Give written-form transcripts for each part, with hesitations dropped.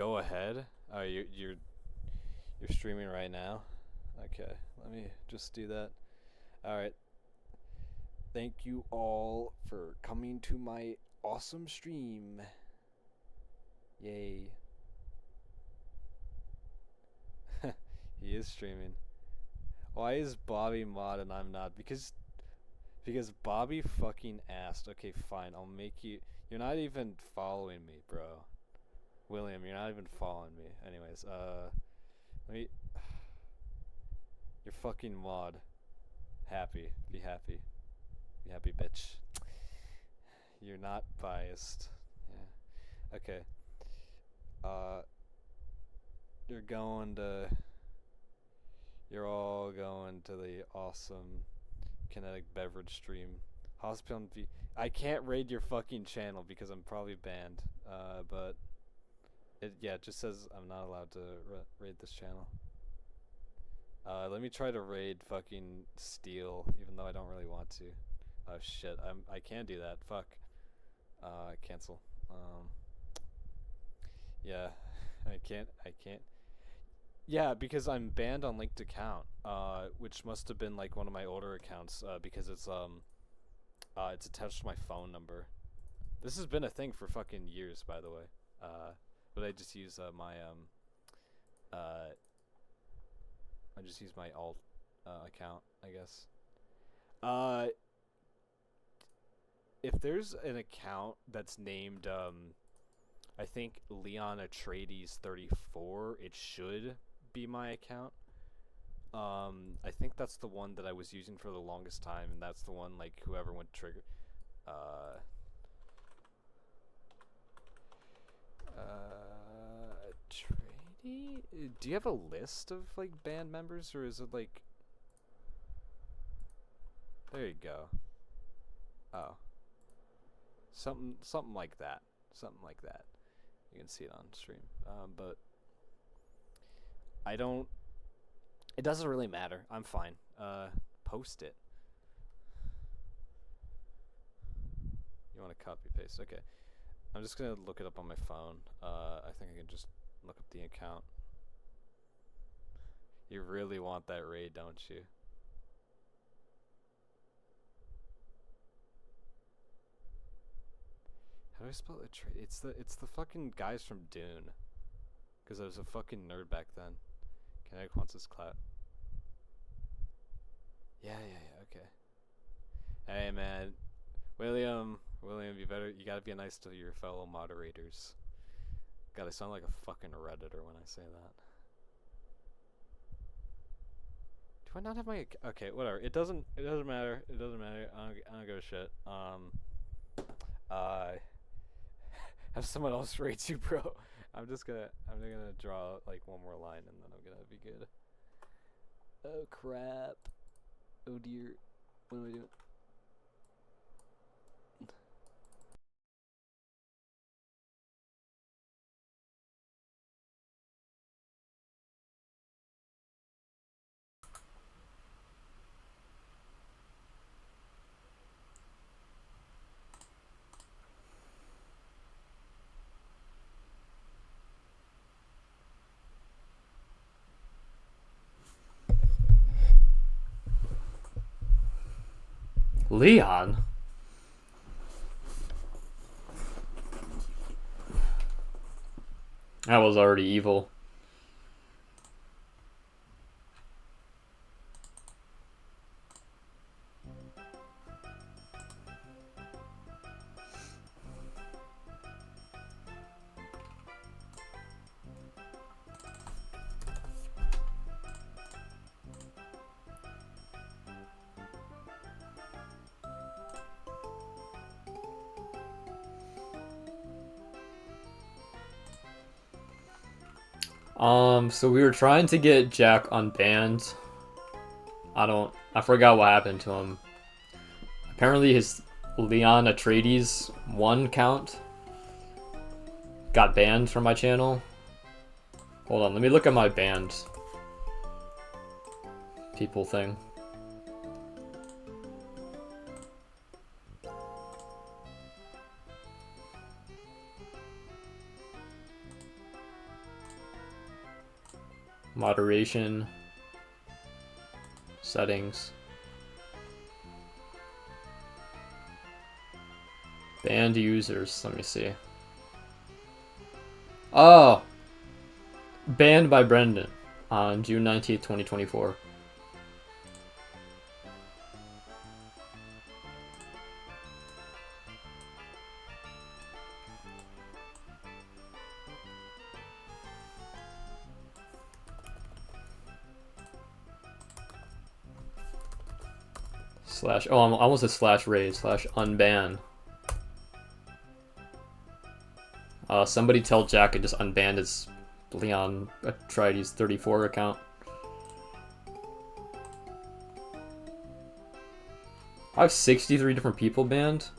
go ahead. Oh, you're streaming right now. Okay, let me just do that. All right. Thank you all for coming to my awesome stream. Yay. He is streaming. Why is Bobby mod and I'm not? Because Bobby fucking asked. Okay, fine. I'll make you. You're not even following me, bro. William, you're not even following me. Anyways, let me. You're fucking mod. Happy. Be happy. Be happy, bitch. You're not biased. Yeah. Okay. Uh, you're going to. You're all going to the awesome Kinetic Beverage stream. Hospital V. I can't raid your fucking channel because I'm probably banned. But it just says I'm not allowed to raid this channel. Let me try to raid fucking Steel, even though I don't really want to. Oh shit, I can do that. Fuck. Cancel. Yeah, I can't. Yeah, because I'm banned on linked account, which must have been like one of my older accounts, because it's attached to my phone number. This has been a thing for fucking years, by the way. But I just use I just use my alt account, I guess. If there's an account that's named I think Leon Atreides 34, it should be my account. I think that's the one that I was using for the longest time, and that's the one like whoever went trigger. Atreides? Do you have a list of like band members, or is it like? There you go. Oh, something like that. Something like that. You can see it on stream. But I don't. It doesn't really matter. I'm fine. Post it. You want to copy paste? Okay. I'm just gonna look it up on my phone. I think I can just look up the account. You really want that raid, don't you? How do I spell it? It's the fucking guys from Dune. Because I was a fucking nerd back then. Kinetic wants his clout. Yeah, okay. Hey man, William, you gotta be nice to your fellow moderators. God, I sound like a fucking redditor when I say that. Do I not have my? Okay, whatever. It doesn't matter. It doesn't matter. I don't give a shit. Have someone else rate you, bro. I'm gonna draw like one more line and then I'm gonna be good. Oh crap. Oh dear. What am I doing? Leon? That was already evil. So we were trying to get Jack unbanned. I forgot what happened to him. Apparently his Leon Atreides 1 count got banned from my channel. Hold on, let me look at my banned people thing. Moderation. Settings. Banned users. Let me see. Oh! Banned by Brendan on June 19th, 2024. Slash, oh, I'm almost a slash raid, slash unban. Somebody tell Jack to just unban his Leon Atreides 34 account. I have 63 different people banned.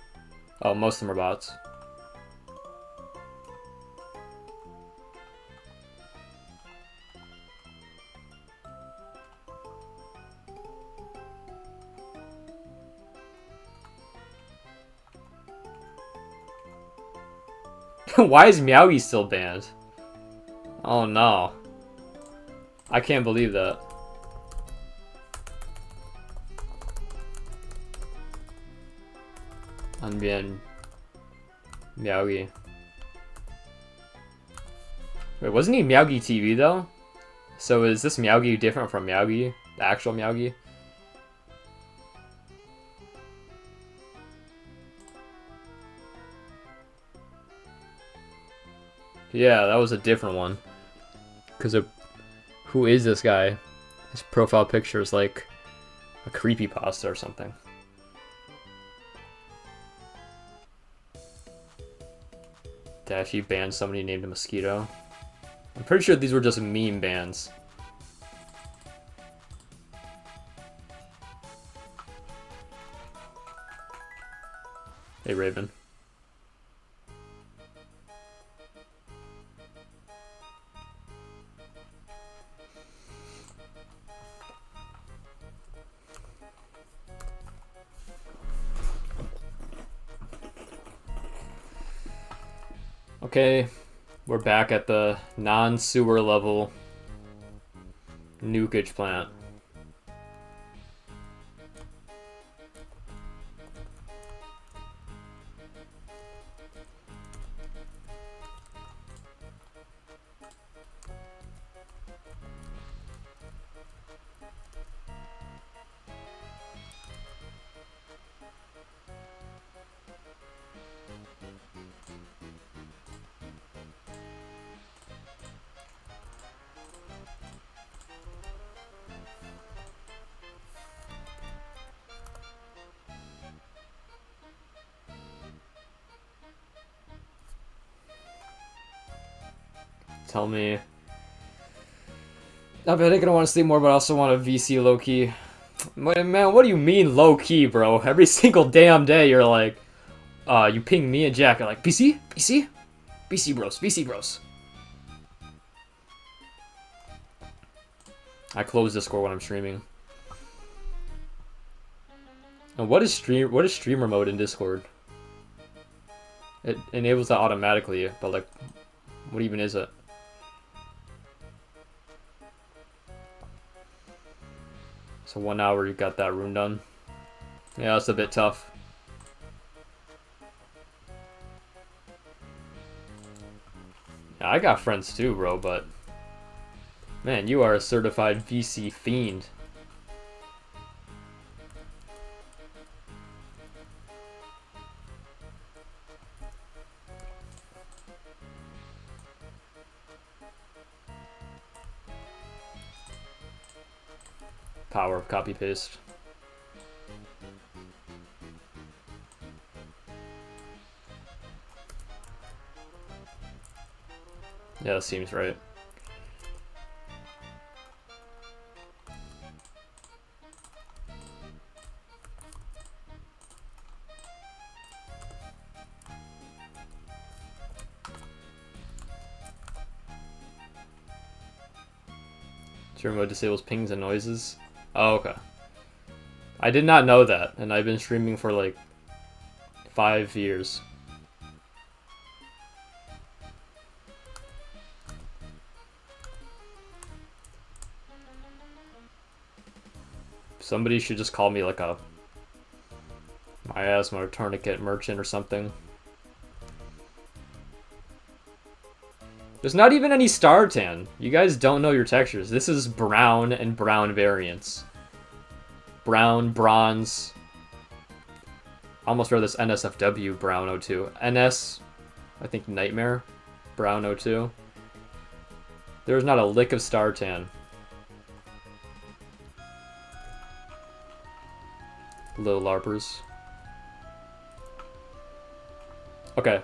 Oh, most of them are bots. Why is Meowgie still banned? Oh no. I can't believe that. Unban Meowgie. Wait, wasn't he Meowgie TV though? So is this Meowgie different from Meowgie? The actual Meowgie? Yeah, that was a different one. Because who is this guy? His profile picture is like a creepypasta or something. Dashi banned somebody named a Mosquito. I'm pretty sure these were just meme bans. Hey, Raven. Okay, we're back at the non-sewer level nukage plant. Tell me. I bet I'm gonna want to sleep more, but I also want a VC low key. Man, what do you mean low key, bro? Every single damn day you're like, you ping me and Jack, are like, BC? BC? BC bros, BC bros. I close Discord when I'm streaming. And what is streamer mode in Discord? It enables that automatically, but like, what even is it? So 1 hour you got that room done. Yeah, it's a bit tough. Yeah, I got friends too, bro, but man, you are a certified VC fiend. Power of copy paste. Yeah, that seems right. Streamer mode disables pings and noises. Oh, okay. I did not know that, and I've been streaming for like 5 years. Somebody should just call me like a miasma or tourniquet merchant or something. There's not even any star tan. You guys don't know your textures. This is brown and brown variants. Brown, bronze. I almost read this NSFW brown 02. NS, I think Nightmare, brown 02. There's not a lick of star tan. Little LARPers. Okay.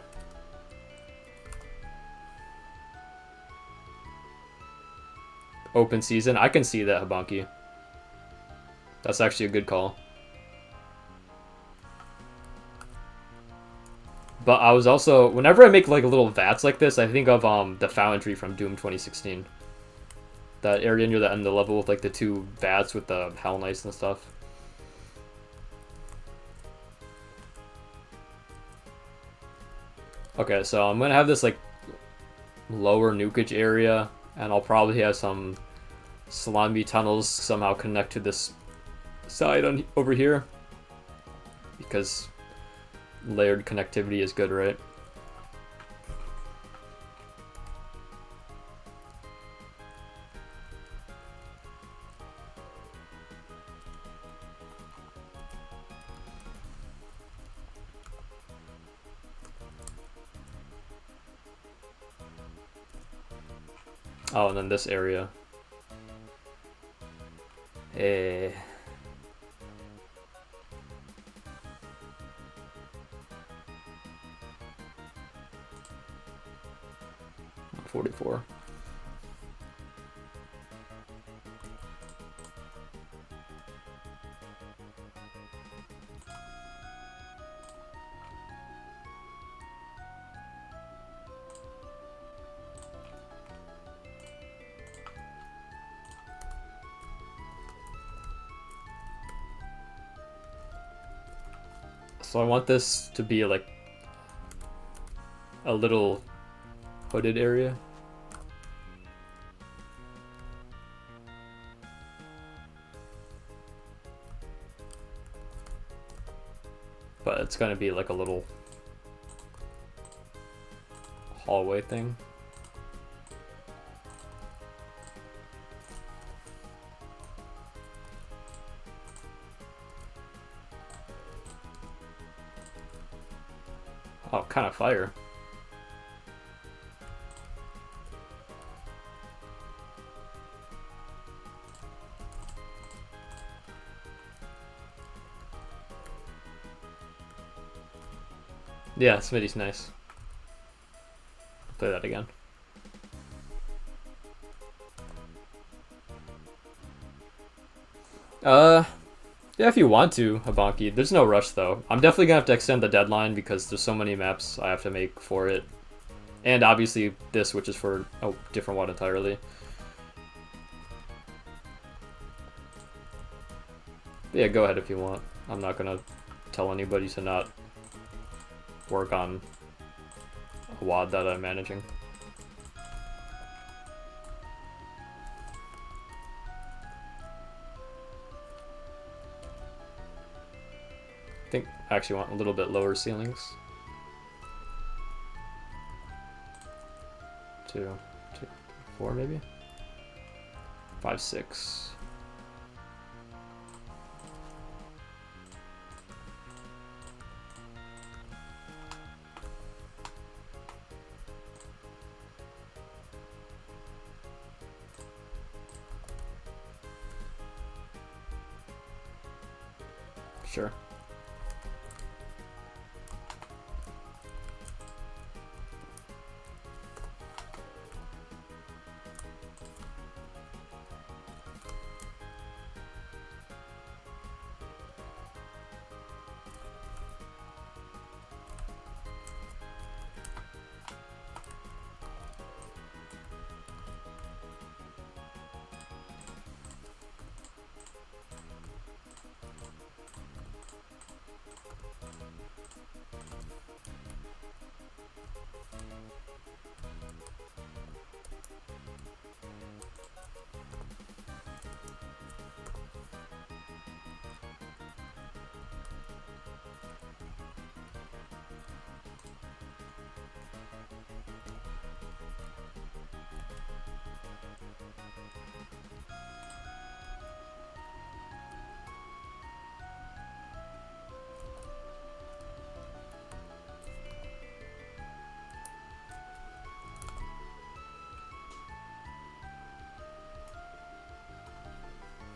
Open season. I can see that, Habanki. That's actually a good call. But I was also, whenever I make like little vats like this, I think of the Foundry from Doom 2016. That area near the end of the level with like the two vats with the Hell Knights and stuff. Okay, so I'm gonna have this like lower nukage area, and I'll probably have some salami tunnels somehow connect to this side on over here, because layered connectivity is good, right? Oh, and then this area. Eh. 44. So I want this to be like a little hooded area. But it's gonna be like a little hallway thing. Oh, kind of fire. Yeah, Smitty's nice. Play that again. Yeah, if you want to, Habanki. There's no rush, though. I'm definitely gonna have to extend the deadline because there's so many maps I have to make for it. And obviously this, which is for a different one entirely. But yeah, go ahead if you want. I'm not gonna tell anybody to not work on a WAD that I'm managing. I think I actually want a little bit lower ceilings. 2, 2, 4 maybe? 5, 6. Sure.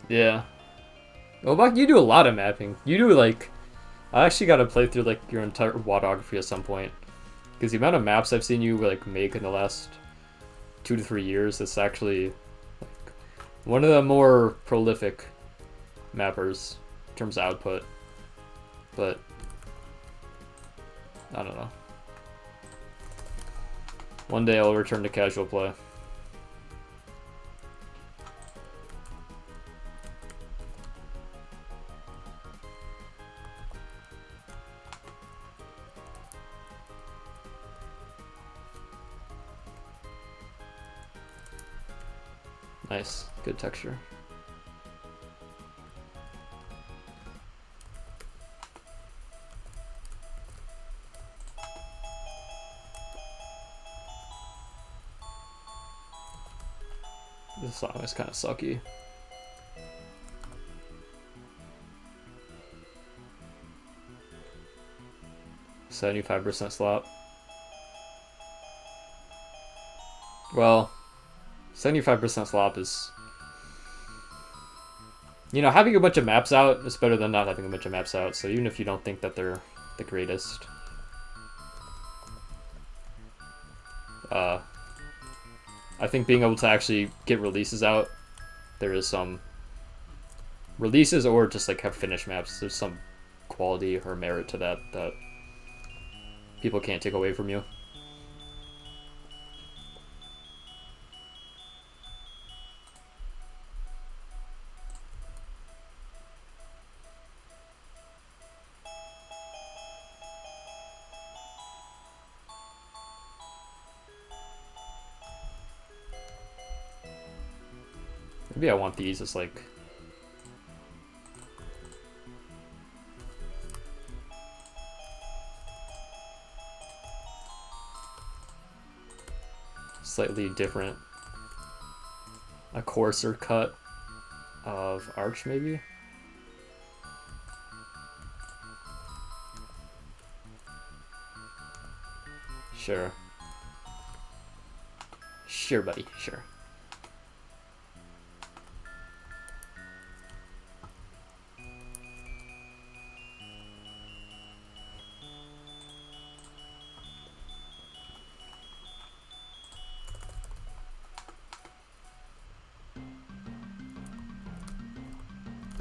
Yeah. Well, Buck, you do a lot of mapping. You do like, I actually got to play through like your entire Wadography at some point, because the amount of maps I've seen you like make in the last 2 to 3 years, it's actually like one of the more prolific mappers in terms of output. But I don't know. One day I'll return to casual play. Nice, good texture. This song is kind of sucky. %75% slop. Well, 75% slop is... You know, having a bunch of maps out is better than not having a bunch of maps out, so even if you don't think that they're the greatest... I think being able to actually get releases out, there is some... Releases or just like have finished maps, there's some quality or merit to that that people can't take away from you. Maybe I want these as like... slightly different, a coarser cut of arch maybe. Sure. Sure, buddy, sure.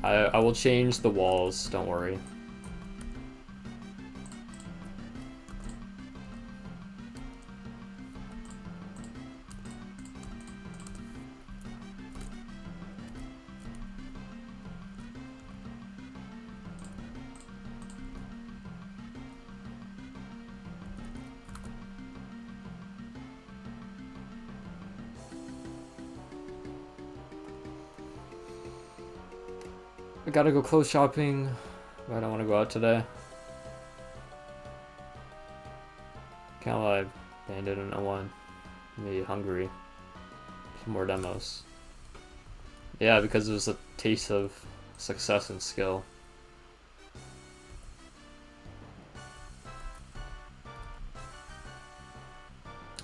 I will change the walls, don't worry. I gotta go clothes shopping, but I don't want to go out today. Can't lie, Bandit and O1. Me hungry. Some more demos. Yeah, because it was a taste of success and skill.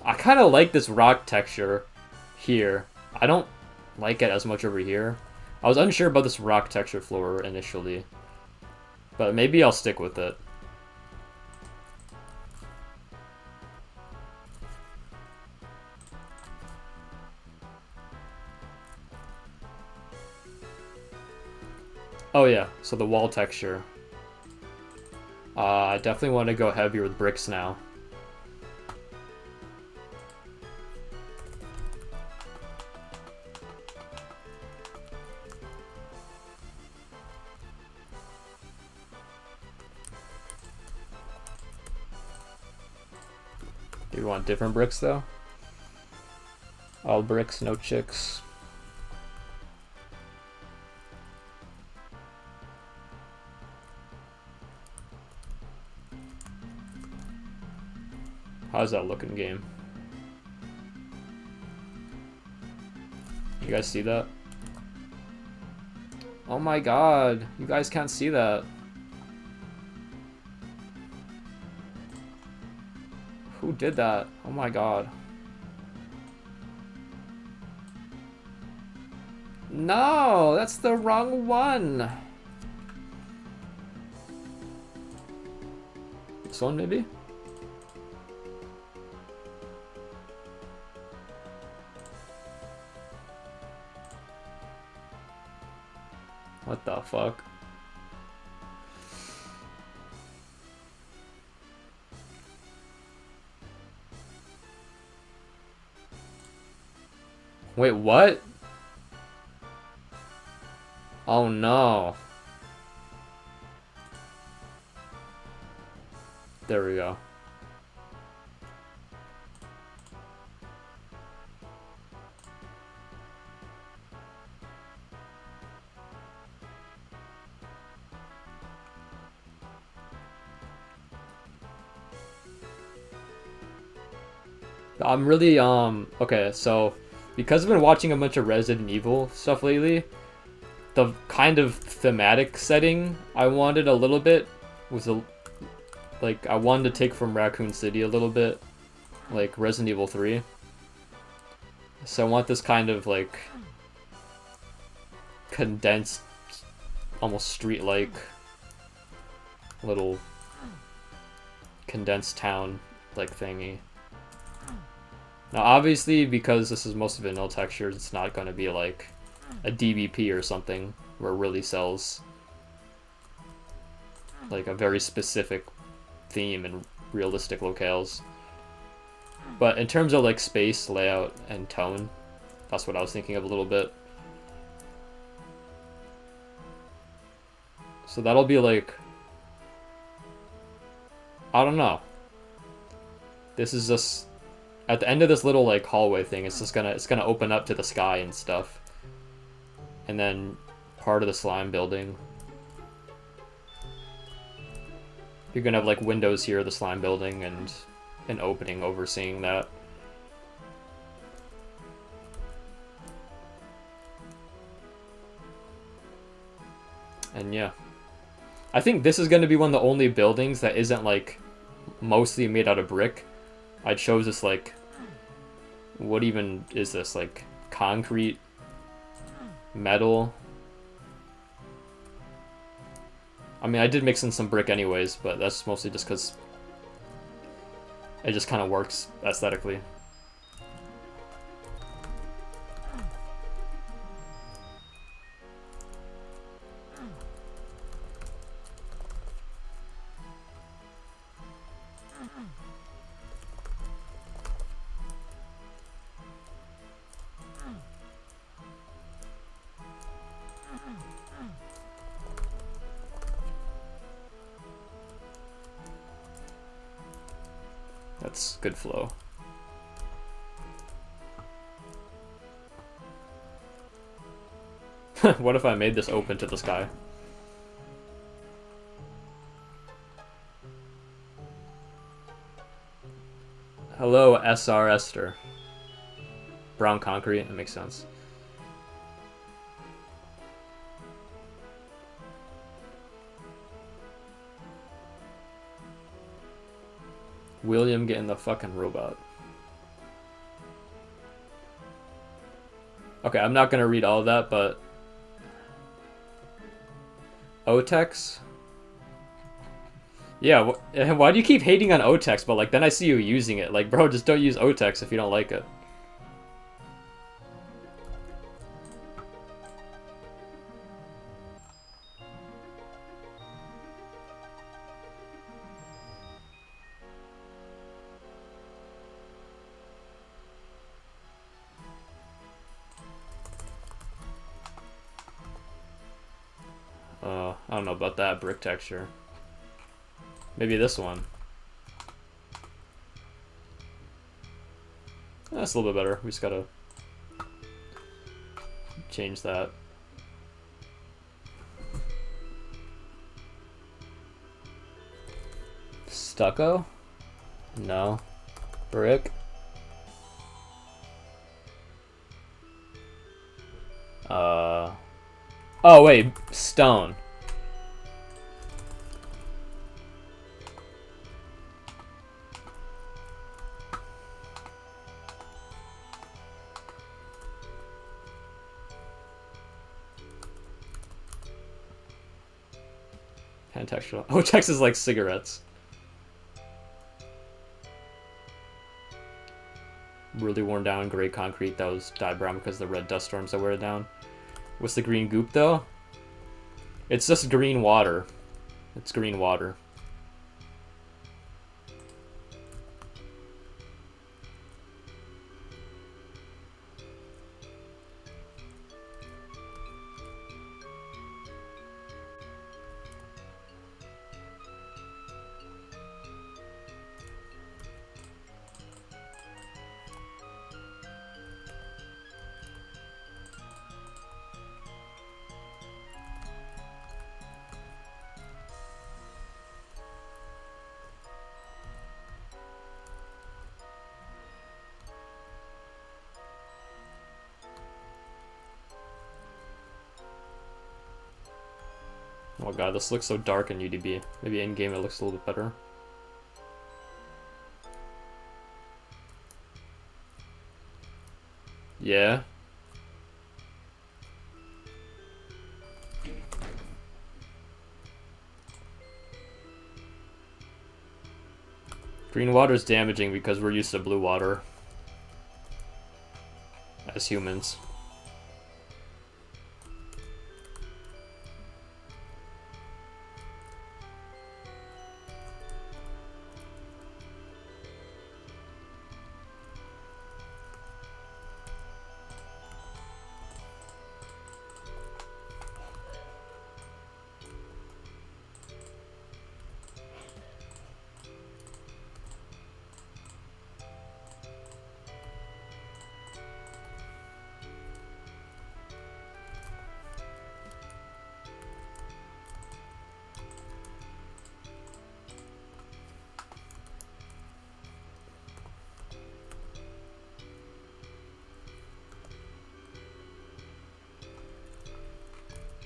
I kind of like this rock texture here. I don't like it as much over here. I was unsure about this rock texture floor initially, but maybe I'll stick with it. Oh yeah, so the wall texture. I definitely want to go heavier with bricks now. Do you want different bricks though? All bricks, no chicks. How's that looking, game? You guys see that? Oh my god, you guys can't see that. Who did that? Oh my god. No, that's the wrong one. This one, maybe? What the fuck? Wait, what? Oh no. There we go. I'm really, okay, so because I've been watching a bunch of Resident Evil stuff lately, the kind of thematic setting I wanted a little bit was like, I wanted to take from Raccoon City a little bit, like Resident Evil 3. So I want this kind of, like, condensed, almost street-like little condensed town, like, thingy. Now, obviously, because this is most vanilla textures, it's not going to be like a DBP or something where it really sells like a very specific theme and realistic locales. But in terms of like space, layout, and tone, that's what I was thinking of a little bit. So that'll be like, I don't know. This is just at the end of this little like hallway thing. It's gonna open up to the sky and stuff, and then part of the slime building. You're gonna have like windows here, the slime building, and an opening overseeing that. And yeah, I think this is gonna be one of the only buildings that isn't like mostly made out of brick. I chose this like, what even is this, like concrete, metal? I mean, I did mix in some brick anyways, but that's mostly just because it just kind of works aesthetically. That's good flow. What if I made this open to the sky? Hello, SR Esther. Brown concrete, that makes sense. William getting the fucking robot. Okay, I'm not gonna read all of that, but Otex? Yeah, why do you keep hating on Otex, but like then I see you using it? Like, bro, just don't use Otex if you don't like it. I don't know about that brick texture. Maybe this one. That's a little bit better. We just gotta change that. Stucco? No. Brick? Oh wait, stone. kind of texture. Oh, Texas like cigarettes. Really worn down gray concrete that was dyed brown because of the red dust storms that wear it down. What's the green goop though? It's just green water. It's green water. Oh god, this looks so dark in UDB. Maybe in-game it looks a little bit better. Yeah. Green water is damaging because we're used to blue water as humans.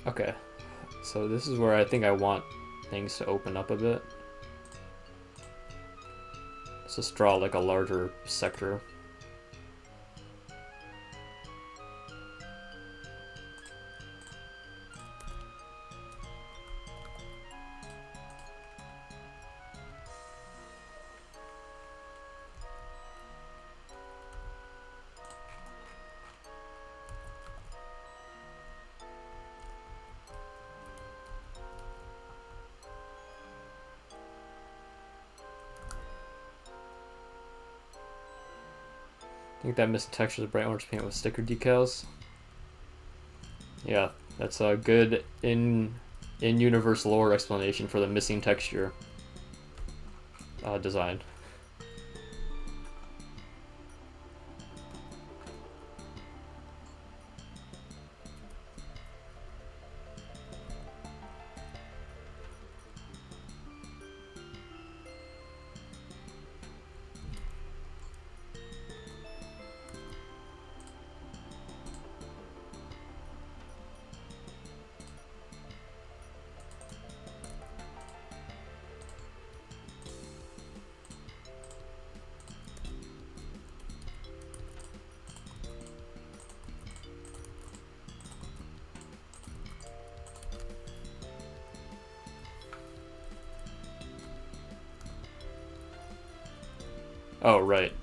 Okay, so this is where I think I want things to open up a bit. Let's just draw like a larger sector. I think that missing texture is bright orange paint with sticker decals. Yeah, that's a good in-universe lore explanation for the missing texture design. Oh, right.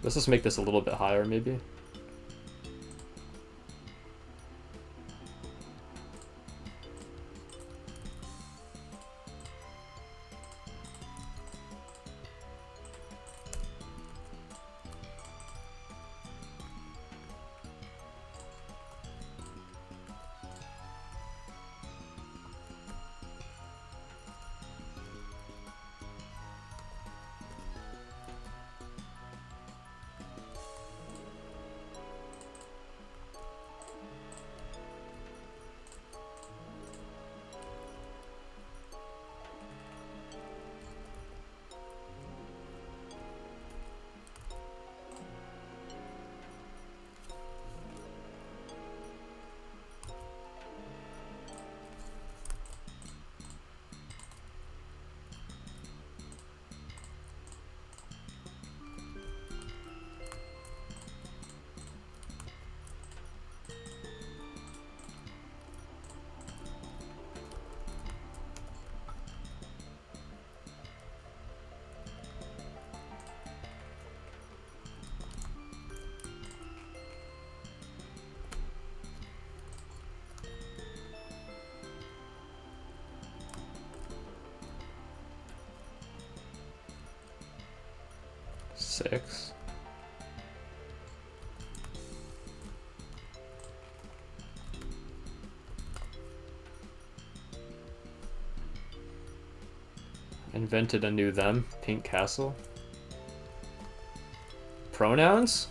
Let's just make this a little bit higher, maybe. 6. Invented a new them. Pink Castle. Pronouns?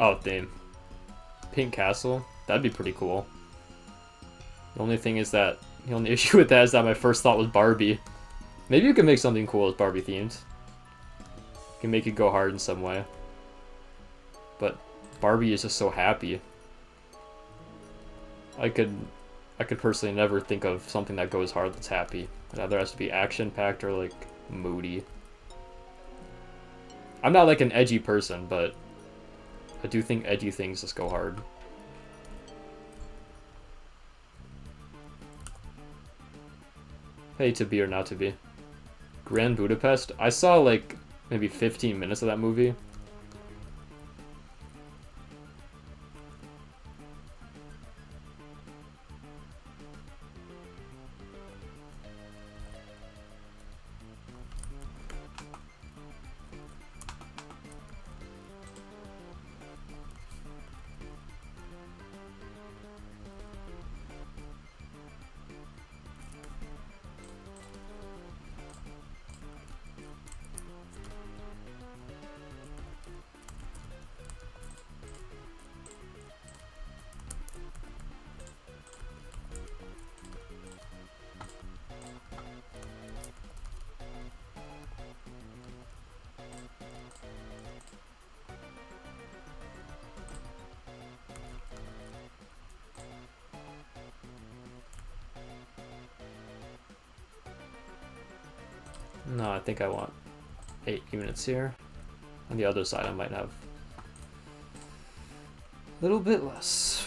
Oh, damn. Pink Castle? That'd be pretty cool. The only thing is that, the only issue with that is that my first thought was Barbie. Maybe you can make something cool as Barbie themed. You can make it go hard in some way. But Barbie is just so happy. I could personally never think of something that goes hard that's happy. It either has to be action-packed or, like, moody. I'm not, like, an edgy person, but I do think edgy things just go hard. Hey, to be or not to be. Grand Budapest? I saw, like, maybe 15 minutes of that movie. No, I think I want 8 units here. On the other side, I might have a little bit less.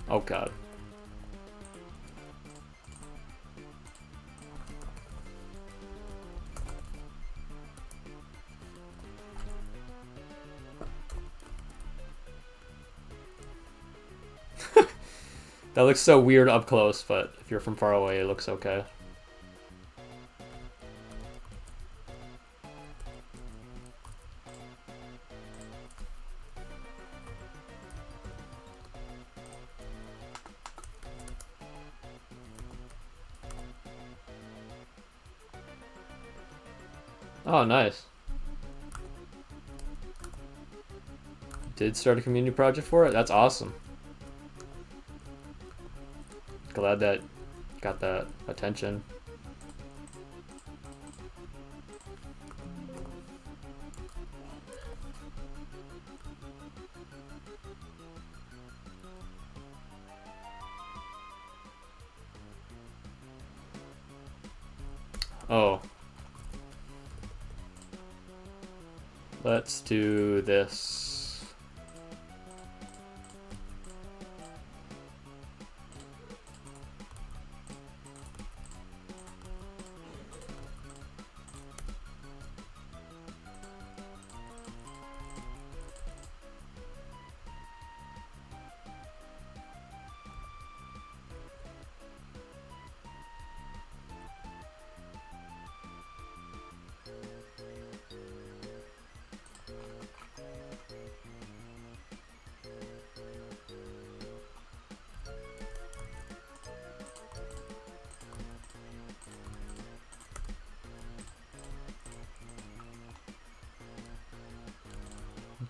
Oh god. That looks so weird up close, but if you're from far away, it looks okay. Oh, nice. Did start a community project for it? That's awesome. Glad that got that attention. Oh. Let's do this.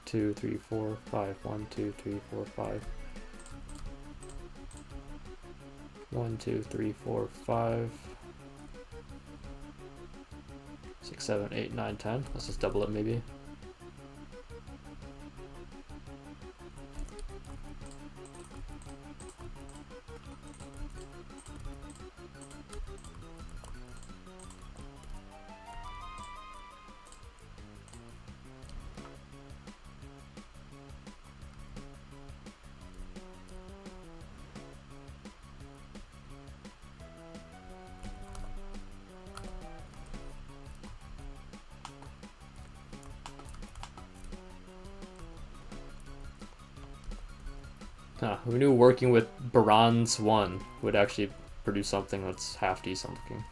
Two, three, four, five. 1, 2, 3, 4, 5. 1, 2, 3, 4, 5. 6, 7, 8, 9, 10. Let's just double it maybe. Huh, who knew working with bronze 1 would actually produce something that's half decent looking?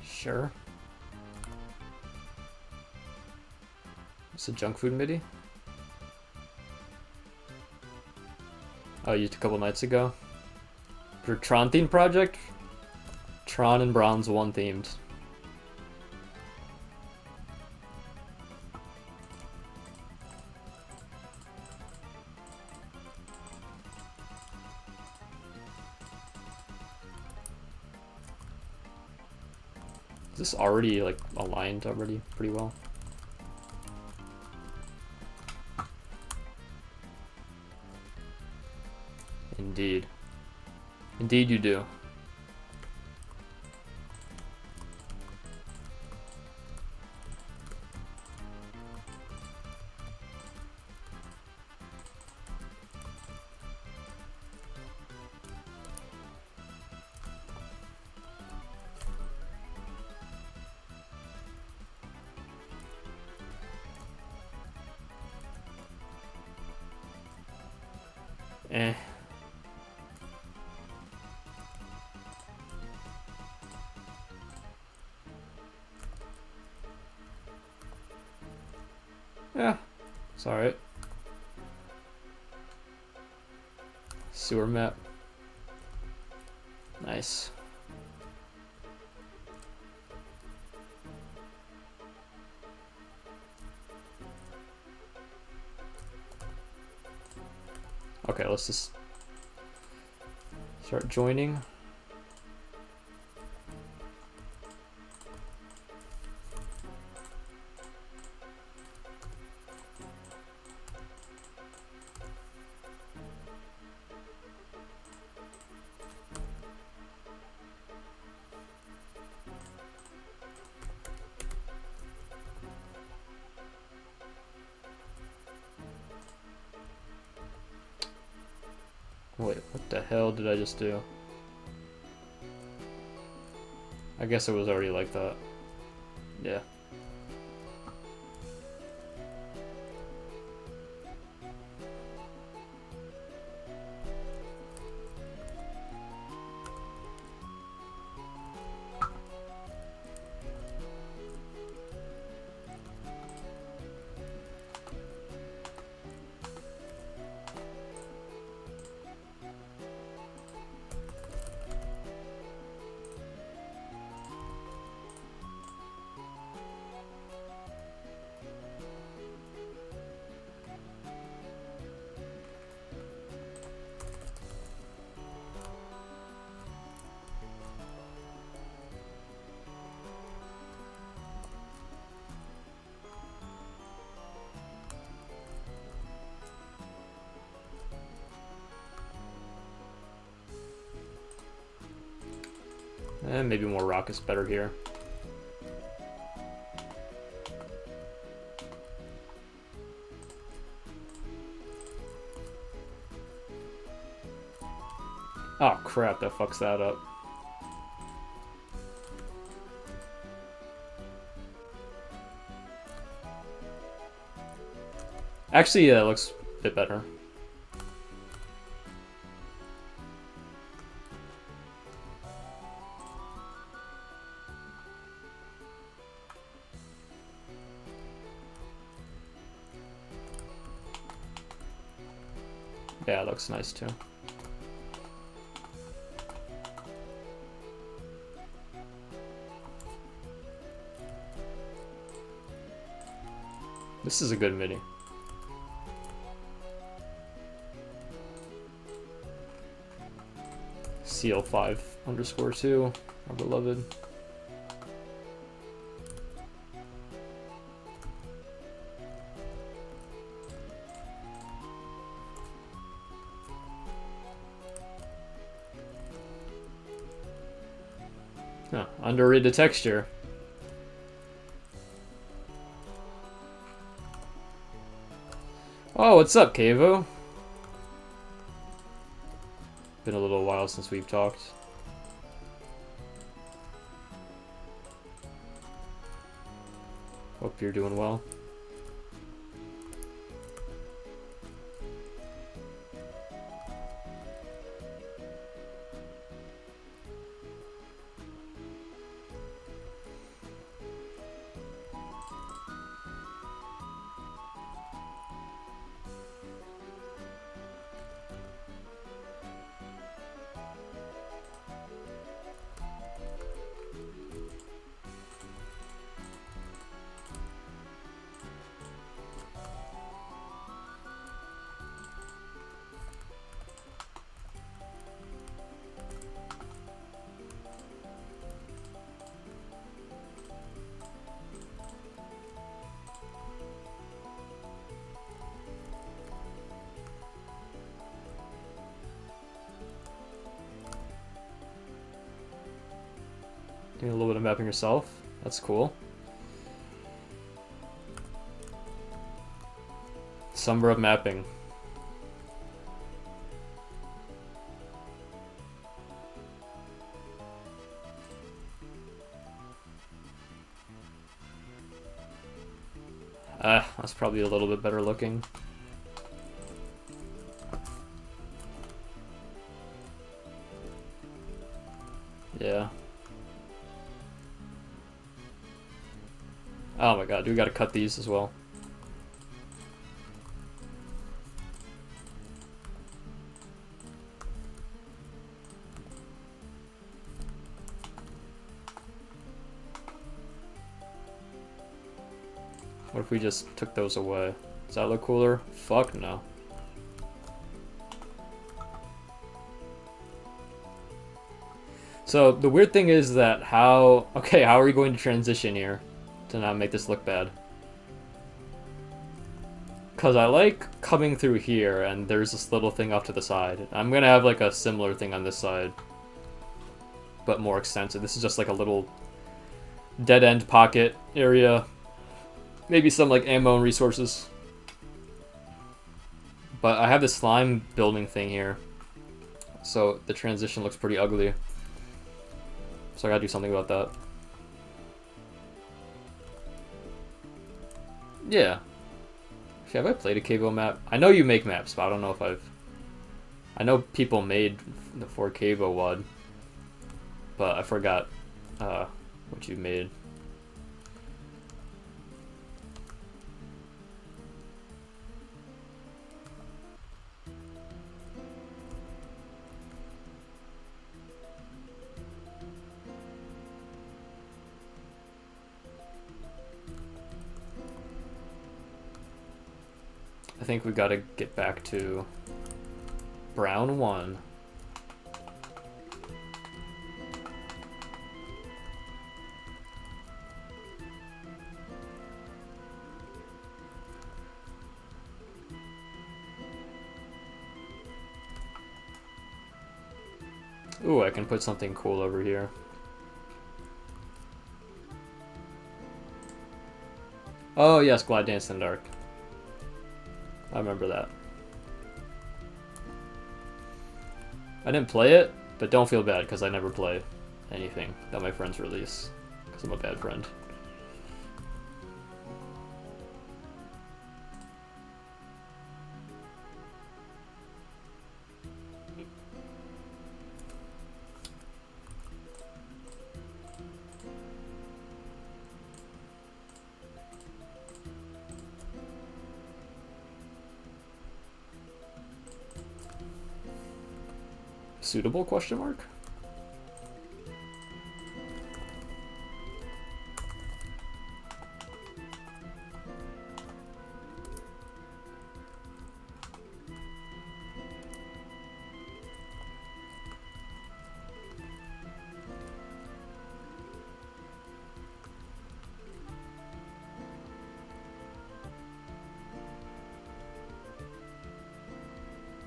Sure. It's a junk food MIDI? Oh, used a couple nights ago. For Tron themed project? Tron and Bronze 1 themed. Is this already like aligned already pretty well? Indeed. Indeed you do. Eh. Yeah, it's alright. Sewer map. Nice. Okay, let's just start joining. Wait, what the hell did I just do? I guess it was already like that. Yeah. And maybe more rock is better here. Oh crap, that fucks that up. Actually, yeah, it looks a bit better. Yeah, it looks nice too. This is a good MIDI. CL5_2, our beloved. Huh, underrated texture. Oh, what's up, Kavo? Been a little while since we've talked. Hope you're doing well. Doing a little bit of mapping yourself. That's cool. Sombra mapping. That's probably a little bit better looking. Yeah. Oh my god, we gotta cut these as well. What if we just took those away? Does that look cooler? Fuck no. So the weird thing is that how are we going to transition here to not make this look bad? Because I like coming through here and there's this little thing off to the side. I'm gonna have like a similar thing on this side, but more extensive. This is just like a little dead end pocket area. Maybe some like ammo and resources. But I have this slime building thing here, so the transition looks pretty ugly. So I gotta do something about that. Yeah. Actually, have I played a Kavo map? I know you make maps, but I don't know if I've... I know people made the 4Kavo WOD, but I forgot what you made. I think we gotta get back to Brown 1. Ooh, I can put something cool over here. Oh yes, Glide Dance in the Dark. I remember that. I didn't play it, but don't feel bad because I never play anything that my friends release because I'm a bad friend. Suitable question mark?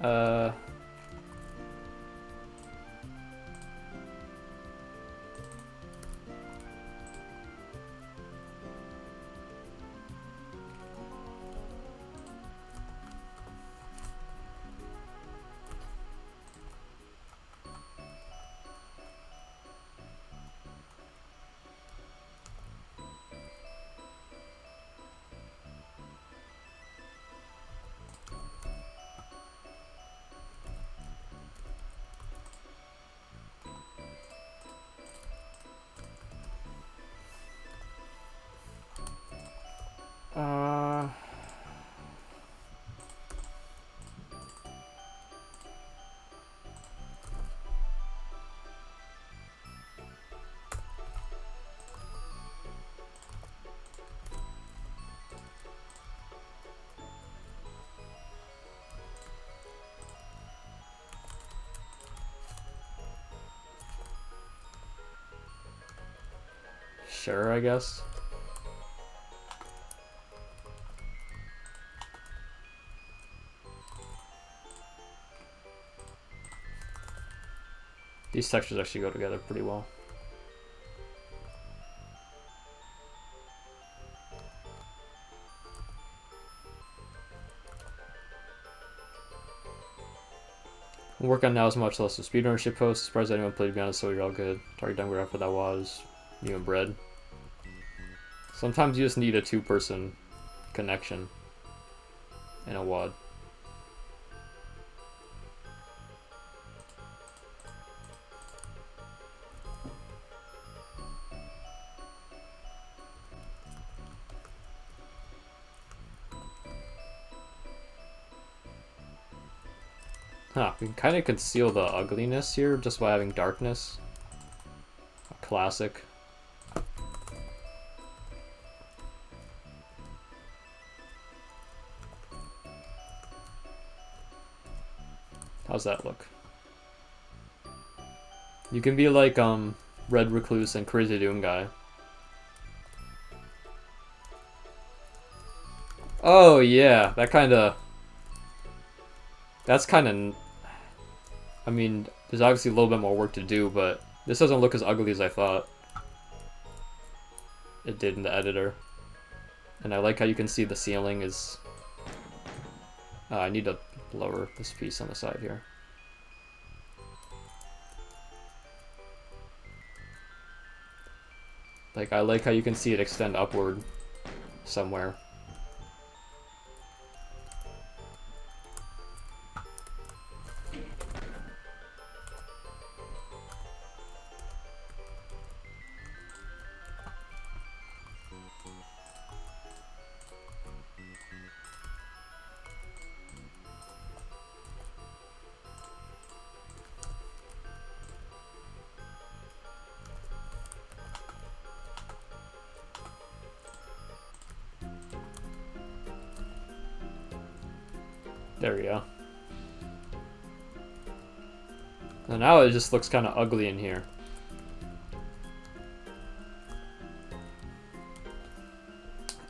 Uh Uh, sure, I guess. These textures actually go together pretty well. Work on now as much less of speedrunner shit posts. Surprised anyone played, to be honest, so you're all good. Target down wherever that was. You and Bread. Sometimes you just need a two-person connection in a WAD. Huh, we can kind of conceal the ugliness here just by having darkness. A classic. How's that look? You can be like Red Recluse and Crazy Doom Guy. Oh yeah, that kind of... That's kind of... I mean, there's obviously a little bit more work to do, but this doesn't look as ugly as I thought it did in the editor. And I like how you can see the ceiling is... I need to lower this piece on the side here. Like, I like how you can see it extend upward somewhere. There we go. And now it just looks kind of ugly in here.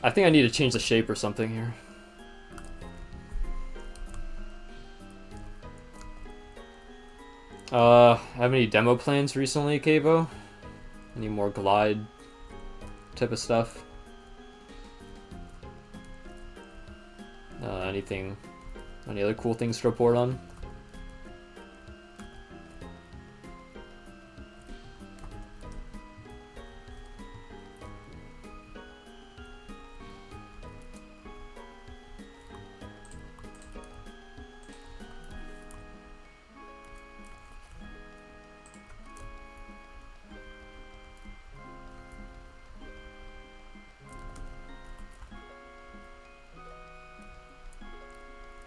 I think I need to change the shape or something here. Have any demo plans recently, Cavo? Any more glide type of stuff? Anything? Any other cool things to report on?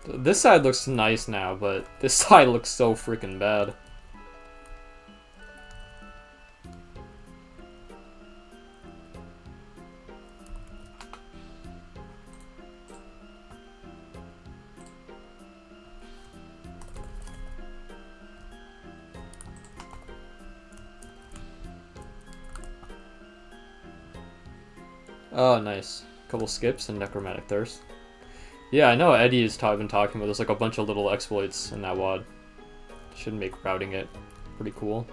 This side looks nice now, but this side looks so freaking bad. Oh, nice. Couple skips and Necromantic Thirst. Yeah, I know Eddie has been talking about. There's like a bunch of little exploits in that WOD. Should make routing it pretty cool.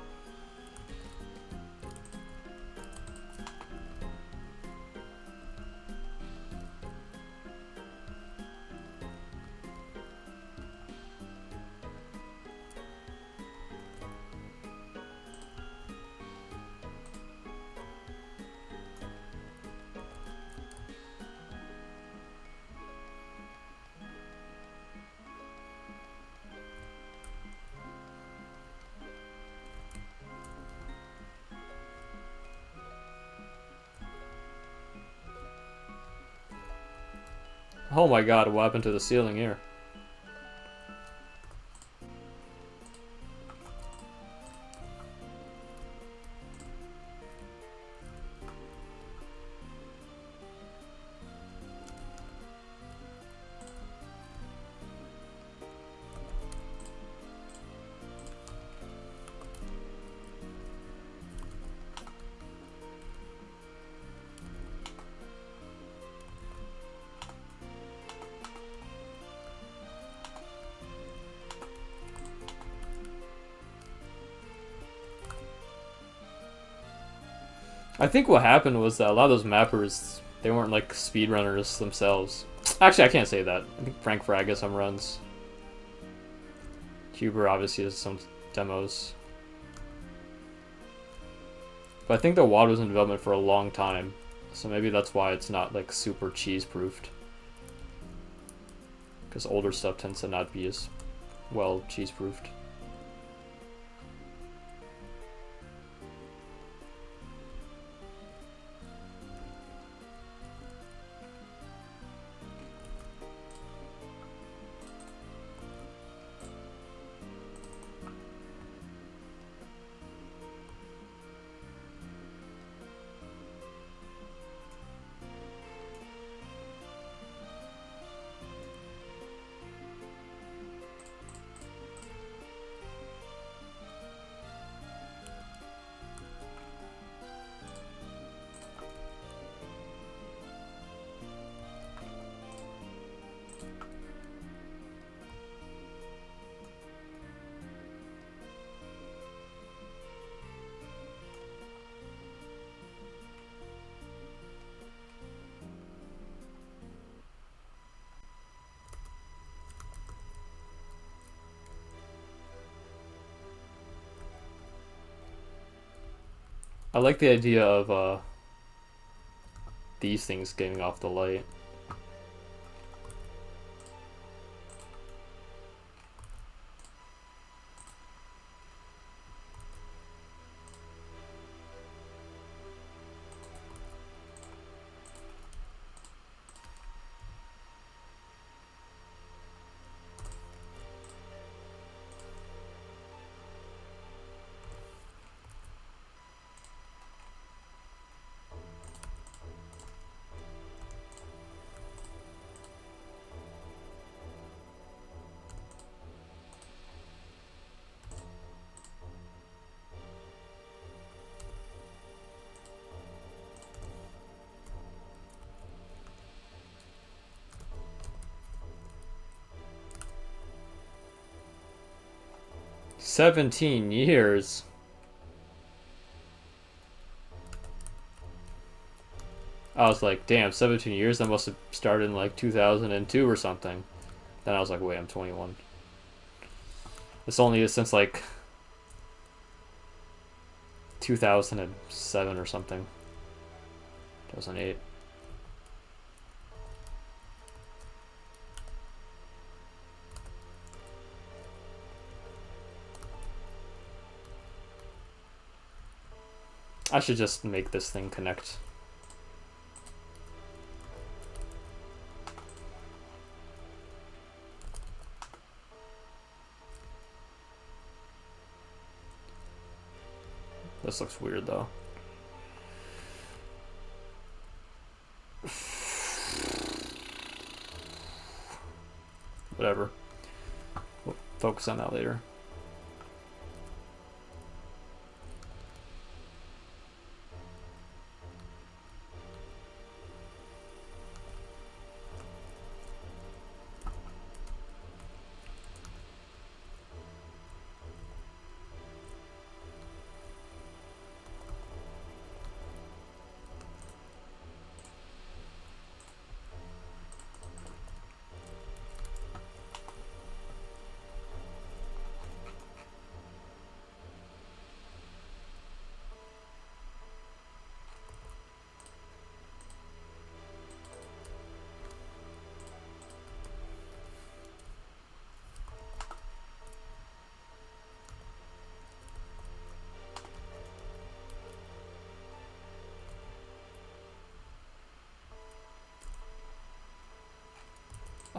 Oh my god, what happened to the ceiling here? I think what happened was that a lot of those mappers, they weren't like speedrunners themselves. Actually, I can't say that. I think Frank Frag has some runs. Huber obviously has some demos. But I think the WOD was in development for a long time, so maybe that's why it's not like super cheese-proofed. Because older stuff tends to not be as well cheese-proofed. I like the idea of these things getting off the light. $17. I was like, damn, 17 years? That must have started in like 2002 or something. Then I was like, wait, I'm 21. It's only since like 2007 or something. 2008. I should just make this thing connect. This looks weird though. Whatever. We'll focus on that later.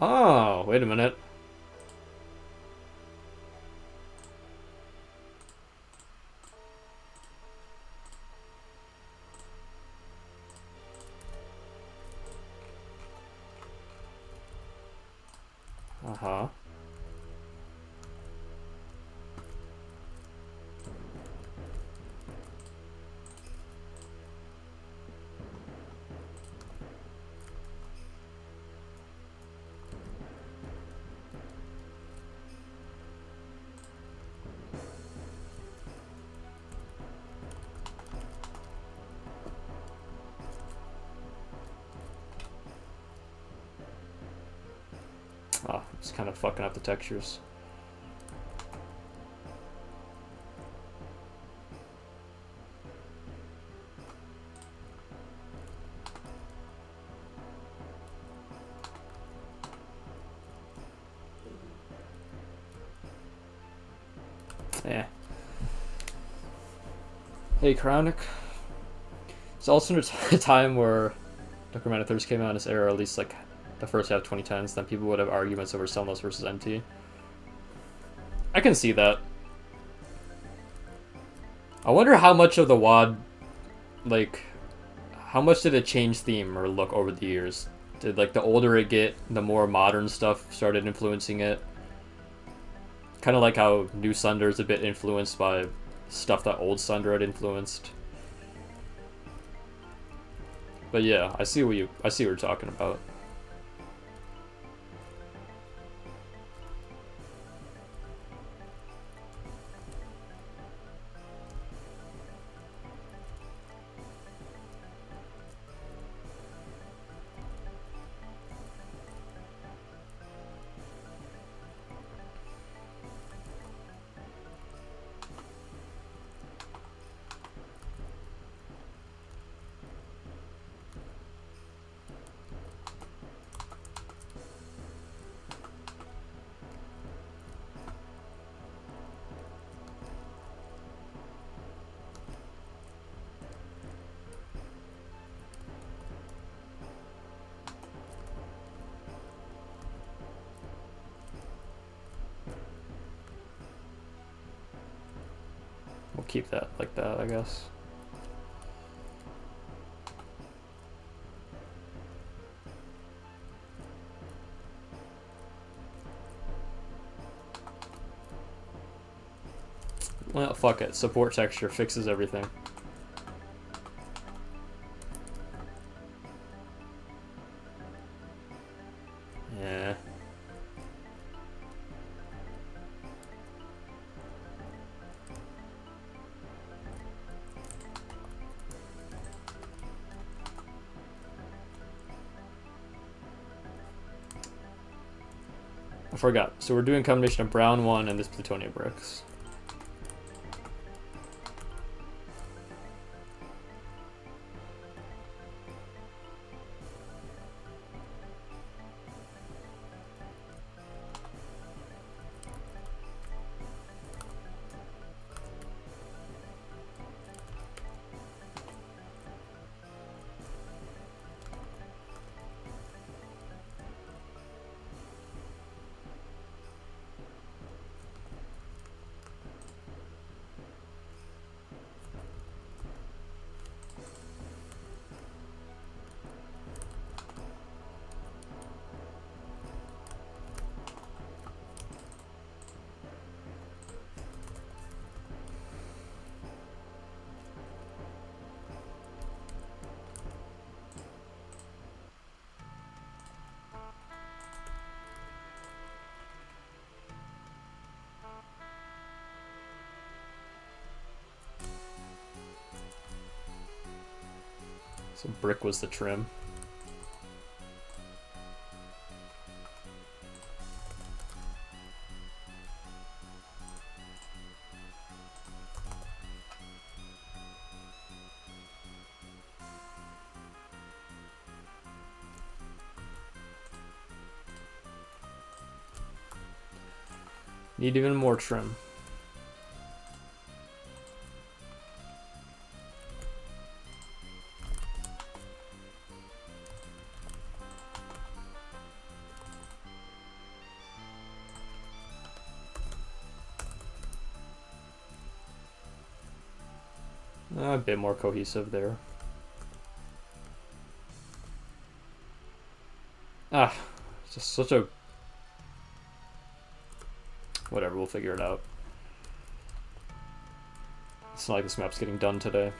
Oh, wait a minute. Uh-huh. Oh, it's kind of fucking up the textures. Yeah. Hey, Chronic. It's also a time where Necromantic Thirst came out in this era, at least like the first half of 2010s, then people would have arguments over Sunless versus MT. I can see that. I wonder how much of the WoD, like, how much did it change theme or look over the years? Did, like, the older it get, the more modern stuff started influencing it? Kind of like how New Sunder is a bit influenced by stuff that old Sunder had influenced. But yeah, I see what you're talking about. We'll keep that like that, I guess. Well, fuck it. Support texture fixes everything. Yeah. I forgot. So we're doing a combination of brown one and this plutonium bricks. So brick was the trim. Need even more trim. A bit more cohesive there. Ah, it's just such a... Whatever, we'll figure it out. It's not like this map's getting done today.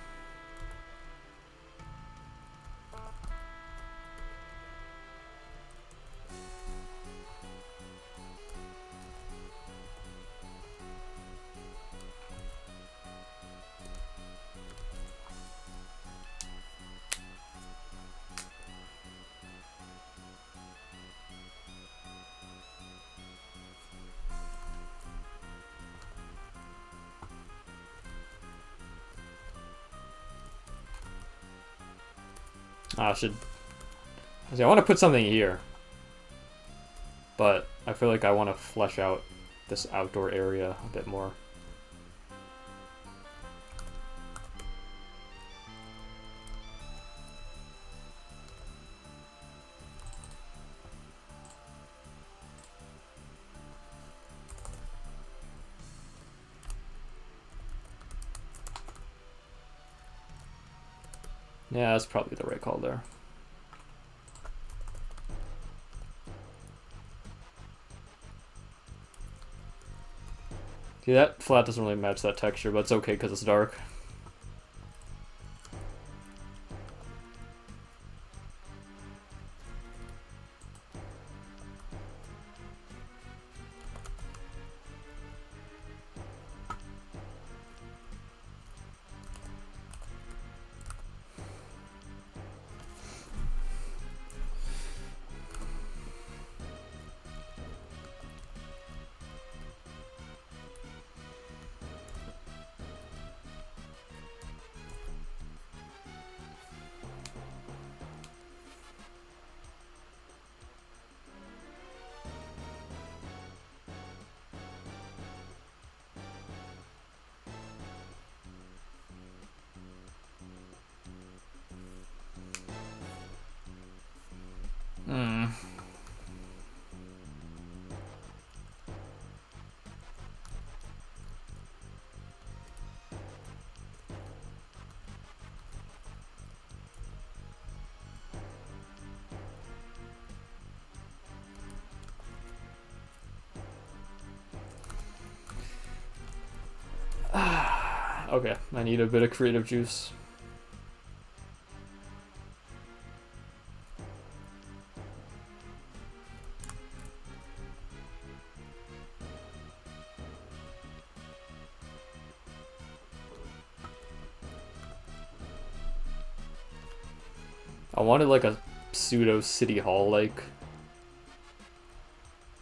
I should... I want to put something here. But I feel like I want to flesh out this outdoor area a bit more. Yeah, that's probably the right call there. See, that flat doesn't really match that texture, but it's okay because it's dark. Okay, I need a bit of creative juice. I wanted like a pseudo city hall like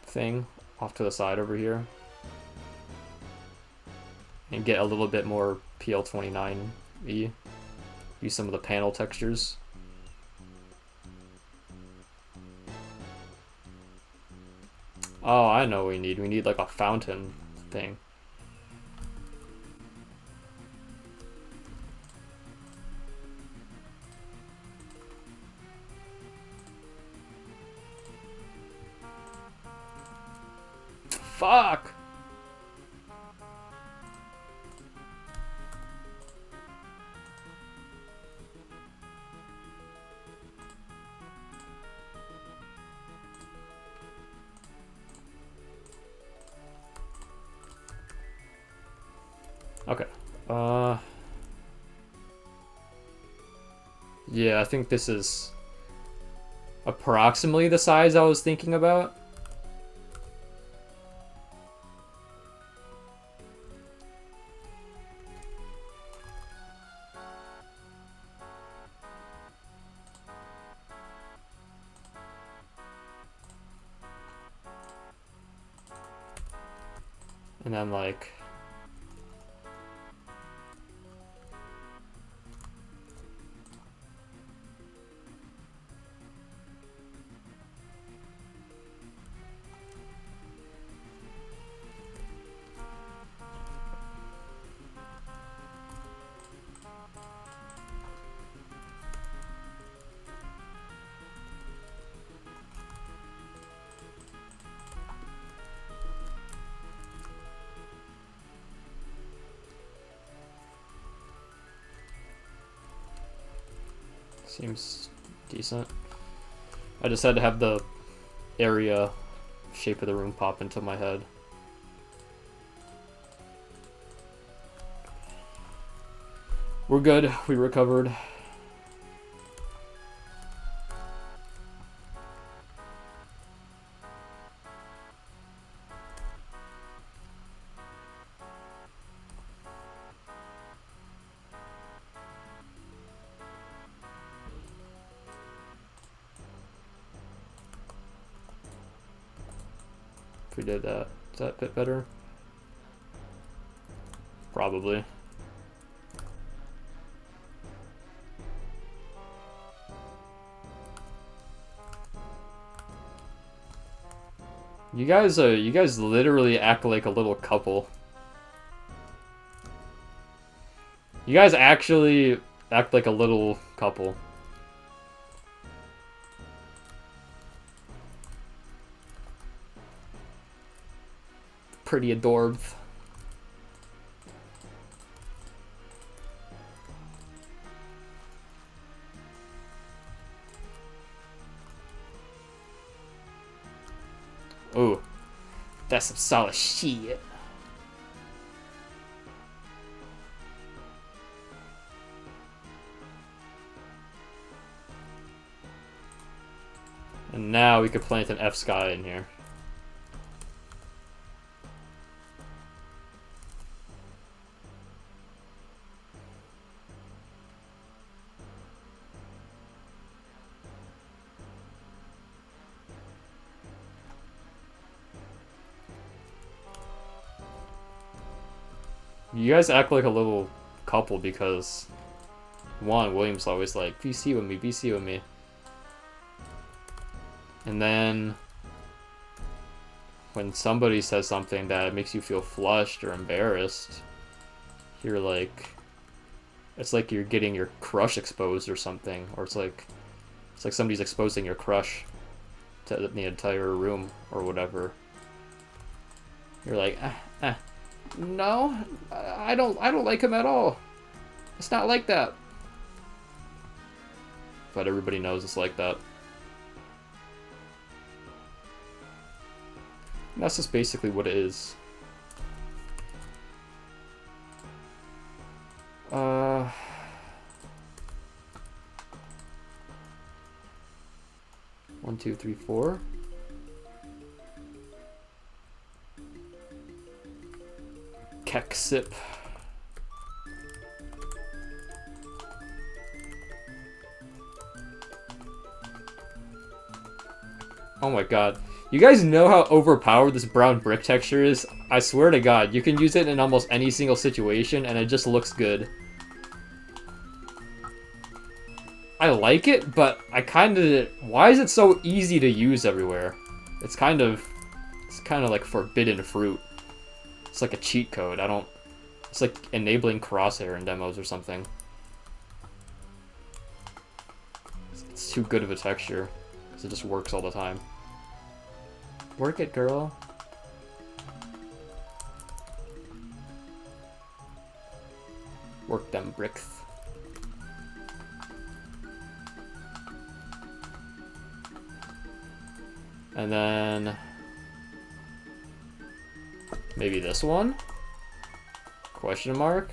thing off to the side over here. And get a little bit more PL29-y. Use some of the panel textures. Oh, I know what we need. We need like a fountain thing. Fuck! Okay. Yeah, I think this is approximately the size I was thinking about. And then like seems decent. I just had to have the area shape of the room pop into my head. We're good. We recovered. If we did that, is that a bit better? Probably. You guys literally act like a little couple. You guys actually act like a little couple. Pretty adorbs. Ooh, that's some solid shit. And now we could plant an F-Sky in here. You guys act like a little couple because one, William's always like, BC with me, BC with me. And then when somebody says something that makes you feel flushed or embarrassed, you're like, it's like you're getting your crush exposed or something, or it's like somebody's exposing your crush to the entire room or whatever. You're like, no, I don't like him at all. It's not like that. But everybody knows it's like that. And that's just basically what it is. 1, 2, 3, 4. Keksip. Oh my god. You guys know how overpowered this brown brick texture is? I swear to god, you can use it in almost any single situation and it just looks good. I like it, but I kind of... Why is it so easy to use everywhere? It's kind of like forbidden fruit. It's like a cheat code. It's like enabling crosshair in demos or something. It's too good of a texture. Because it just works all the time. Work it, girl. Work them bricks. And then maybe this one? Question mark?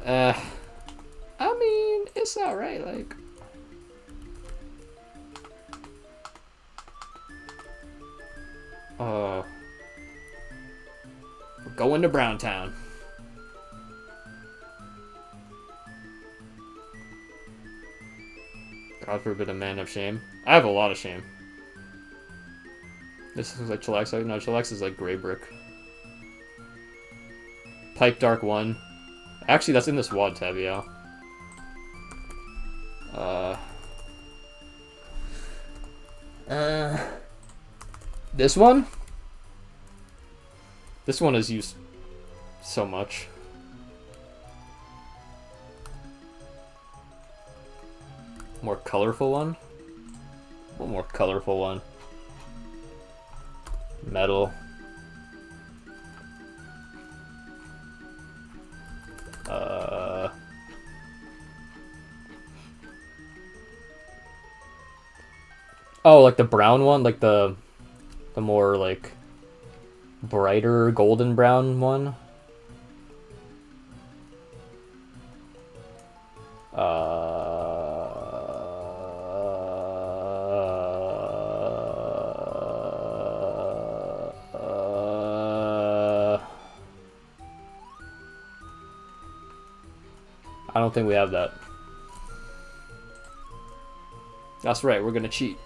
I mean, it's alright, like. We're going to Browntown. God forbid a man of shame. I have a lot of shame. This is like chillax. No, chillax is like gray brick. Pipe Dark 1. Actually, that's in this WAD tab, yeah. This one? This one is used so much. More colorful one? One more colorful one. Metal. Oh, like the brown one? Like the more, like, brighter golden brown one? I don't think we have that. That's right, we're gonna cheat.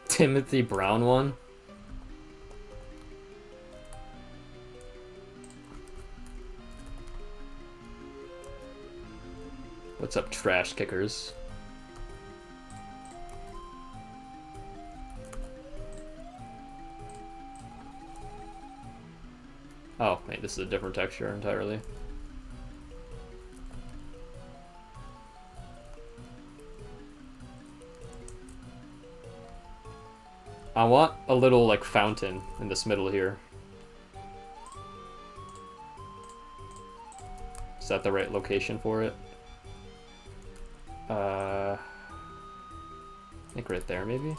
Timothy Brown one? What's up, trash kickers? Oh, wait, this is a different texture entirely. I want a little, like, fountain in this middle here. Is that the right location for it? I think right there, maybe?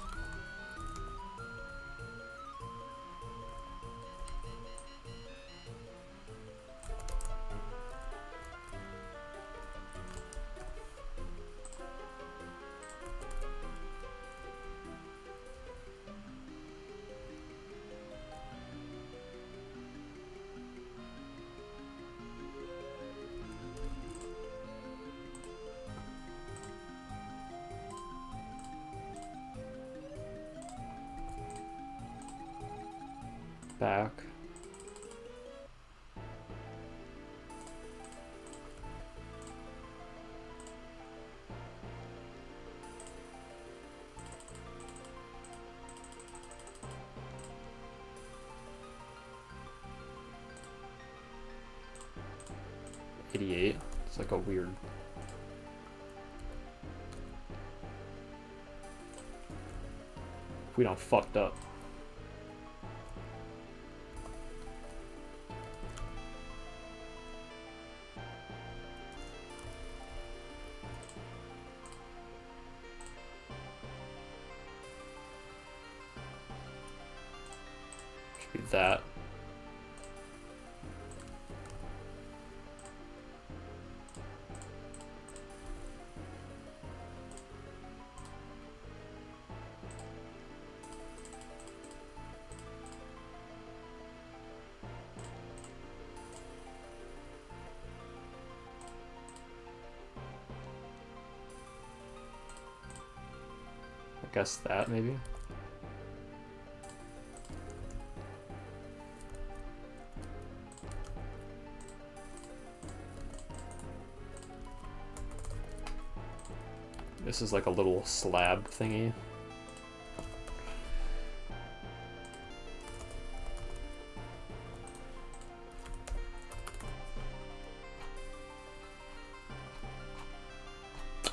Back. '88. It's like a weird. We don't fucked up. Should be that. I guess that, maybe? This is like a little slab thingy.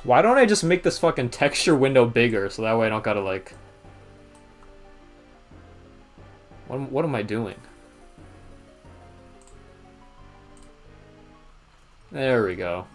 Why don't I just make this fucking texture window bigger so that way I don't gotta like... What am I doing? There we go.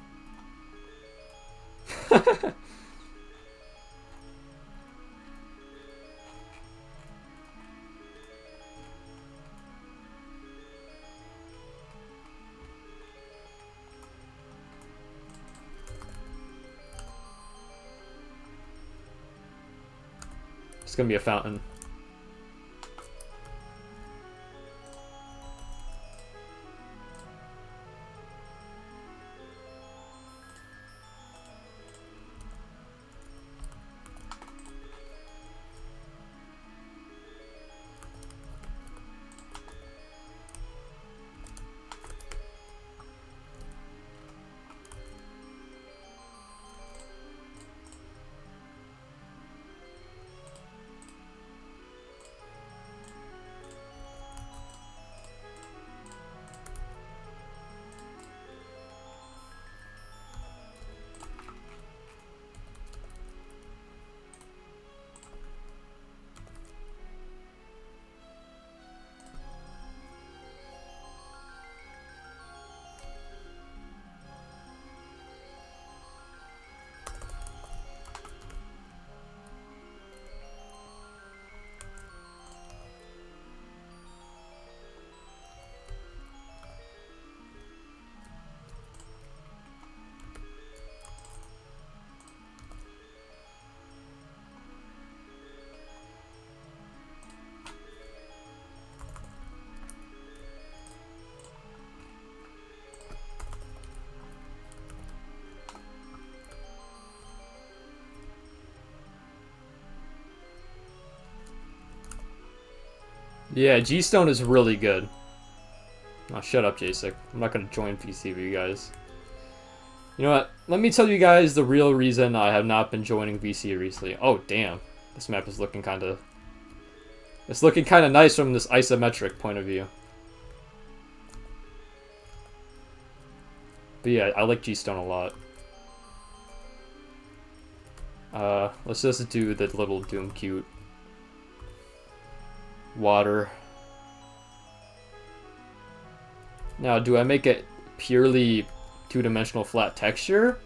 It's gonna be a fountain. Yeah, G-Stone is really good. Oh, shut up, Jacek. I'm not gonna join VCV, guys. You know what? Let me tell you guys the real reason I have not been joining VC recently. Oh, damn. This map is looking kind of... It's looking kind of nice from this isometric point of view. But yeah, I like G-Stone a lot. Let's just do the little Doom Cute. Water. Now, do I make it purely two-dimensional flat texture?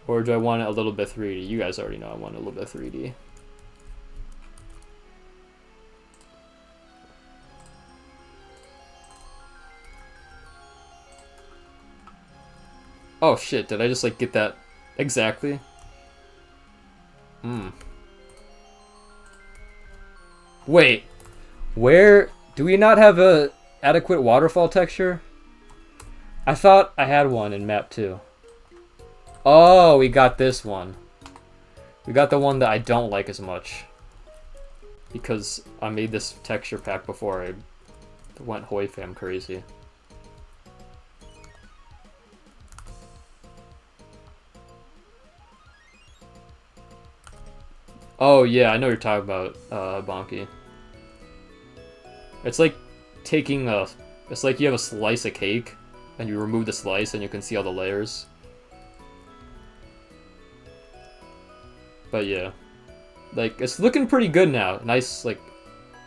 Or do I want it a little bit 3D? You guys already know I want a little bit 3D. Oh shit, did I just like get that exactly? Wait, where do we not have a adequate waterfall texture? I thought I had one in map 2. Oh, we got this one. We got the one that I don't like as much. Because I made this texture pack before I went Hoi Fam crazy. Oh yeah, I know what you're talking about, Bonky. It's like taking a... It's like you have a slice of cake, and you remove the slice and you can see all the layers. But yeah. Like, it's looking pretty good now. Nice, like,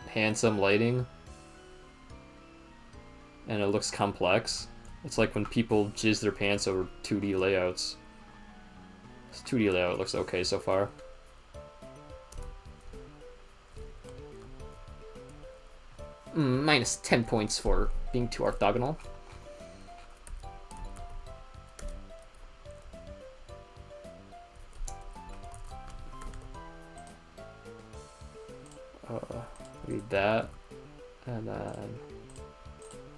handsome lighting. And it looks complex. It's like when people jizz their pants over 2D layouts. This 2D layout looks okay so far. Minus 10 points for being too orthogonal. Read that. And then...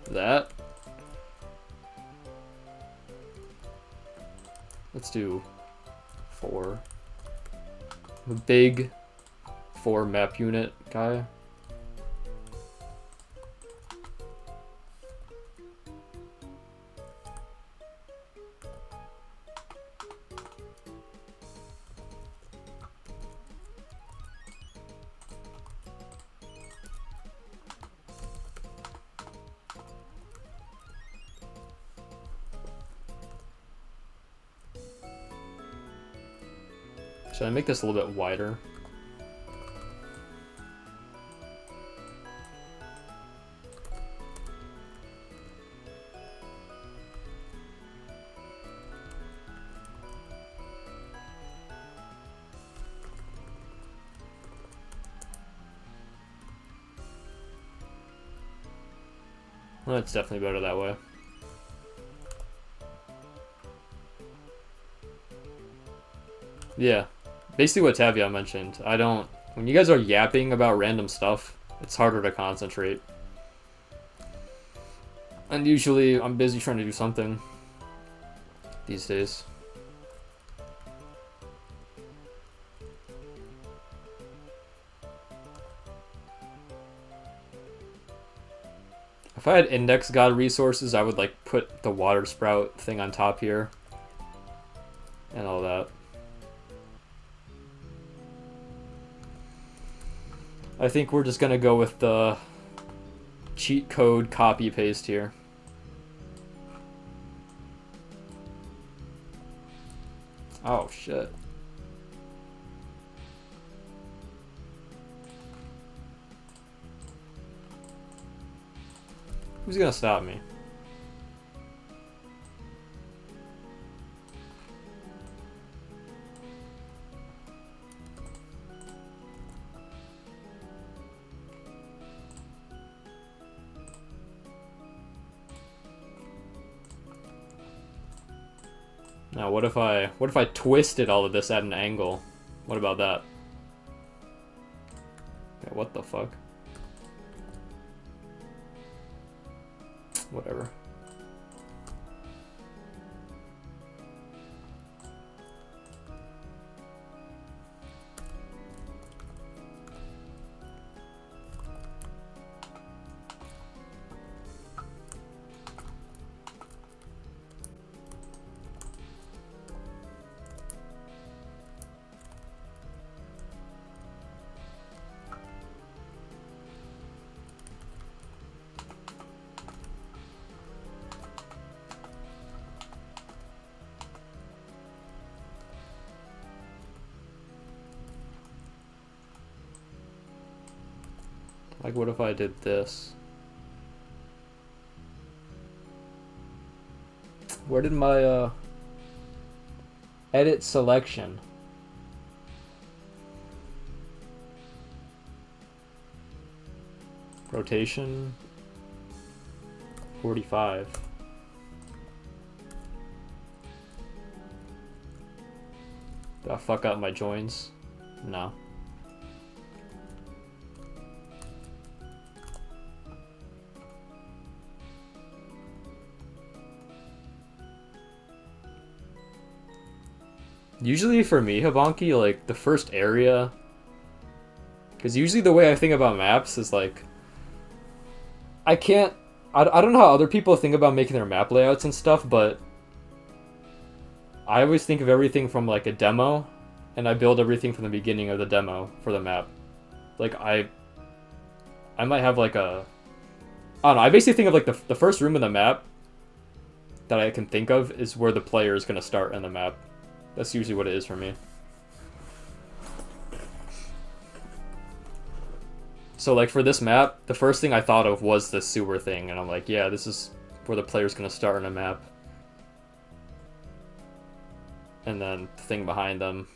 that. Let's do 4. The big 4 map unit guy. Should I make this a little bit wider? Well, it's definitely better that way. Yeah. Basically what Tavia mentioned. When you guys are yapping about random stuff, it's harder to concentrate. And usually I'm busy trying to do something these days. If I had index god resources, I would like put the water sprout thing on top here. And all that. I think we're just gonna go with the cheat code copy paste here. Oh shit. Who's gonna stop me? Now, what if I twisted all of this at an angle? What about that? Okay, what the fuck? Whatever. Like, what if I did this? Where did my, edit selection? Rotation 45. Did I fuck up my joins? No. Usually for me, Habanki, like, the first area... Because usually the way I think about maps is, like... I can't... I don't know how other people think about making their map layouts and stuff, but... I always think of everything from, like, a demo, and I build everything from the beginning of the demo for the map. Like, I might have, like, a... I don't know, I basically think of, like, the first room in the map that I can think of is where the player is going to start in the map. That's usually what it is for me. So, like, for this map, the first thing I thought of was the sewer thing, and I'm like, yeah, this is where the player's gonna start in a map. And then the thing behind them.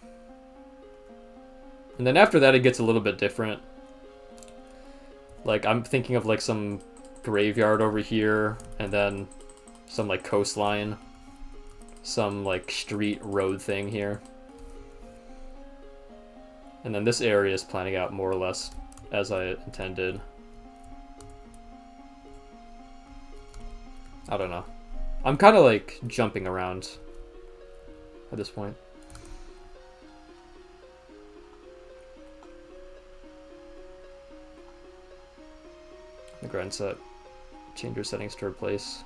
And then after that, it gets a little bit different. Like, I'm thinking of, like, some graveyard over here, and then some, like, coastline. Some, like, street road thing here. And then this area is planning out more or less as I intended. I don't know. I'm kind of, like, jumping around at this point. The grind set. Change your settings to replace.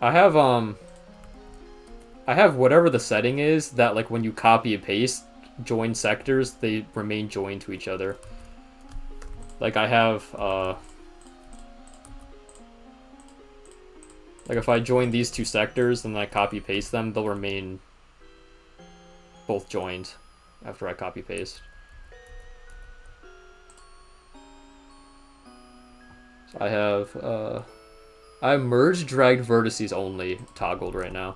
I have whatever the setting is that, like, when you copy and paste join sectors, they remain joined to each other. Like, I have, like, if I join these two sectors and I copy paste them, they'll remain both joined after I copy paste. So I have, I have merge dragged vertices only toggled right now.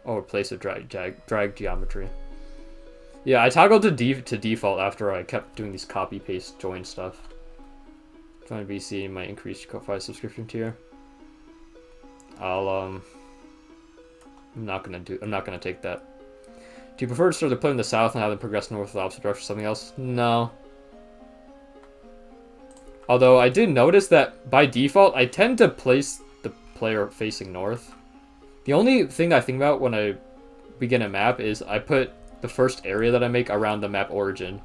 Oh, replace with drag geometry. Yeah, I toggled to default after I kept doing these copy paste join stuff. Join VC might increase your Ko-Fi subscription tier. I'm not gonna take that. Do you prefer to start the play in the south and have them progress north with opposite direction or something else? No. Although I did notice that by default, I tend to place the player facing north. The only thing that I think about when I begin a map is I put the first area that I make around the map origin.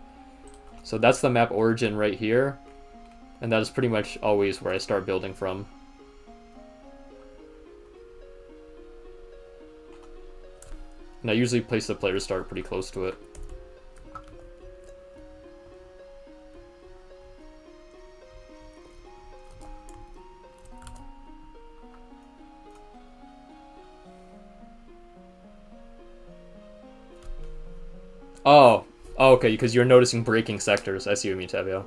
So that's the map origin right here. And that is pretty much always where I start building from. And I usually place the player start pretty close to it. Oh, okay, because you're noticing breaking sectors. I see what you mean, Tavio.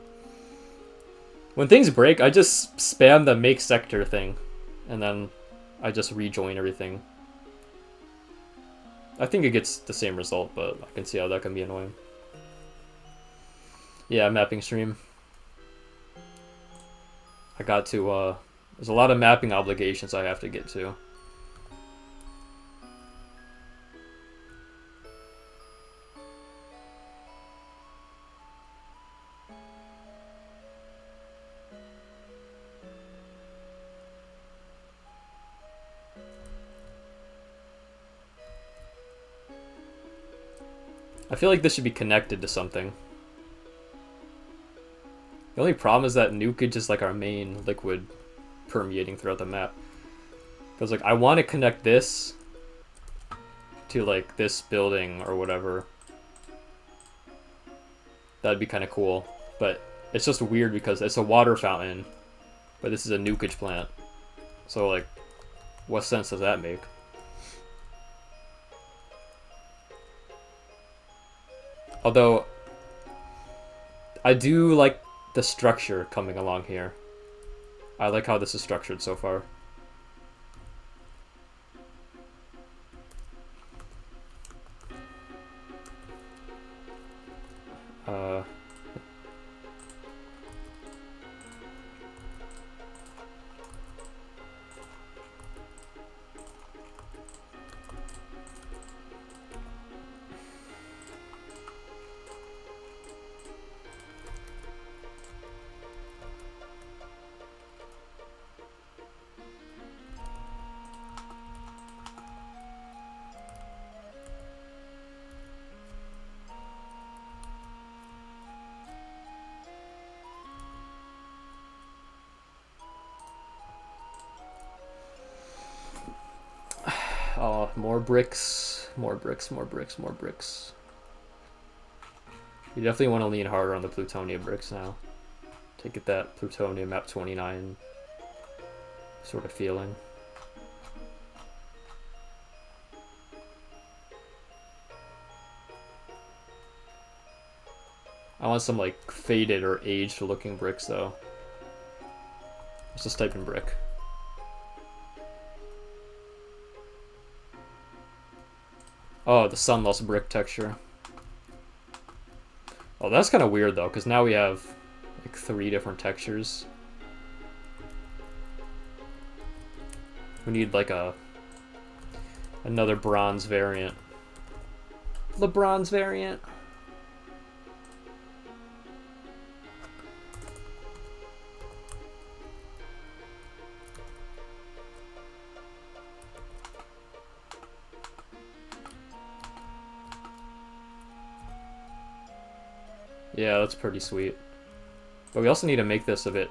When things break, I just spam the make sector thing, and then I just rejoin everything. I think it gets the same result, but I can see how that can be annoying. Yeah, mapping stream. I got to, there's a lot of mapping obligations I have to get to. I feel like this should be connected to something. The only problem is that nuke is like our main liquid permeating throughout the map. Because like I want to connect this to like this building or whatever. That'd be kind of cool. But it's just weird because it's a water fountain But this is a nukage plant. So, like, what sense does that make? Although, I do like the structure coming along here. I like how this is structured so far. Uh... Oh, more bricks, more bricks, more bricks, more bricks. You definitely want to lean harder on the plutonium bricks now to get that plutonium map 29 sort of feeling. I want some like faded or aged looking bricks though. Let's just type in brick. Oh, the sunless brick texture. Oh, that's kind of weird though, because now we have like 3 different textures. We need like another bronze variant. The bronze variant. Yeah, that's pretty sweet. But we also need to make this a bit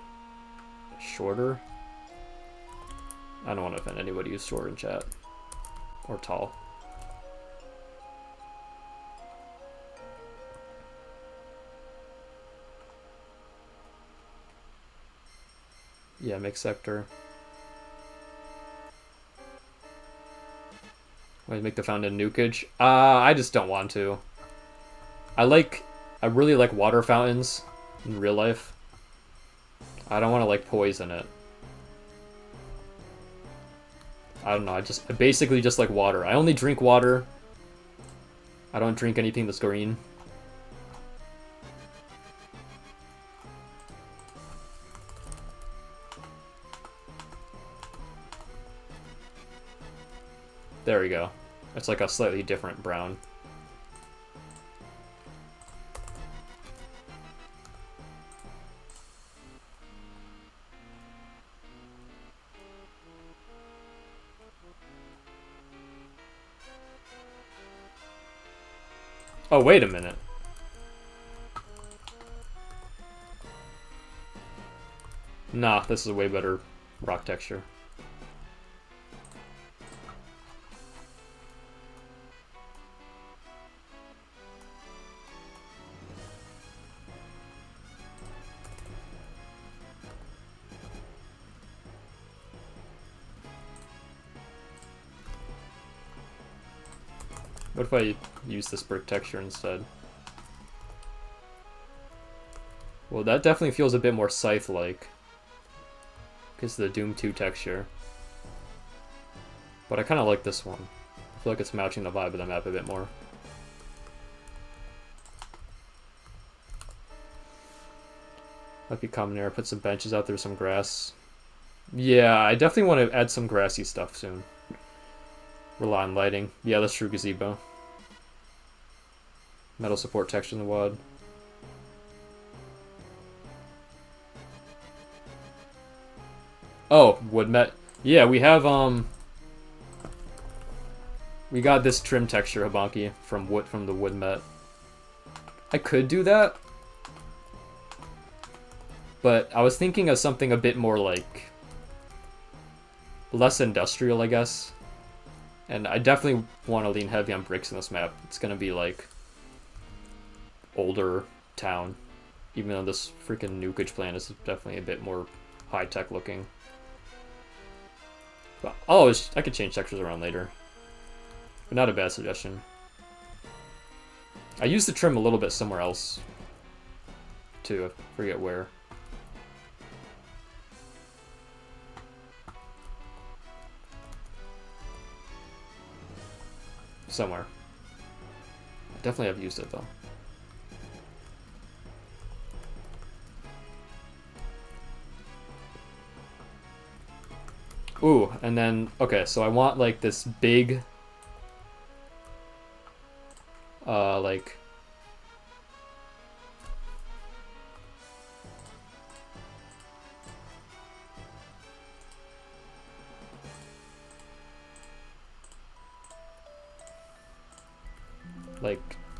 shorter. I don't want to offend anybody who's short in chat. Or tall. Yeah, make sector. Want to make the fountain nukage? I just don't want to. I really like water fountains in real life. I don't want to like poison it. I don't know, I basically just like water. I only drink water. I don't drink anything that's green. There we go. It's like a slightly different brown. Oh, wait a minute. Nah, this is a way better rock texture. What if I use this brick texture instead? Well, that definitely feels a bit more Scythe-like. Because of the Doom 2 texture. But I kind of like this one. I feel like it's matching the vibe of the map a bit more. Might be common air, put some benches out there, some grass. Yeah, I definitely want to add some grassy stuff soon. Rely on lighting. Yeah, that's true, gazebo. Metal support texture in the WOD. Oh, wood met. Yeah, we have we got this trim texture, Habanki, from the wood met. I could do that, but I was thinking of something a bit more like less industrial, I guess. And I definitely want to lean heavy on bricks in this map. It's gonna be like older town, even though this freaking nukage plan is definitely a bit more high-tech looking. But oh, I could change textures around later. But not a bad suggestion. I used the trim a little bit somewhere else, too. I forget where. Somewhere. I definitely have used it, though. Ooh, and then, okay, so I want, like, this big, like,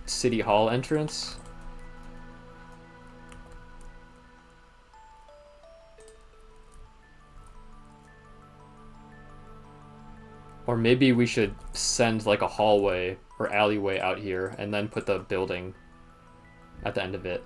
City Hall entrance. Or maybe we should send like a hallway or alleyway out here and then put the building at the end of it.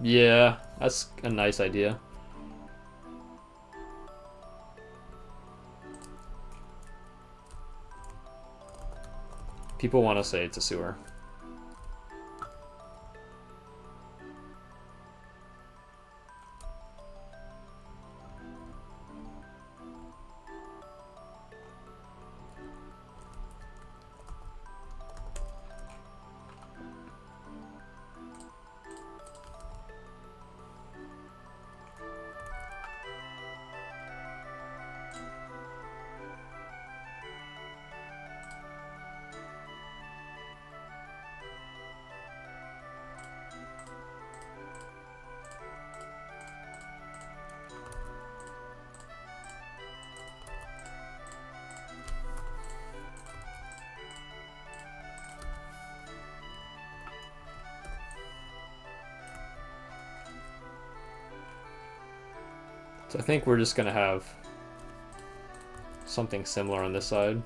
Yeah, that's a nice idea. People want to say it's a sewer. So I think we're just gonna have something similar on this side.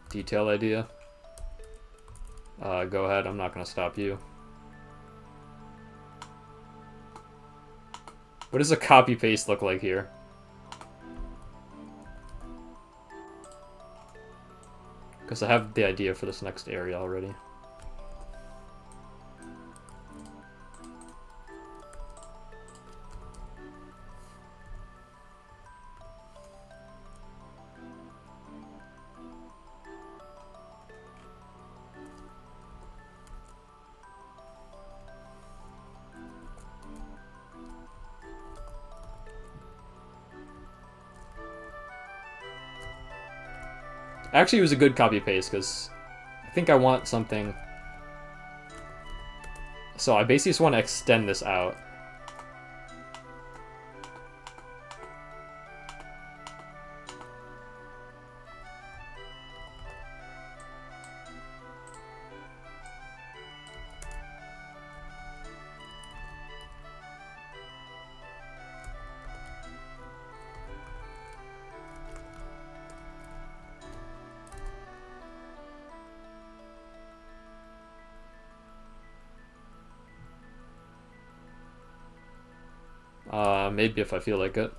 Detail idea. Go ahead, I'm not gonna stop you. What does a copy paste look like here? Because I have the idea for this next area already. Actually, it was a good copy paste because I think I want something. So I basically just want to extend this out. Maybe if I feel like it.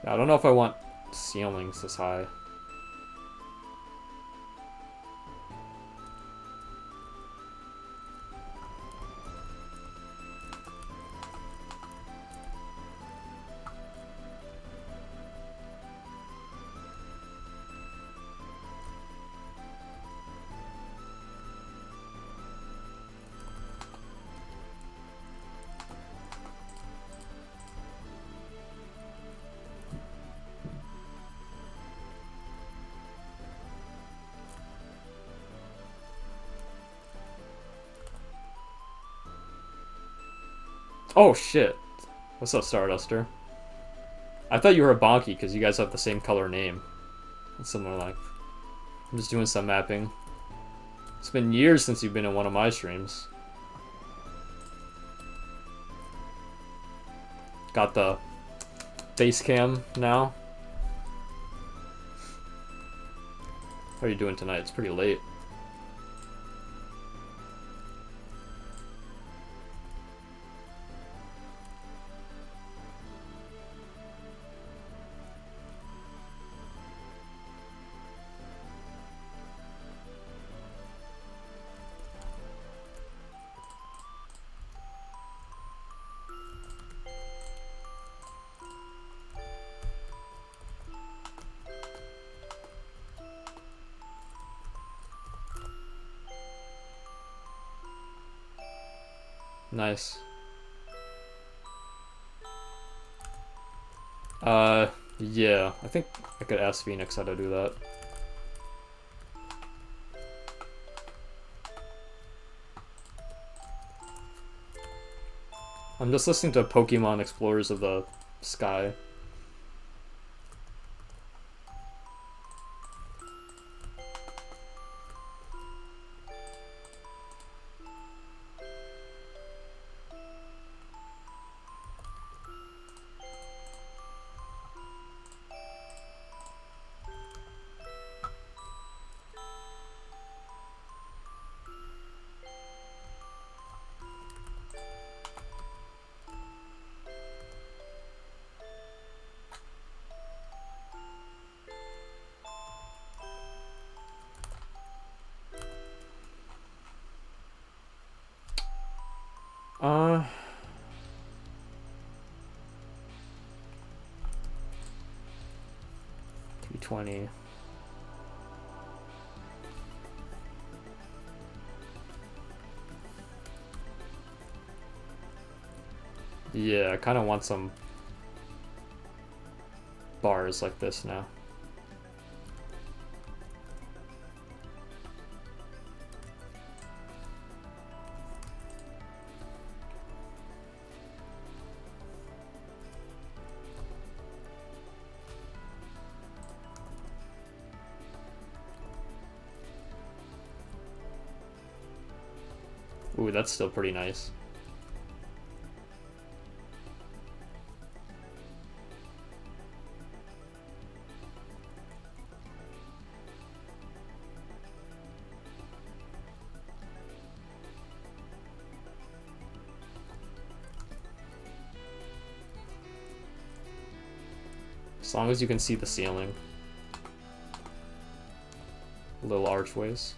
I don't know if I want ceilings this high. Oh shit. What's up, Starduster? I thought you were a Bonky because you guys have the same color name. And similar length. I'm just doing some mapping. It's been years since you've been in one of my streams. Got the face cam now. How are you doing tonight? It's pretty late. Nice. Yeah. I think I could ask Phoenix how to do that. I'm just listening to Pokemon Explorers of the Sky. Uh, 320. Yeah, I kind of want some bars like this now. Ooh, that's still pretty nice. As long as you can see the ceiling. Little archways.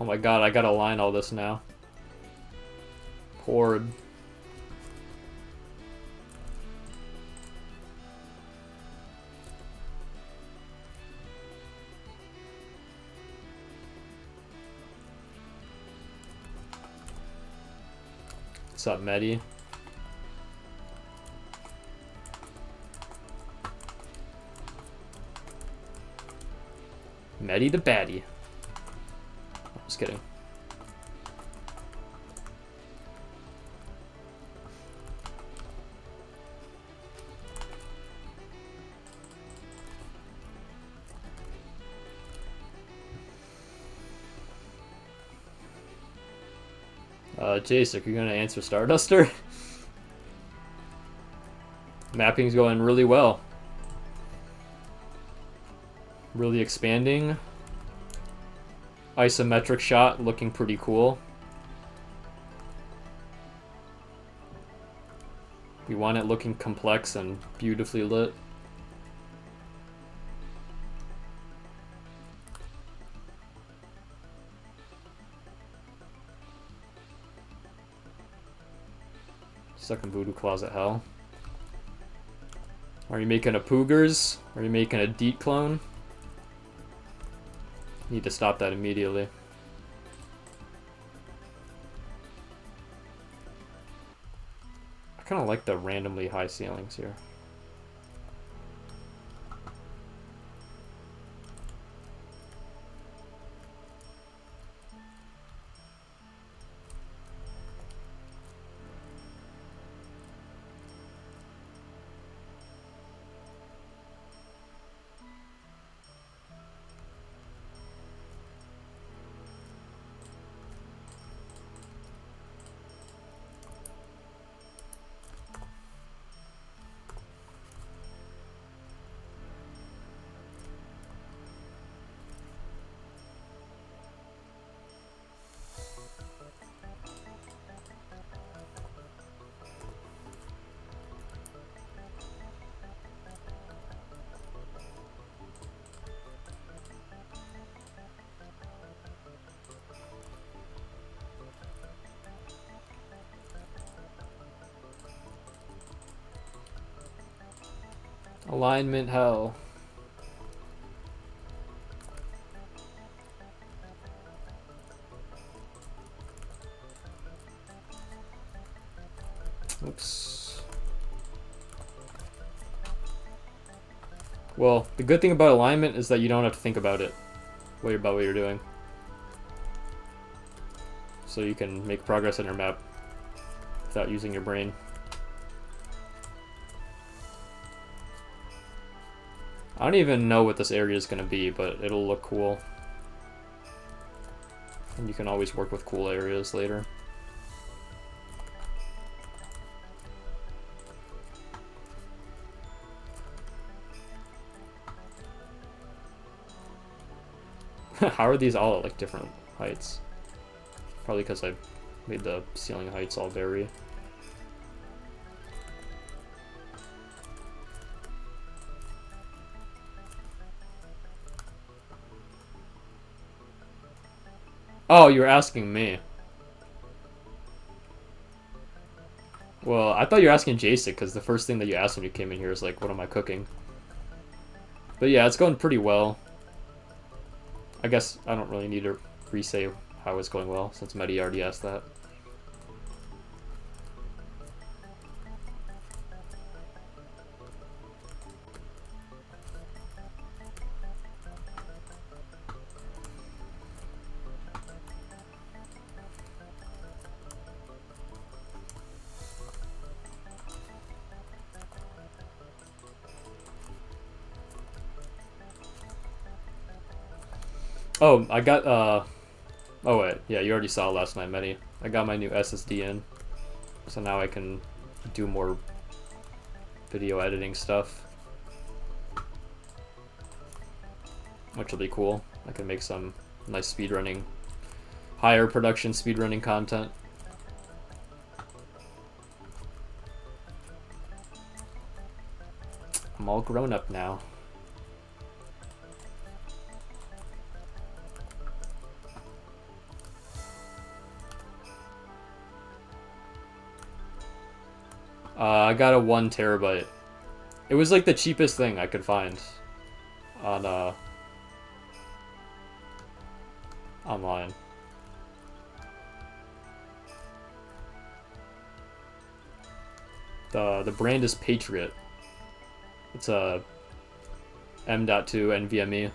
Oh my god, I gotta align all this now. Horde. What's up, Medi? Medi the baddie. Just kidding. Jace, are you gonna answer Starduster? Mapping's going really well. Really expanding. Isometric shot looking pretty cool. We want it looking complex and beautifully lit. Second Voodoo Closet Hell. Are you making a Poogers? Are you making a Deet clone? Need to stop that immediately. I kind of like the randomly high ceilings here. Alignment hell. Oops. Well, the good thing about alignment is that you don't have to think about it. About what you're doing. So you can make progress on your map without using your brain. I don't even know what this area is going to be, but it'll look cool. And you can always work with cool areas later. How are these all at like different heights? Probably because I made the ceiling heights all vary. Oh, you were asking me. Well, I thought you were asking Jason, because the first thing that you asked when you came in here is like, what am I cooking? But yeah, it's going pretty well. I guess I don't really need to re-say how it's going well, since Medi already asked that. Oh, I got, oh wait, yeah, you already saw last night, Medi. I got my new SSD in, so now I can do more video editing stuff. Which will be cool. I can make some nice speedrunning, higher production speedrunning content. I'm all grown up now. I got a 1 terabyte. It was like the cheapest thing I could find on online. The brand is Patriot. It's a M.2 NVMe.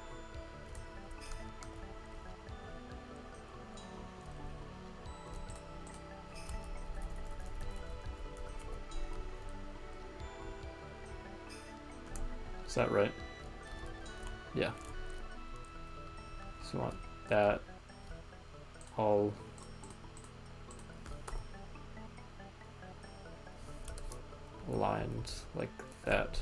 Is that right? Yeah. So you want that all aligned like that.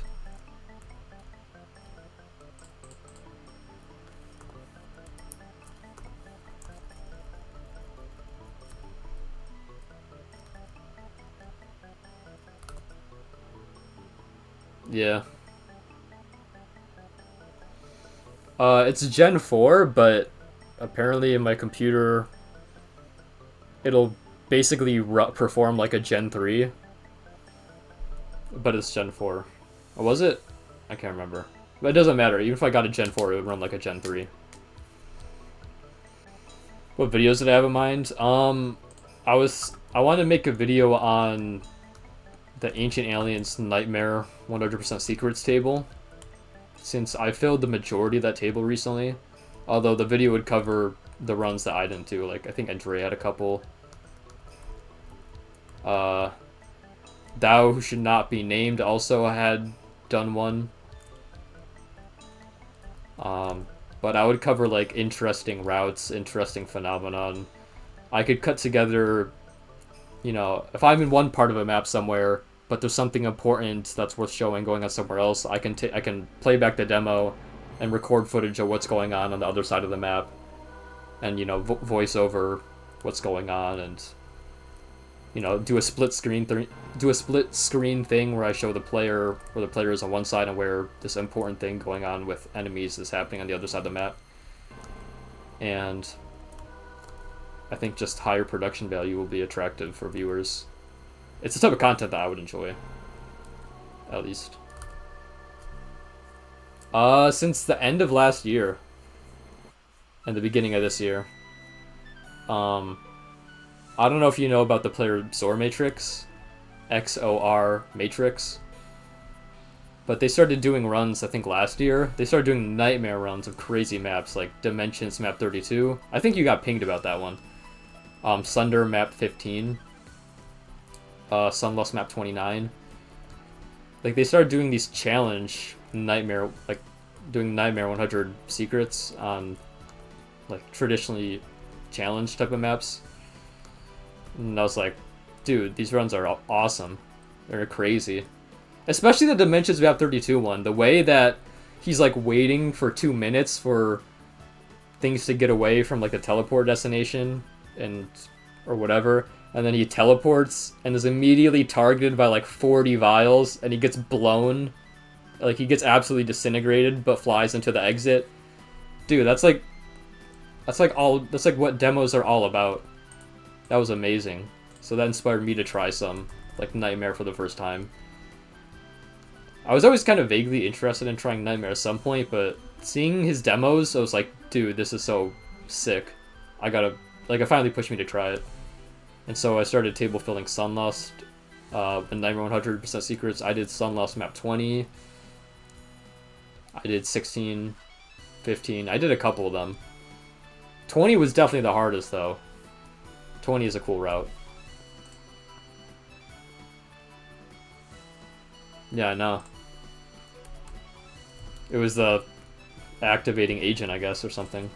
Yeah. It's Gen 4, but apparently in my computer, it'll basically perform like a Gen 3. But it's Gen 4. Oh, was it? I can't remember. But it doesn't matter. Even if I got a Gen 4, it would run like a Gen 3. What videos did I have in mind? I wanted to make a video on the Ancient Aliens Nightmare 100% Secrets table, since I filled the majority of that table recently. Although the video would cover the runs that I didn't do. Like, I think Andre had a couple. Thou Who Should Not Be Named also had done one. But I would cover like interesting routes, interesting phenomenon. I could cut together, you know, if I'm in one part of a map somewhere, but there's something important that's worth showing going on somewhere else, I can play back the demo and record footage of what's going on the other side of the map, and, you know, voice over what's going on, and, you know, do a split screen thing where I show the player where the player is on one side and where this important thing going on with enemies is happening on the other side of the map. And I think just higher production value will be attractive for viewers. It's the type of content that I would enjoy, at least. Since the end of last year and the beginning of this year. I don't know if you know about the player XOR Matrix, XOR Matrix, but they started doing runs, I think, last year. They started doing nightmare runs of crazy maps, like Dimensions Map 32. I think you got pinged about that one. Sunder Map 15. Sunlust Map 29. Like, they started doing these challenge nightmare, like, doing Nightmare 100 secrets on, like, traditionally challenge type of maps. And I was like, dude, these runs are awesome. They're crazy. Especially the Dimensions Map 32 one. The way that he's, like, waiting for 2 minutes for things to get away from, like, the teleport destination and or whatever, and then he teleports and is immediately targeted by, like, 40 vials, and he gets blown. Like, he gets absolutely disintegrated, but flies into the exit. Dude, that's like what demos are all about. That was amazing. So that inspired me to try some, like, Nightmare for the first time. I was always kind of vaguely interested in trying Nightmare at some point, but seeing his demos, I was like, dude, this is so sick. It finally pushed me to try it. And so I started table filling Sunlust, the Nightmare 100% Secrets. I did Sunlust Map 20. I did 16, 15. I did a couple of them. 20 was definitely the hardest, though. 20 is a cool route. Yeah, I know. It was the activating agent, I guess, or something.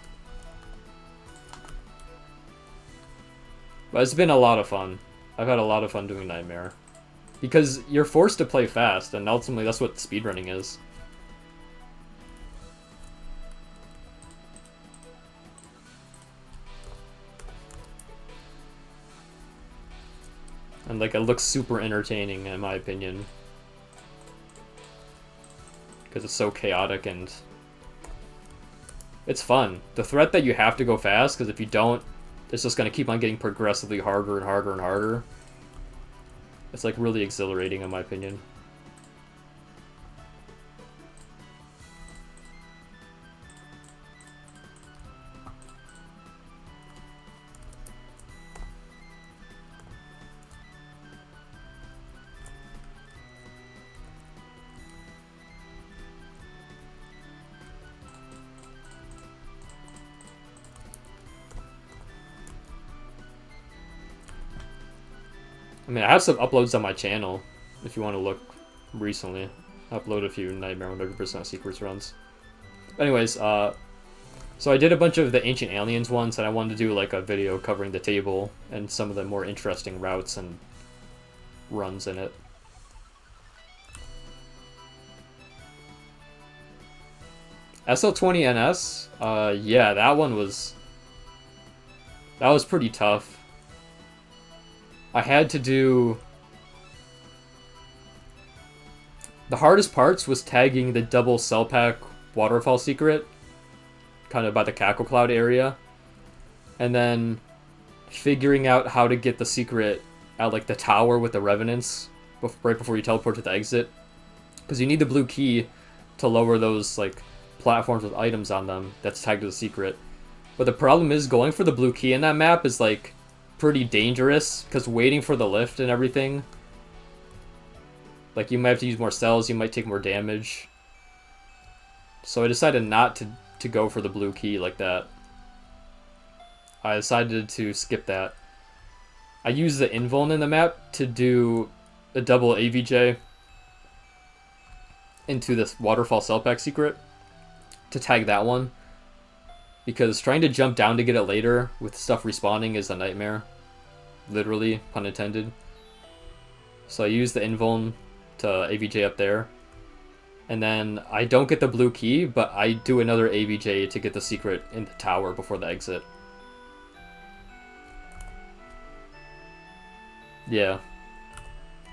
But it's been a lot of fun. I've had a lot of fun doing Nightmare. Because you're forced to play fast, and ultimately that's what speedrunning is. And, like, it looks super entertaining, in my opinion. Because it's so chaotic and it's fun. The threat that you have to go fast, because if you don't, it's just going to keep on getting progressively harder and harder and harder. It's like really exhilarating in my opinion. I mean, I have some uploads on my channel, if you want to look recently. I uploaded a few Nightmare 100% Secrets runs. Anyways, so I did a bunch of the Ancient Aliens ones, and I wanted to do like a video covering the table and some of the more interesting routes and runs in it. SL20NS, yeah, that was pretty tough. I had to do... The hardest parts was tagging the double cell pack waterfall secret, kind of by the Cackle Cloud area, and then figuring out how to get the secret at like the tower with the revenants right before you teleport to the exit, because you need the blue key to lower those like platforms with items on them that's tagged to the secret. But the problem is going for the blue key in that map is like pretty dangerous, because waiting for the lift and everything, like you might have to use more cells, you might take more damage. So I decided not to go for the blue key like that. I decided to skip that. I used the invuln in the map to do a double AVJ into this waterfall cell pack secret to tag that one, because trying to jump down to get it later with stuff respawning is a nightmare, literally, pun intended. So I used the invuln to AVJ up there, and then I don't get the blue key, but I do another AVJ to get the secret in the tower before the exit. Yeah,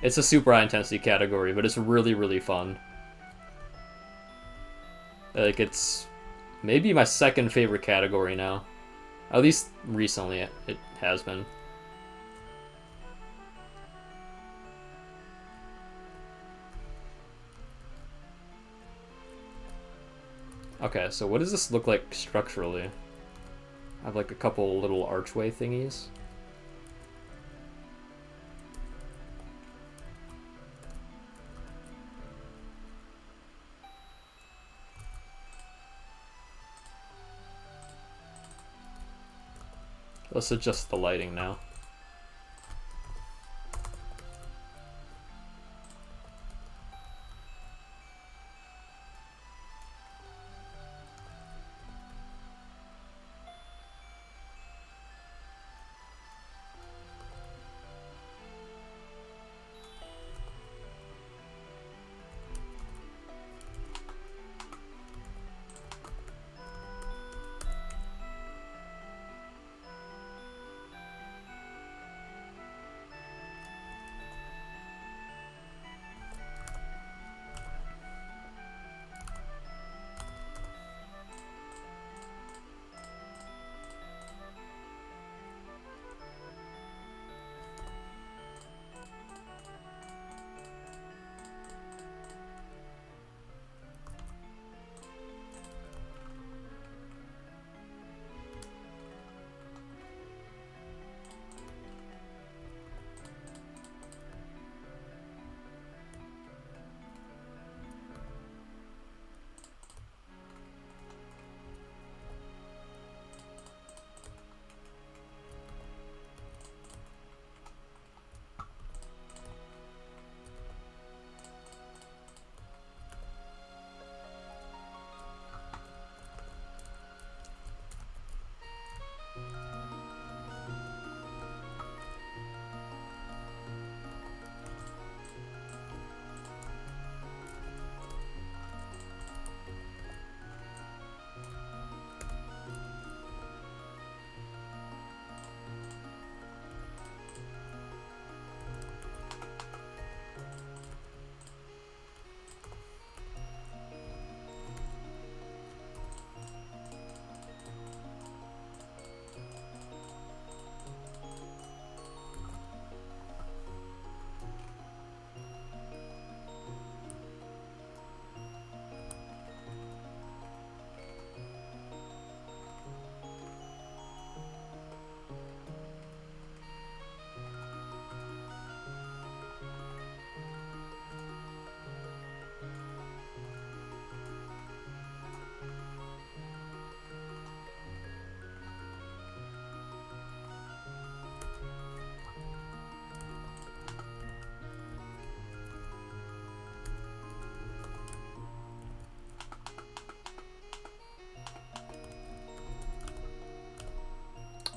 it's a super high intensity category, but it's really, really fun. Like, it's maybe my second favorite category now. At least recently it has been. Okay, so what does this look like structurally? I have like a couple little archway thingies. Let's adjust the lighting now.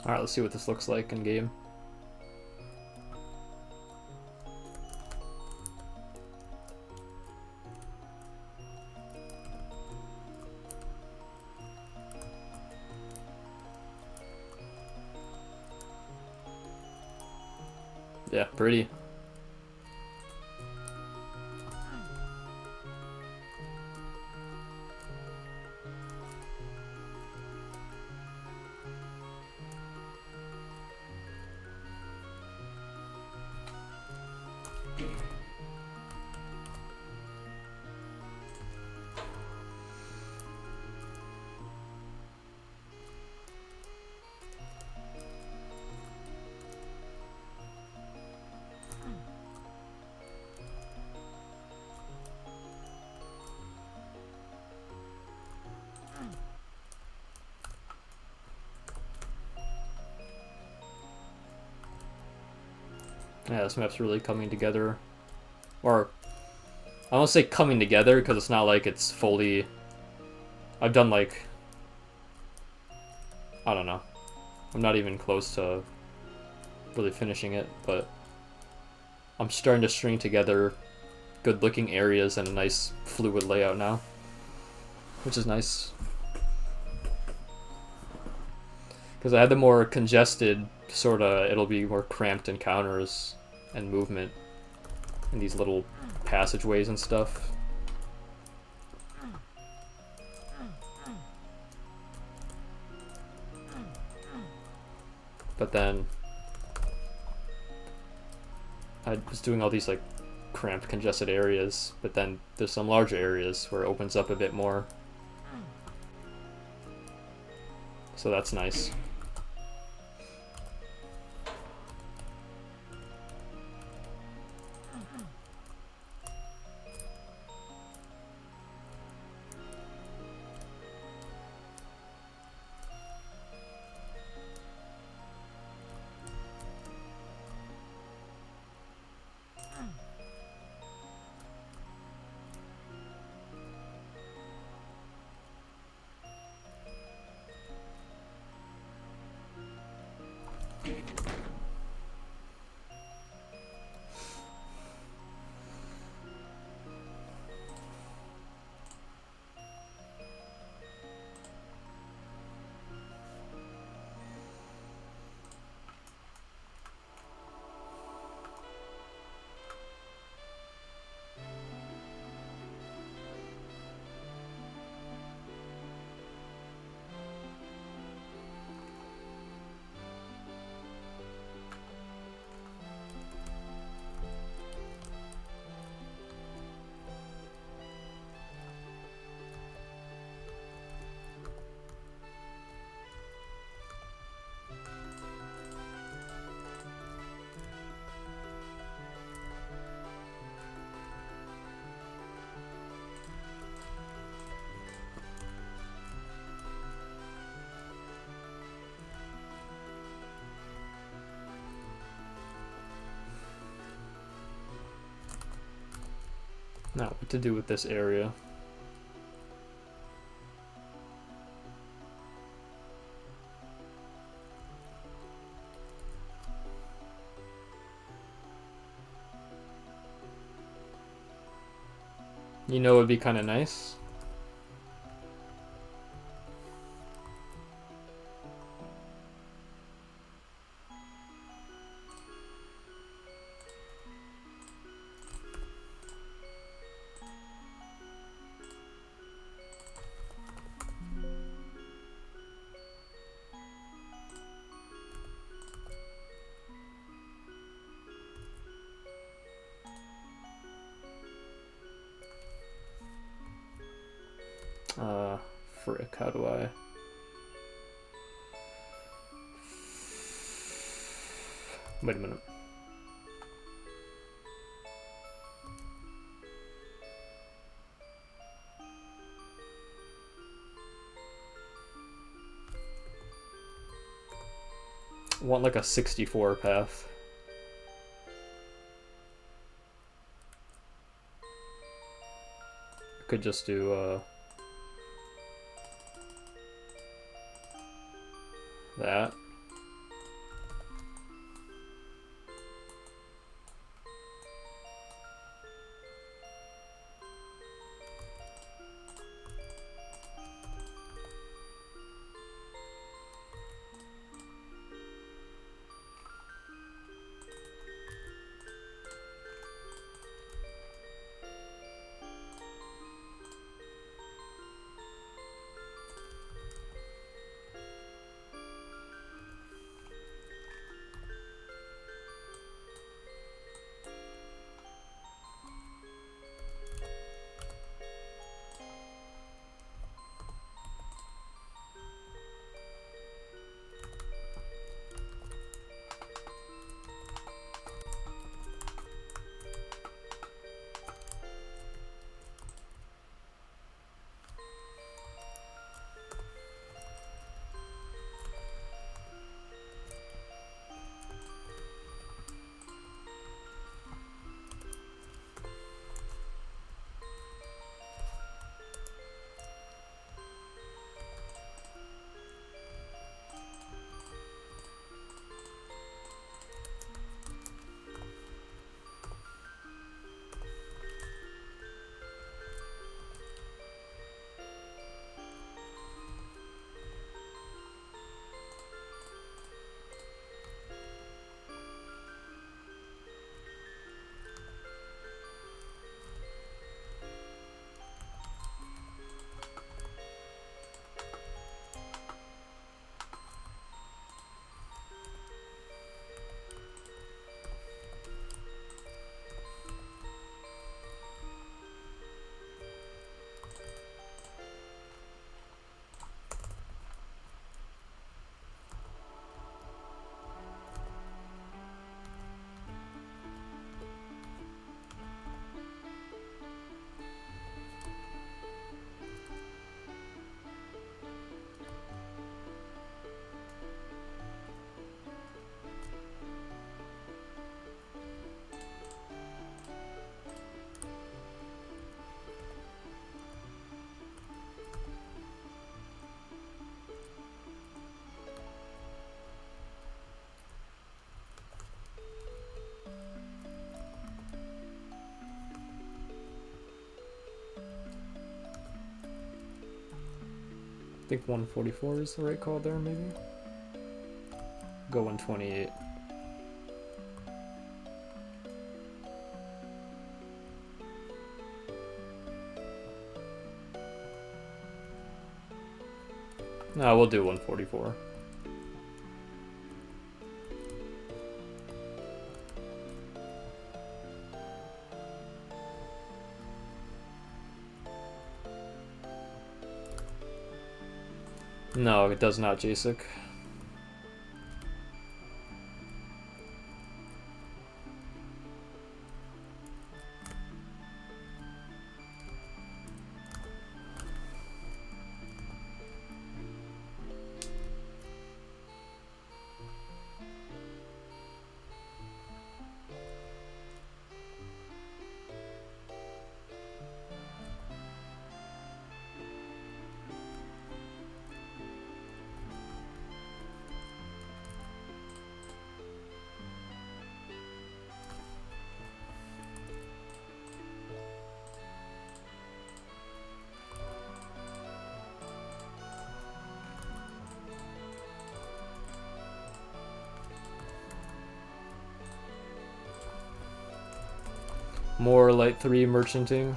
Alright, let's see what this looks like in game. Yeah, pretty. Yeah, this map's really coming together. Or, I won't say coming together, because it's not like it's fully... I've done like... I don't know. I'm not even close to really finishing it, but I'm starting to string together good looking areas and a nice fluid layout now, which is nice. Because I had the more congested, sorta, it'll be more cramped encounters and movement in these little passageways and stuff. But then I was doing all these like cramped, congested areas, but then there's some larger areas where it opens up a bit more. So that's nice. Now, what to do with this area? You know, it'd be kind of nice. Frick, how do I... Wait a minute. I want like a 64 path. I could just do that. I think 144 is the right call there, maybe. Go 128. No, we'll do 144. No, it does not, JSIC. More light 3 merchanting.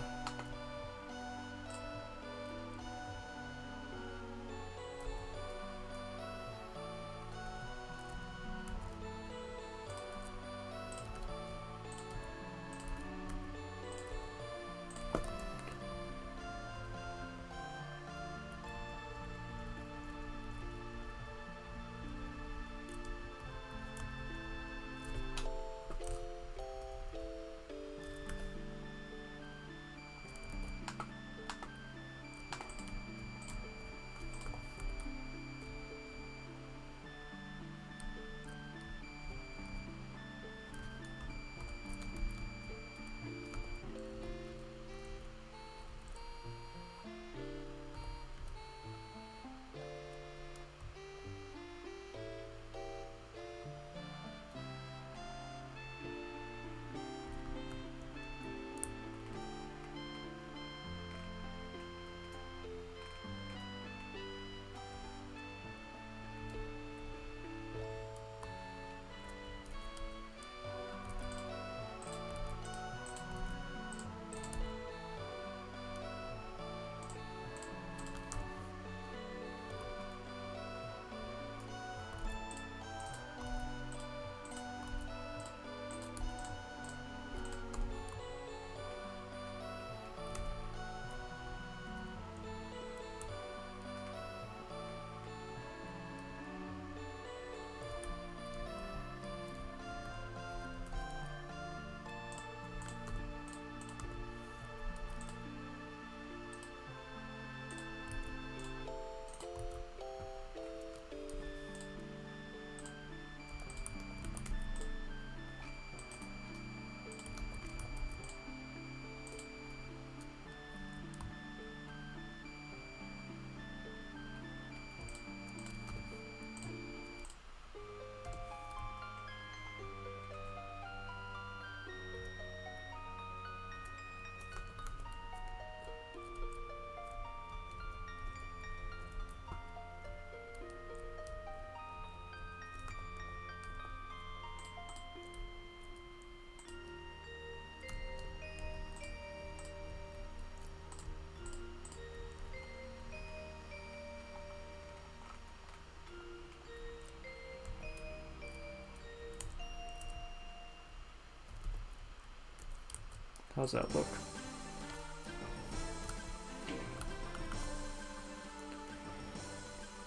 How's that look?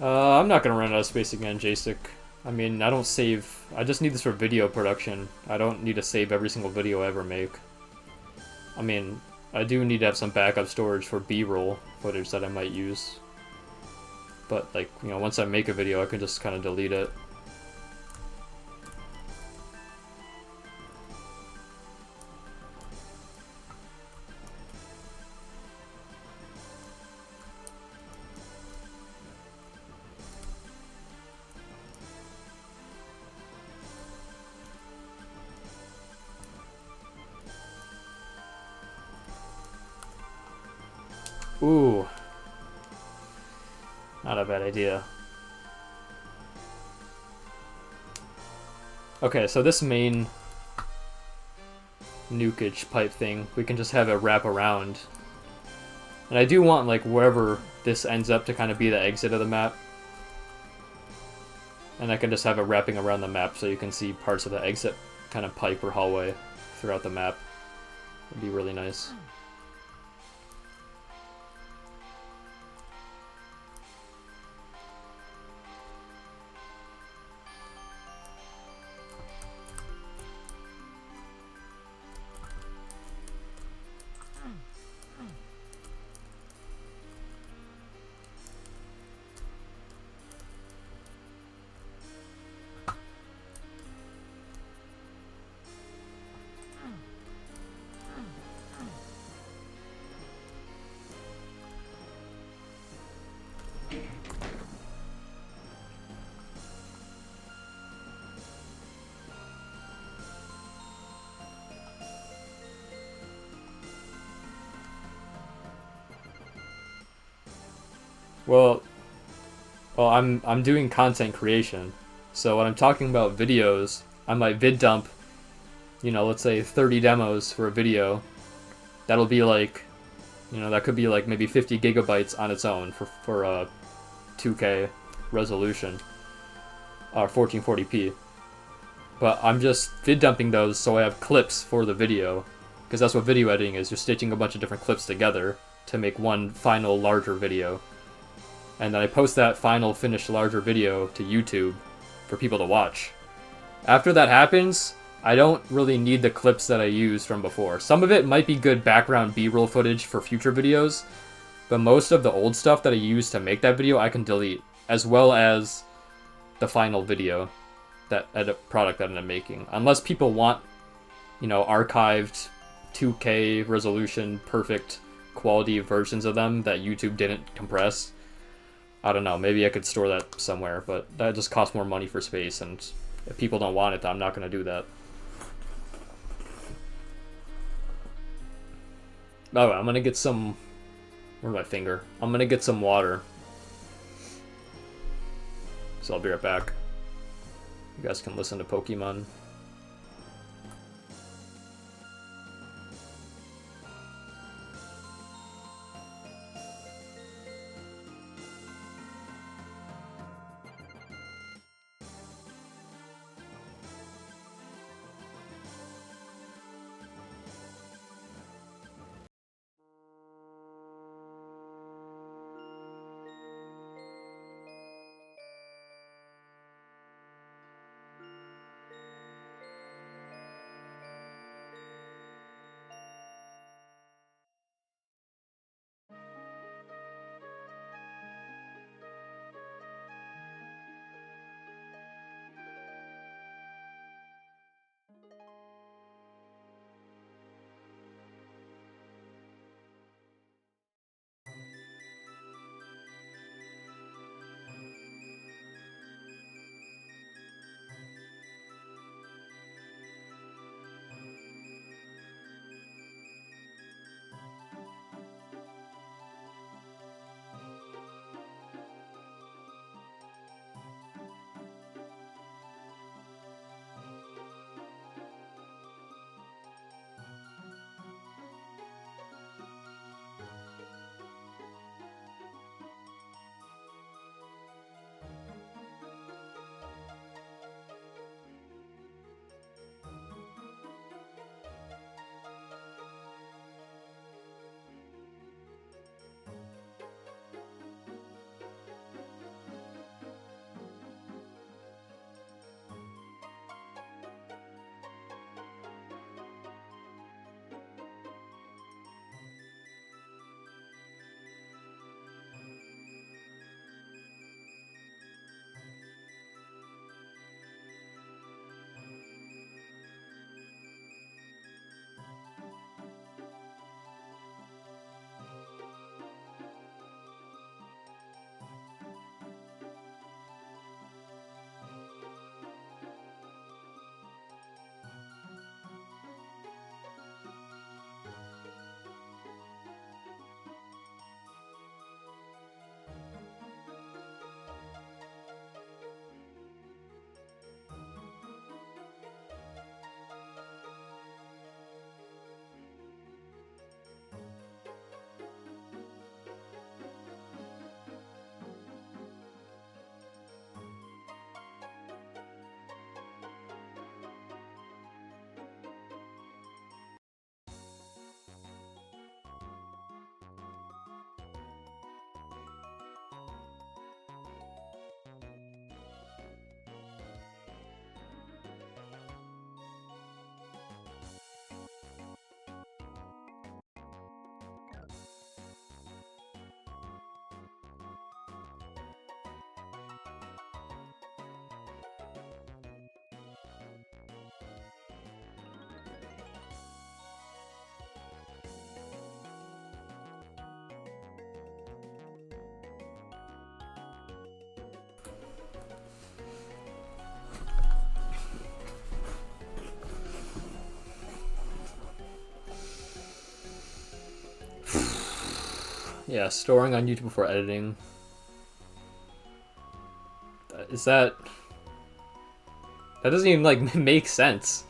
I'm not gonna run out of space again, JSIC. I mean, I don't save. I just need this for video production. I don't need to save every single video I ever make. I mean, I do need to have some backup storage for B-roll footage that I might use. But, like, you know, once I make a video, I can just kind of delete it. Ooh. I Not a bad idea. Okay, so this main nukage pipe thing, we can just have it wrap around. And I do want, like, wherever this ends up to kind of be the exit of the map. And I can just have it wrapping around the map so you can see parts of the exit kind of pipe or hallway throughout the map. It'd be really nice. Well, I'm doing content creation, so when I'm talking about videos, I might vid dump, you know, let's say 30 demos for a video. That'll be like, you know, that could be like maybe 50 gigabytes on its own for a 2K resolution, or 1440p. But I'm just vid dumping those so I have clips for the video, because that's what video editing is. You're stitching a bunch of different clips together to make one final larger video. And then I post that final finished larger video to YouTube for people to watch. After that happens, I don't really need the clips that I used from before. Some of it might be good background B-roll footage for future videos, but most of the old stuff that I used to make that video I can delete, as well as the final video, that product that I'm making. Unless people want, you know, archived 2K resolution, perfect quality versions of them that YouTube didn't compress. I don't know, maybe I could store that somewhere, but that just costs more money for space, and if people don't want it, I'm not going to do that. Oh, I'm going to get some... Where's my finger? I'm going to get some water. So I'll be right back. You guys can listen to Pokemon. Yeah, storing on YouTube before editing. Is that... That doesn't even, like, make sense.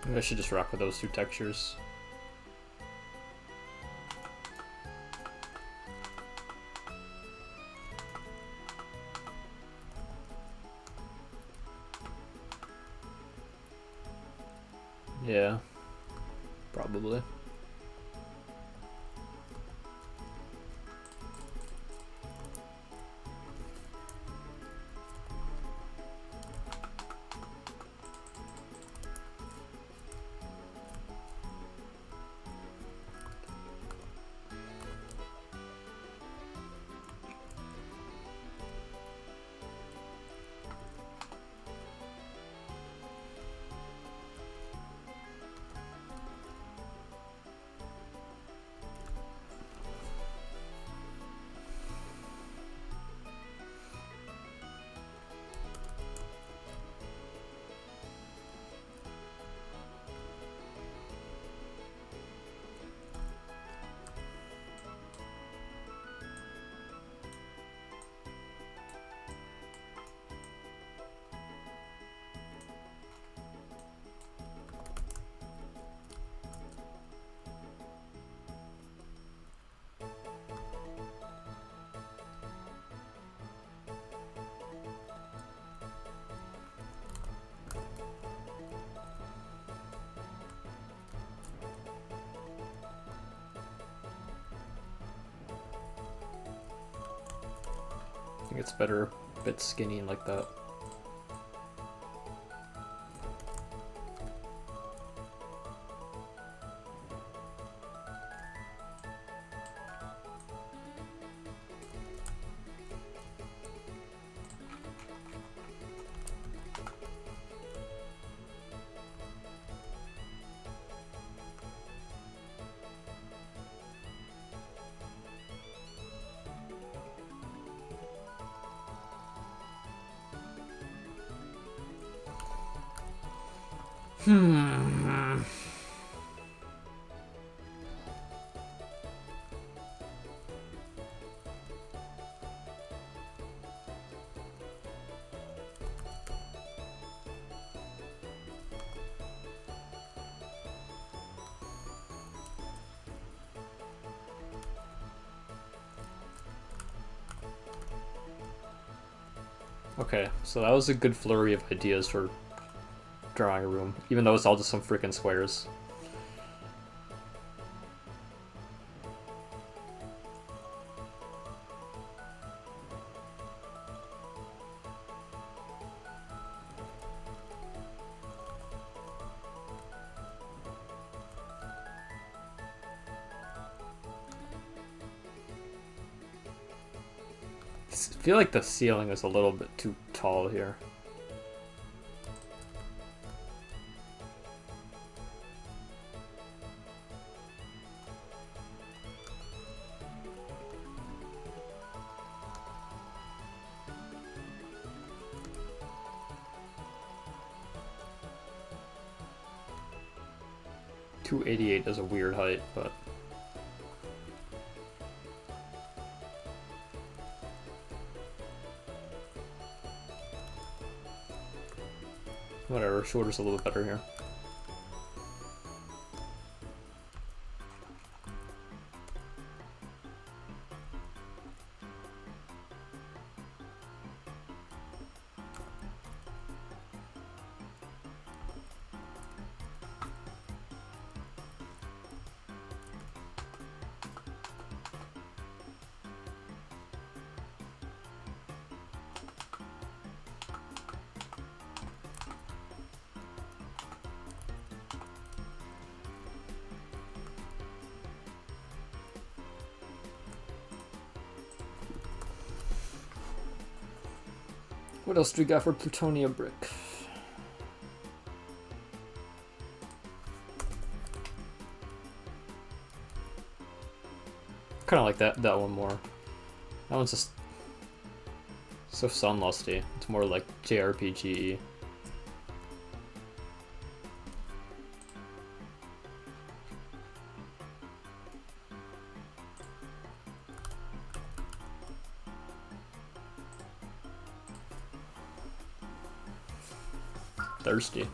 Maybe I should just rock with those two textures. Yeah, probably. I think it's better a bit skinny like that. Hmm. Okay, so that was a good flurry of ideas for drawing a room, even though it's all just some freaking squares. I feel like the ceiling is a little bit too tall here. .288 is a weird height, but whatever, shorter's a little bit better here. What else do we got for plutonium brick? Kind of like that one more. That one's just so sunlusty. It's more like JRPG-y. Thirsty.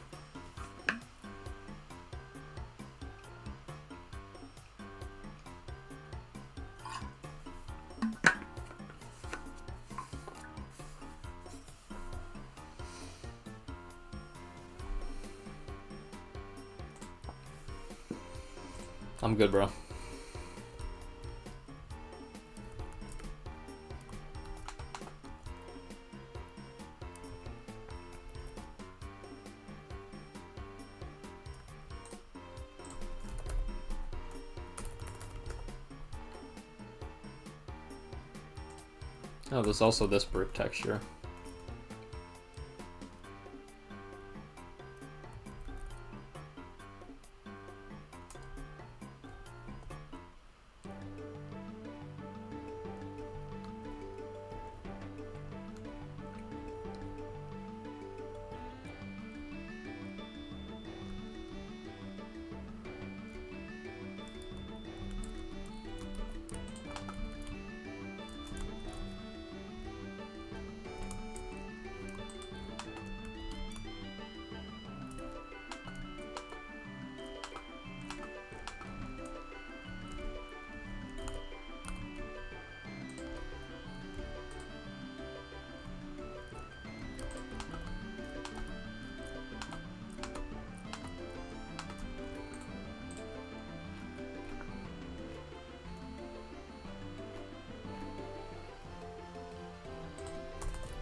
I'm good, bro. Oh, there's also this brick texture.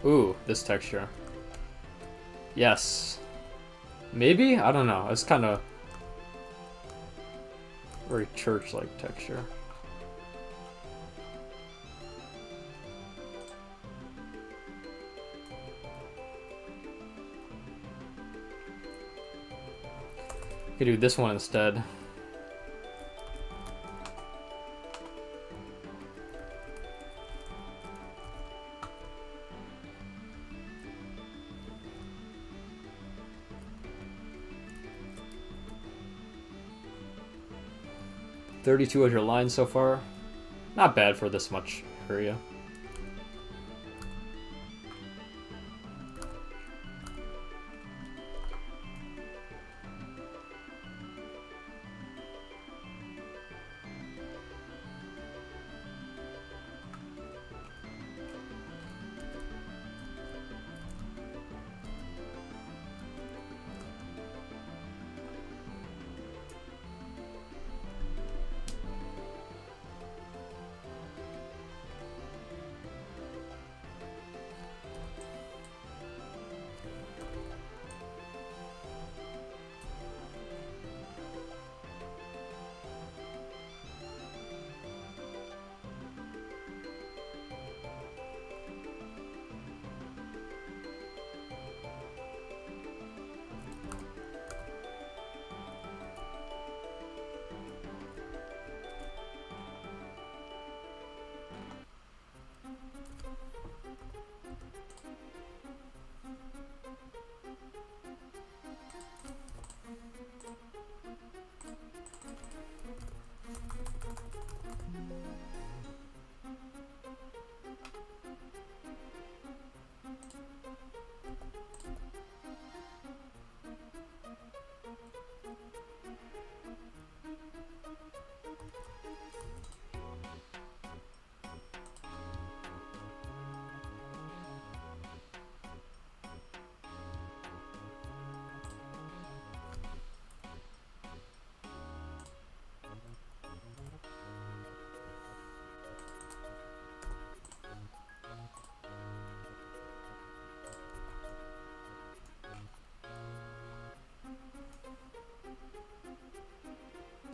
Ooh, this texture. Yes. Maybe? I don't know. It's kind of very church-like texture. Could do this one instead. 3,200 lines so far. Not bad for this much area.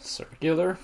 Circular.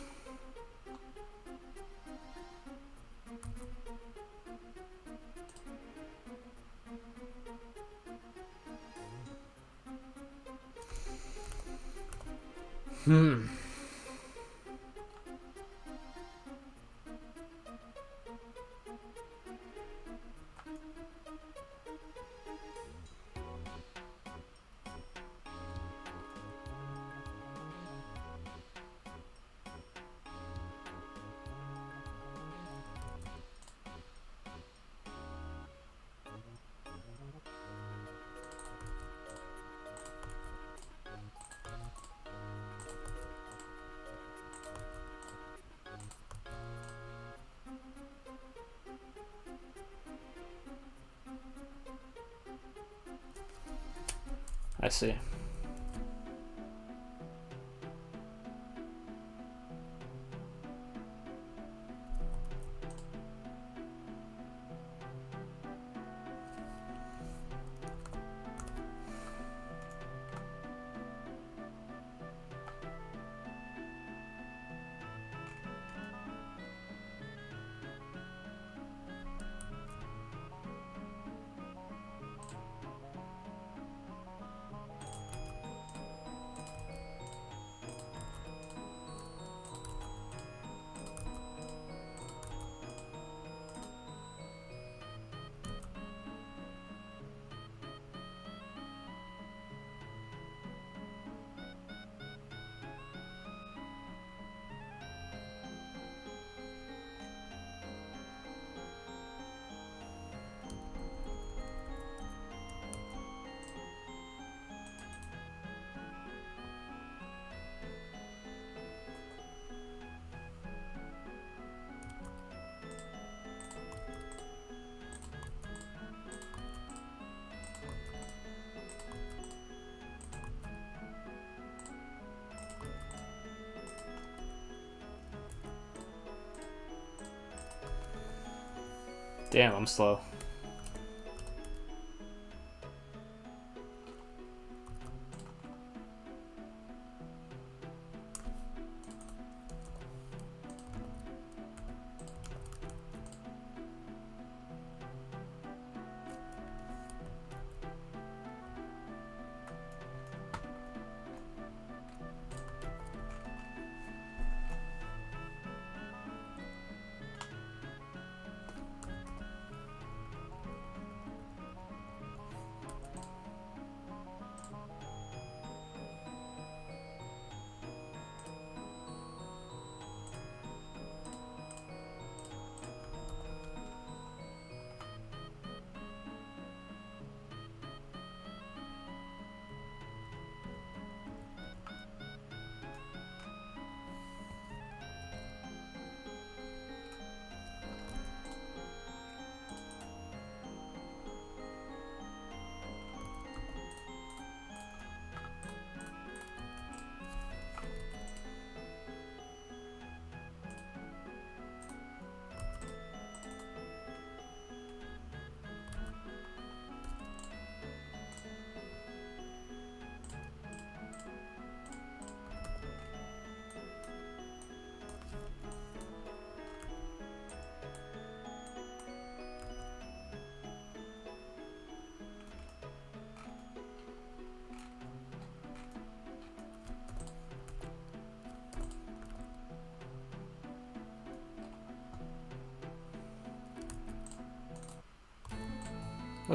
I see. Damn, I'm slow.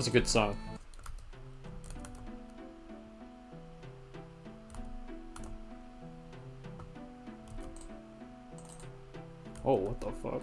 was a good song. Oh, what the fuck?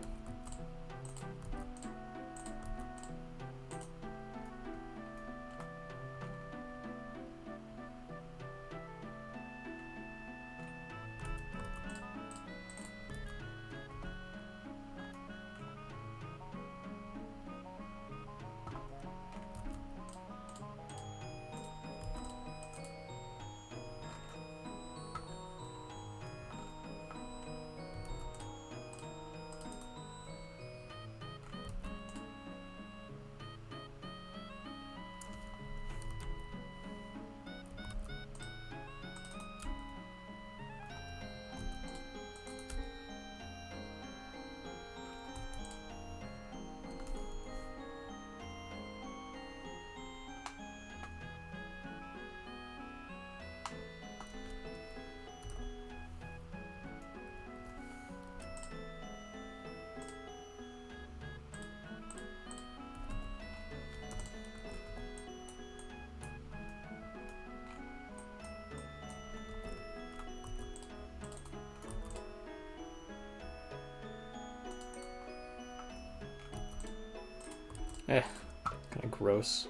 Kind of gross.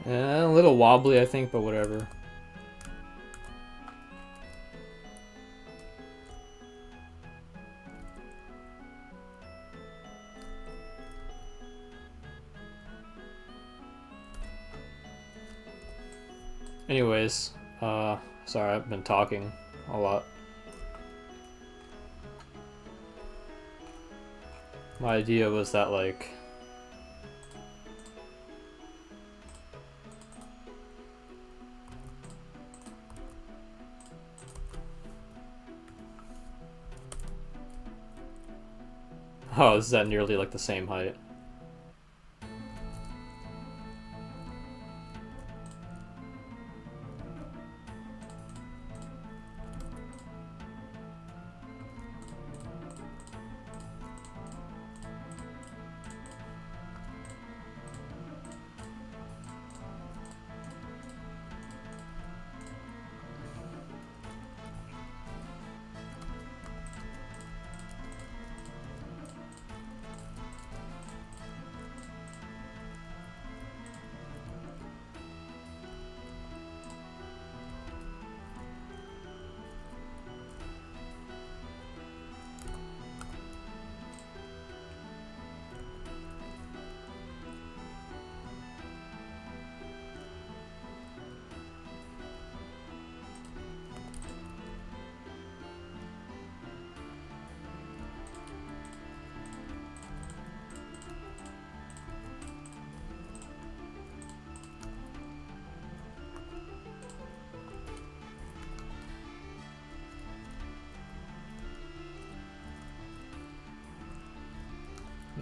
A little wobbly, I think, but whatever. Anyways, sorry, I've been talking a lot. My idea was that, like, oh, is that nearly like the same height?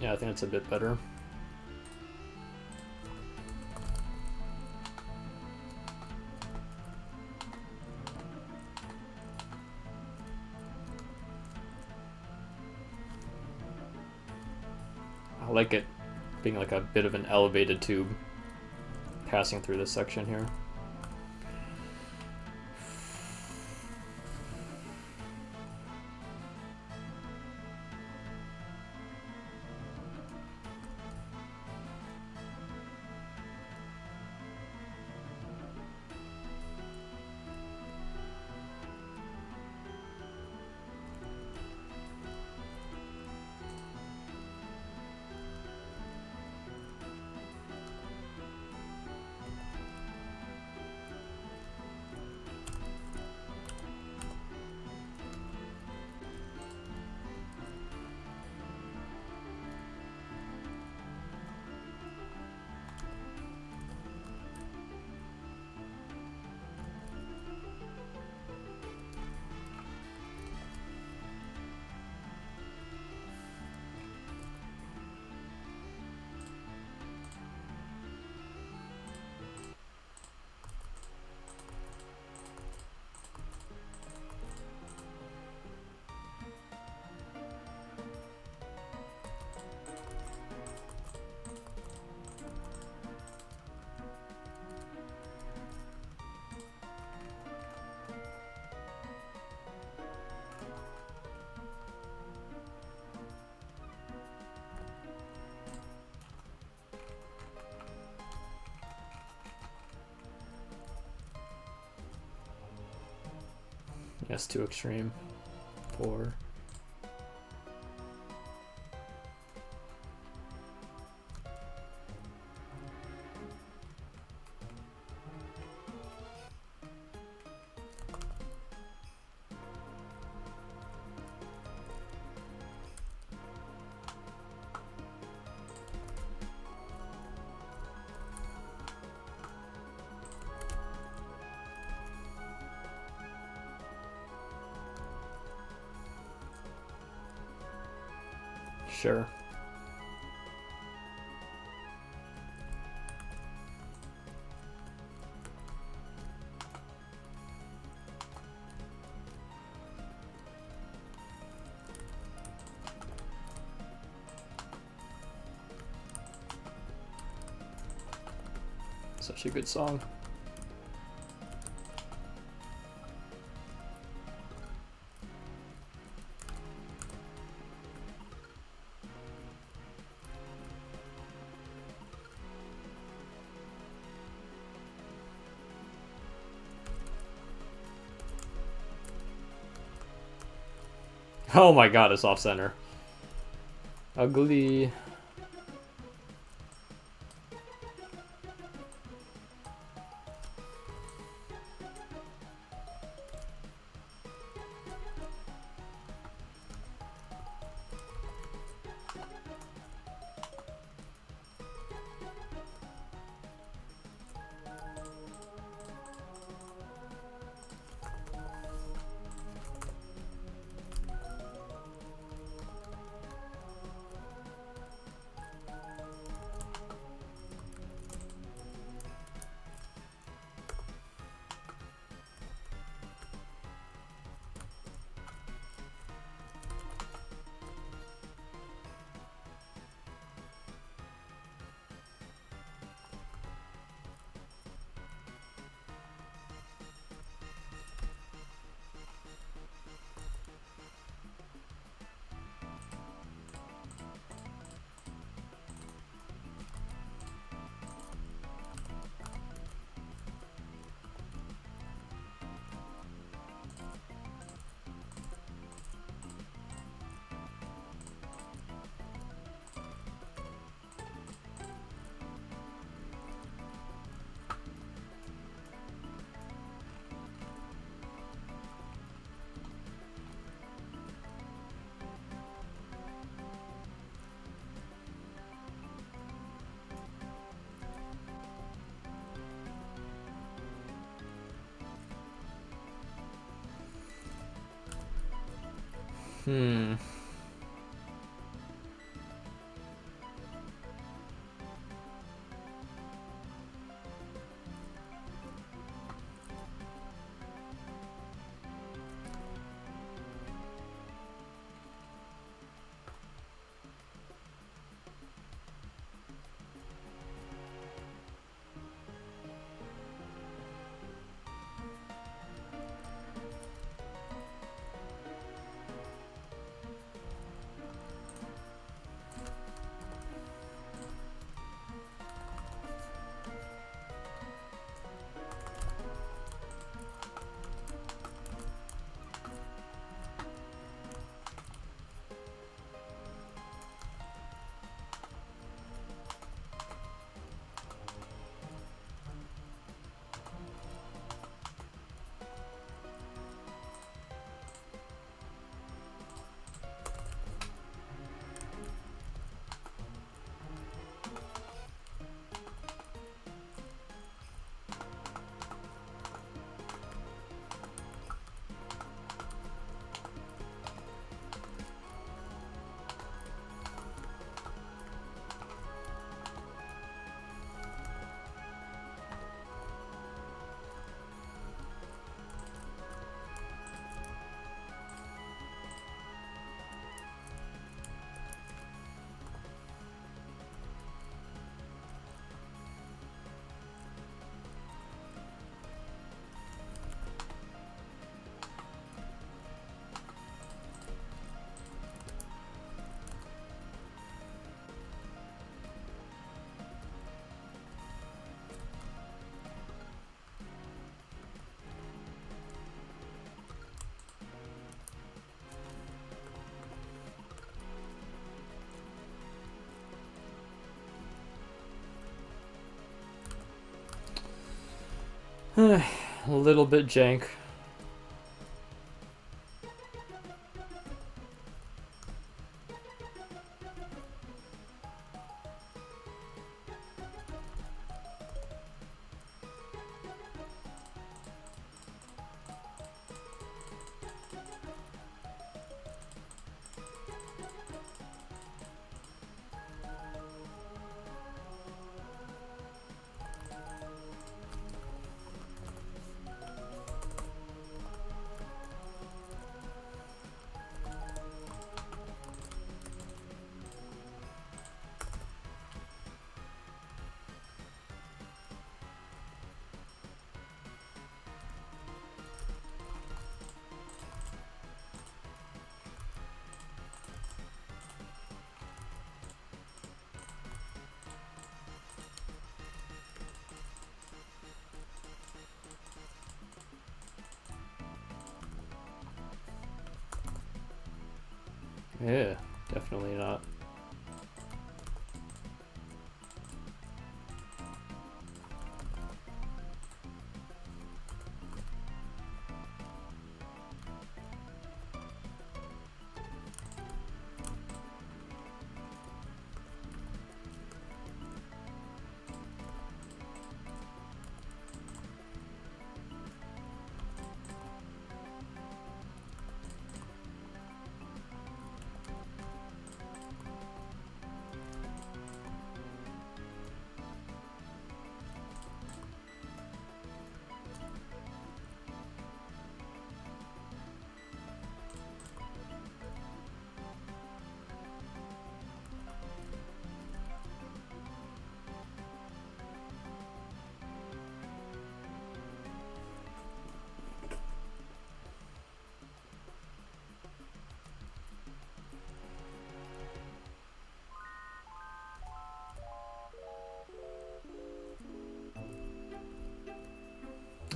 Yeah, I think it's a bit better. I like it being like a bit of an elevated tube passing through this section here. Yes, too extreme. Poor. Sure. Such a good song. Oh my god, it's off center. Ugly. Hmm. A little bit jank. Yeah, definitely not.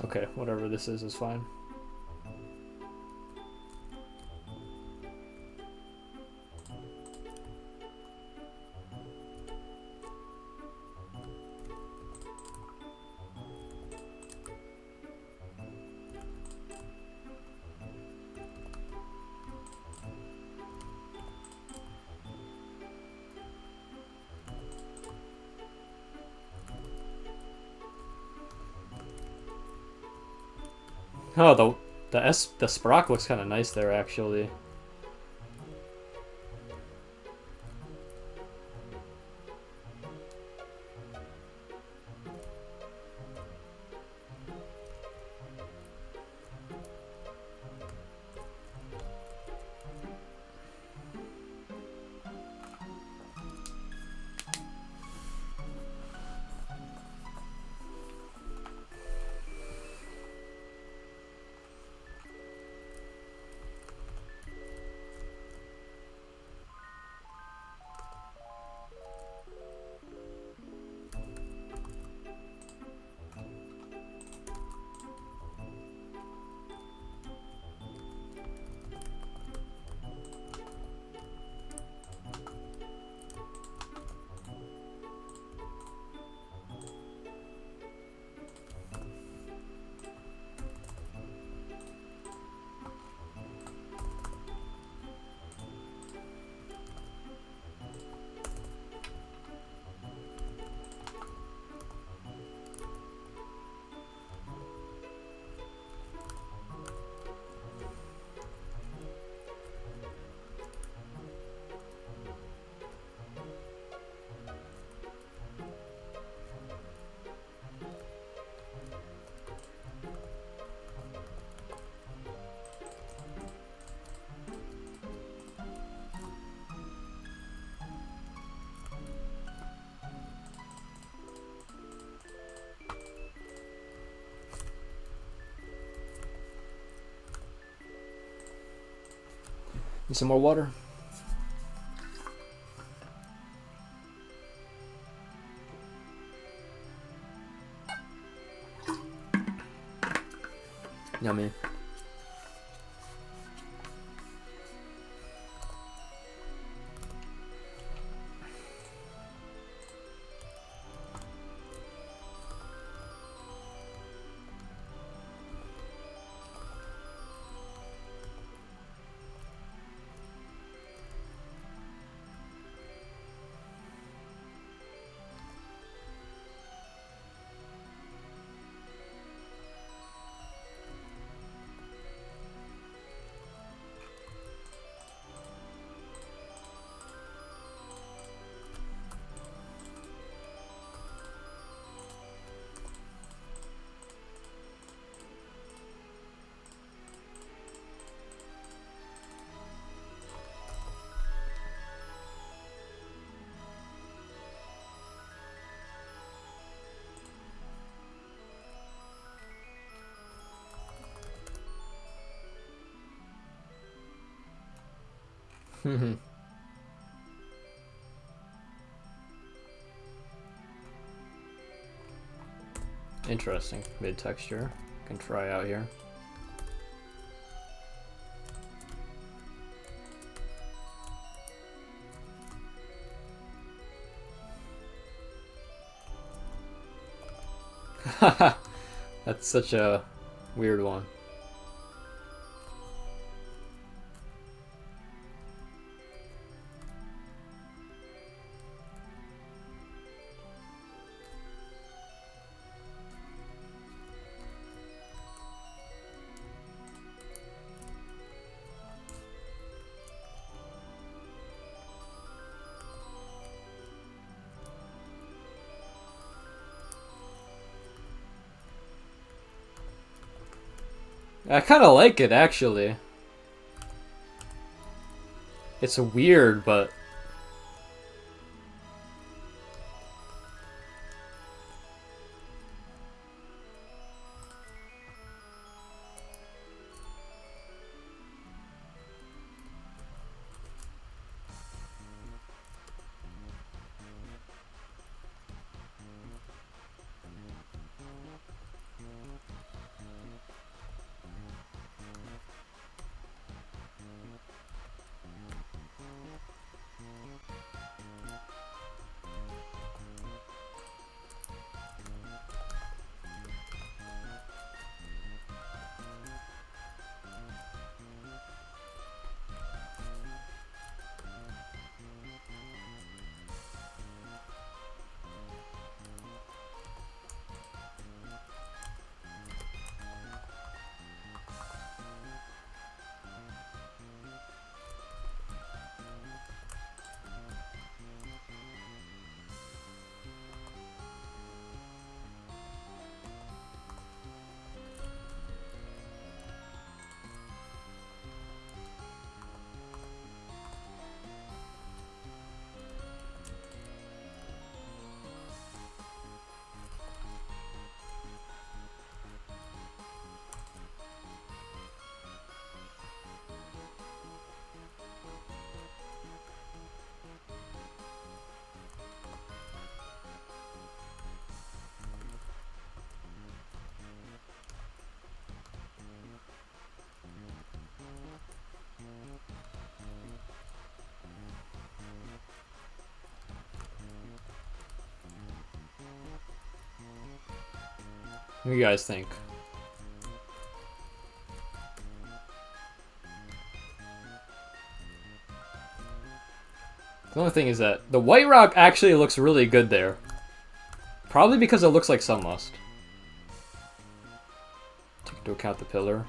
Okay, whatever this is fine. Oh, the Sprock looks kind of nice there actually. Need some more water? Yummy. Interesting mid texture. Can try out here. That's such a weird one. I kind of like it, actually. It's weird, but... What do you guys think? The only thing is that the white rock actually looks really good there. Probably because it looks like Sunlust. Take into account the pillar.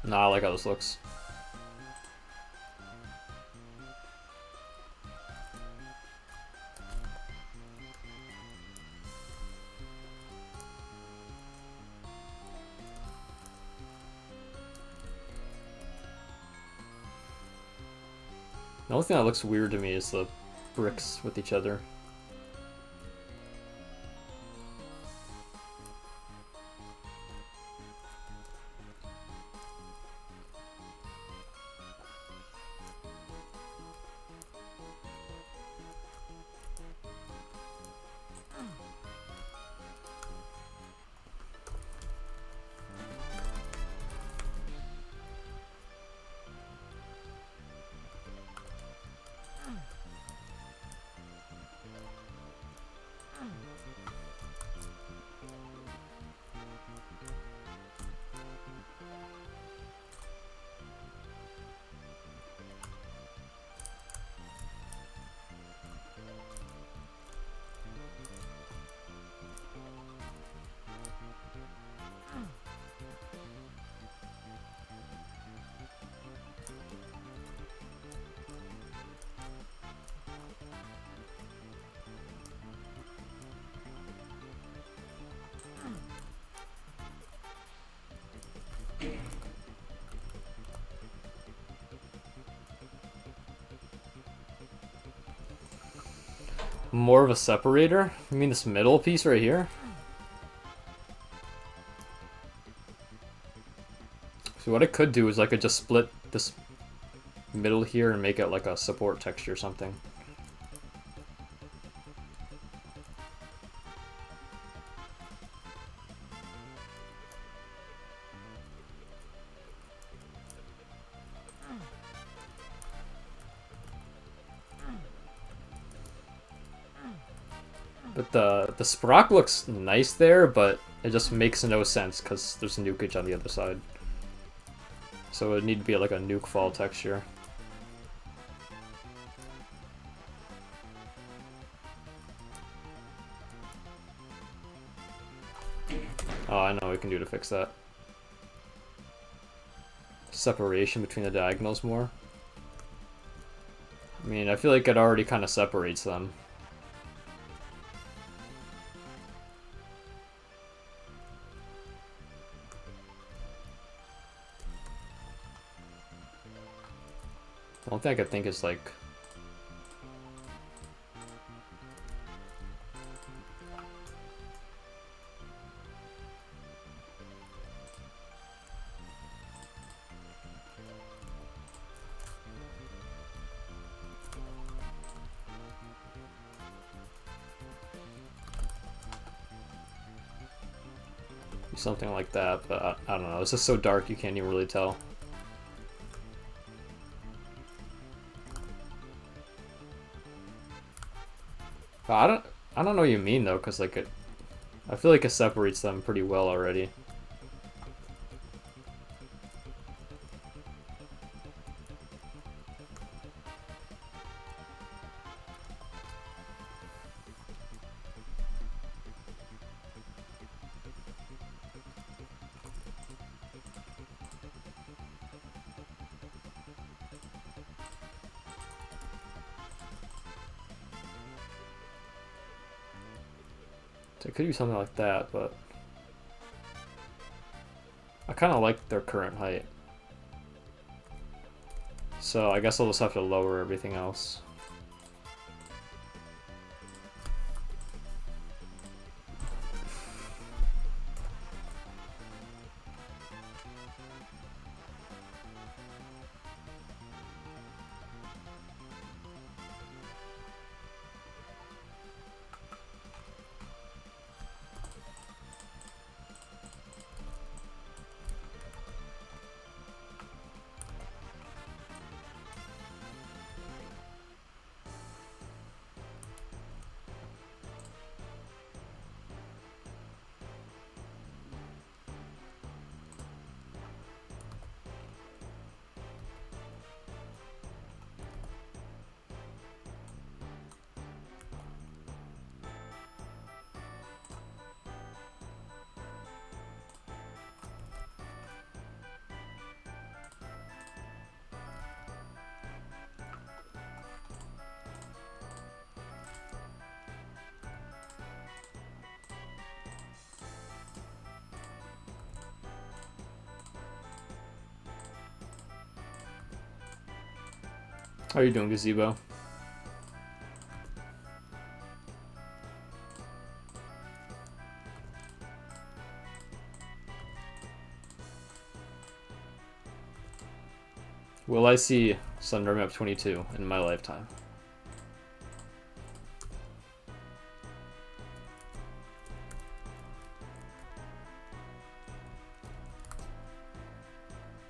Nah, I like how this looks. The only thing that looks weird to me is the bricks with each other. More of a separator? You mean this middle piece right here? So what I could do is I could just split this middle here and make it like a support texture or something. But the Sprock looks nice there, but it just makes no sense because there's nukage on the other side. So it would need to be like a nuke fall texture. Oh, I know what we can do to fix that. Separation between the diagonals more. I mean, I feel like it already kind of separates them. The one thing I could think is like... something like that, but I don't know. It's just so dark you can't even really tell. But I don't know what you mean though, because like I feel like it separates them pretty well already. So it could be something like that, but I kind of like their current height. So I guess I'll just have to lower everything else. How are you doing, Gazebo? Will I see Thunder Map 22 in my lifetime?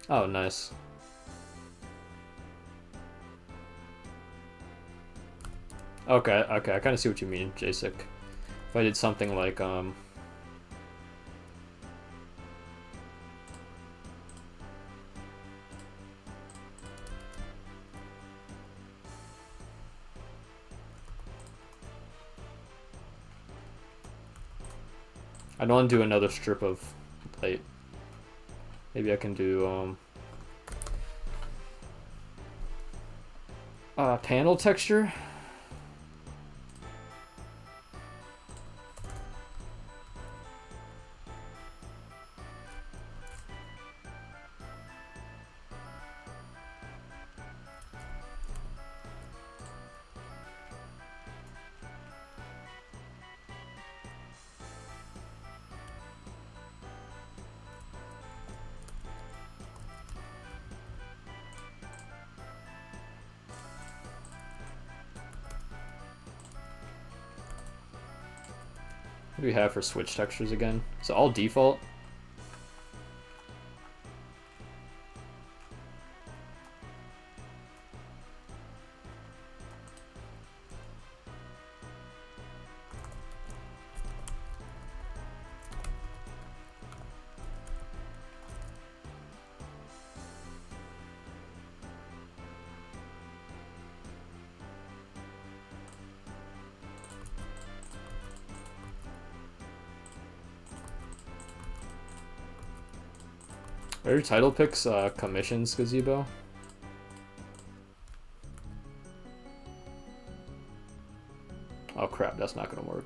Oh, nice. Okay, I kind of see what you mean, Jasek. If I did something like, I don't want to do another strip of light. Maybe I can do, panel texture? What do we have for switch textures again? Is it all default? Are your title picks commissions, Gazebo? Oh crap, that's not gonna work.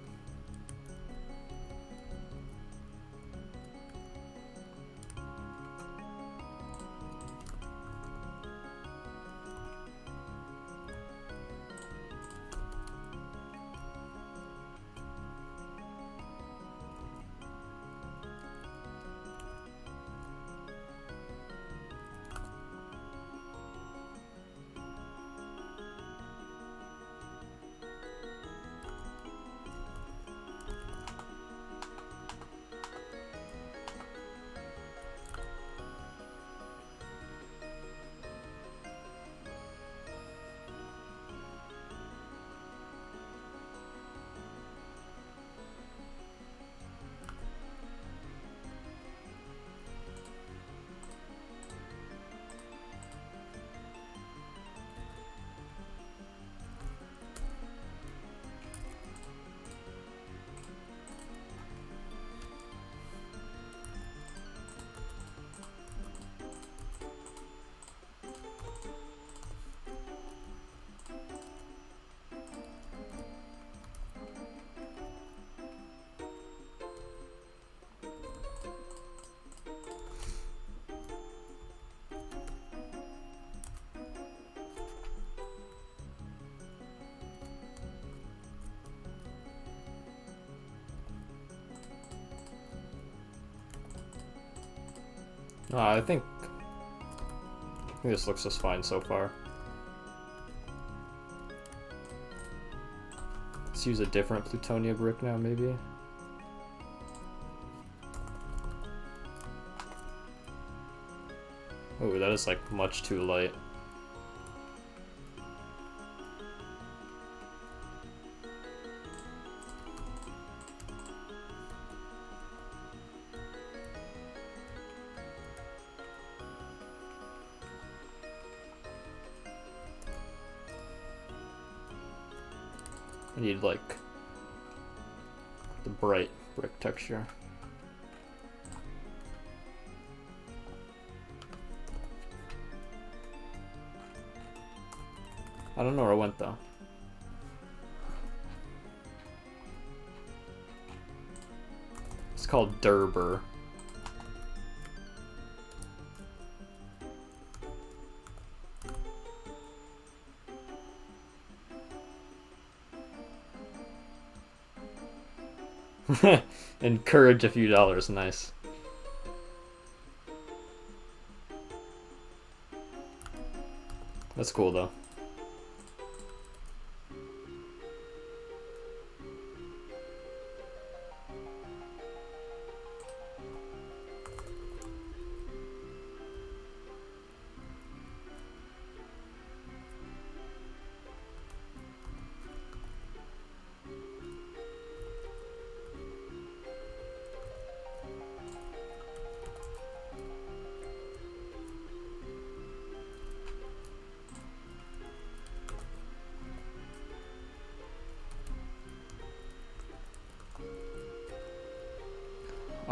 I think this looks just fine so far. Let's use a different Plutonia brick now, maybe. Oh, that is like much too light. I need like the bright brick texture. I don't know where I went though. It's called Durber. Encourage a few dollars, nice. That's cool though.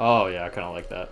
Oh yeah, I kind of like that.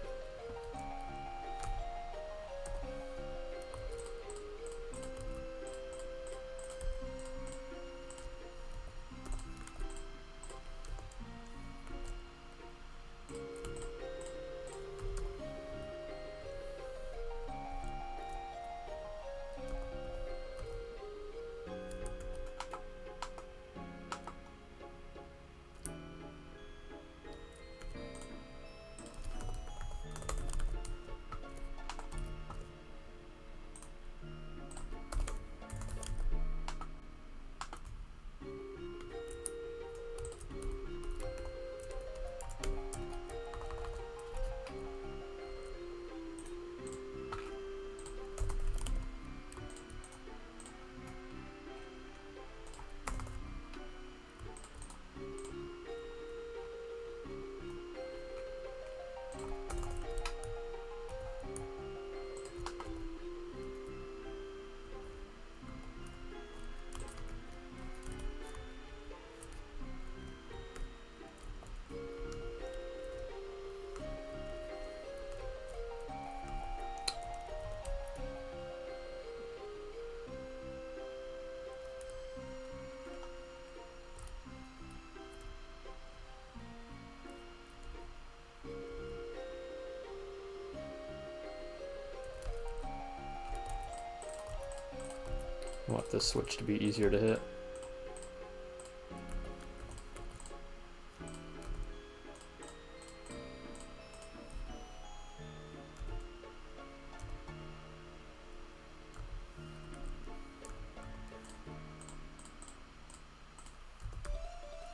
I want this switch to be easier to hit.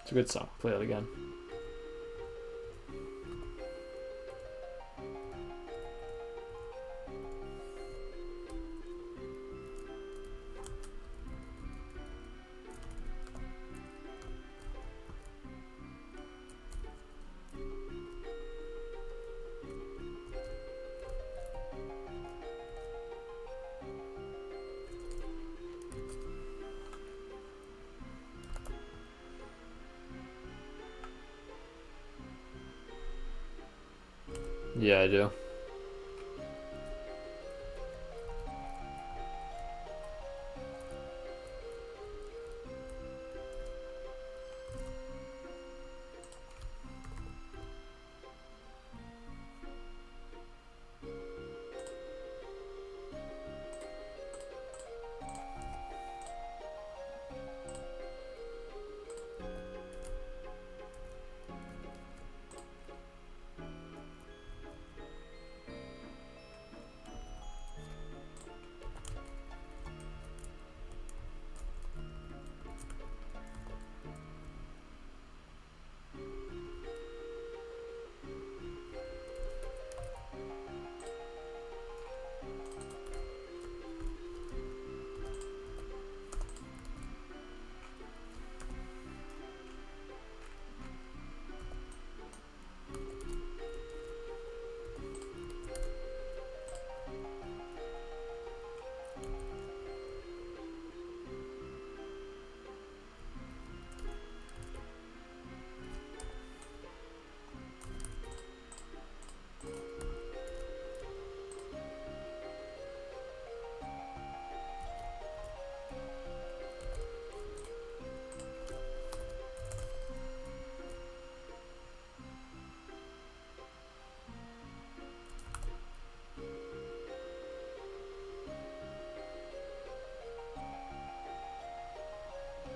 It's a good song. Play it again. Yeah, I do.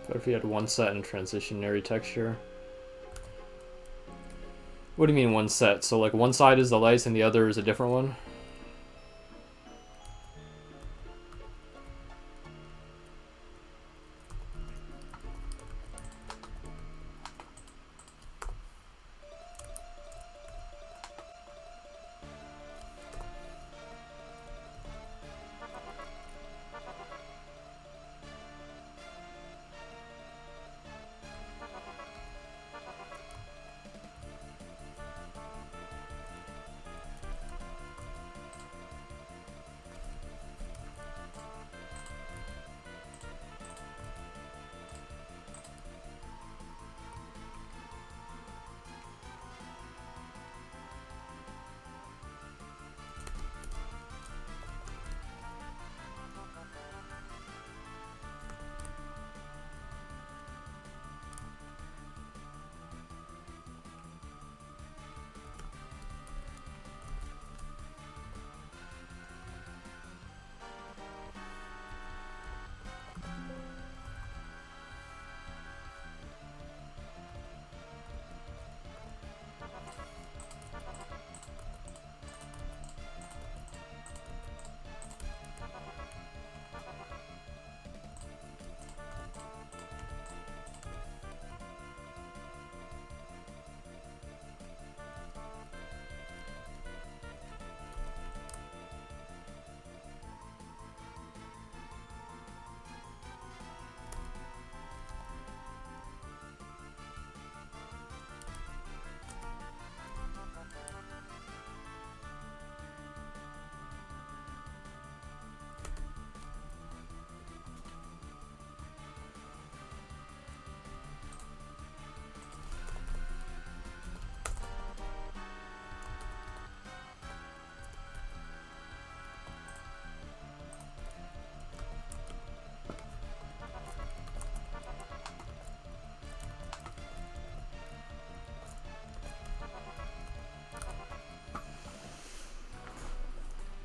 What if you had one set and transitionary texture? What do you mean one set? So like one side is the lights and the other is a different one?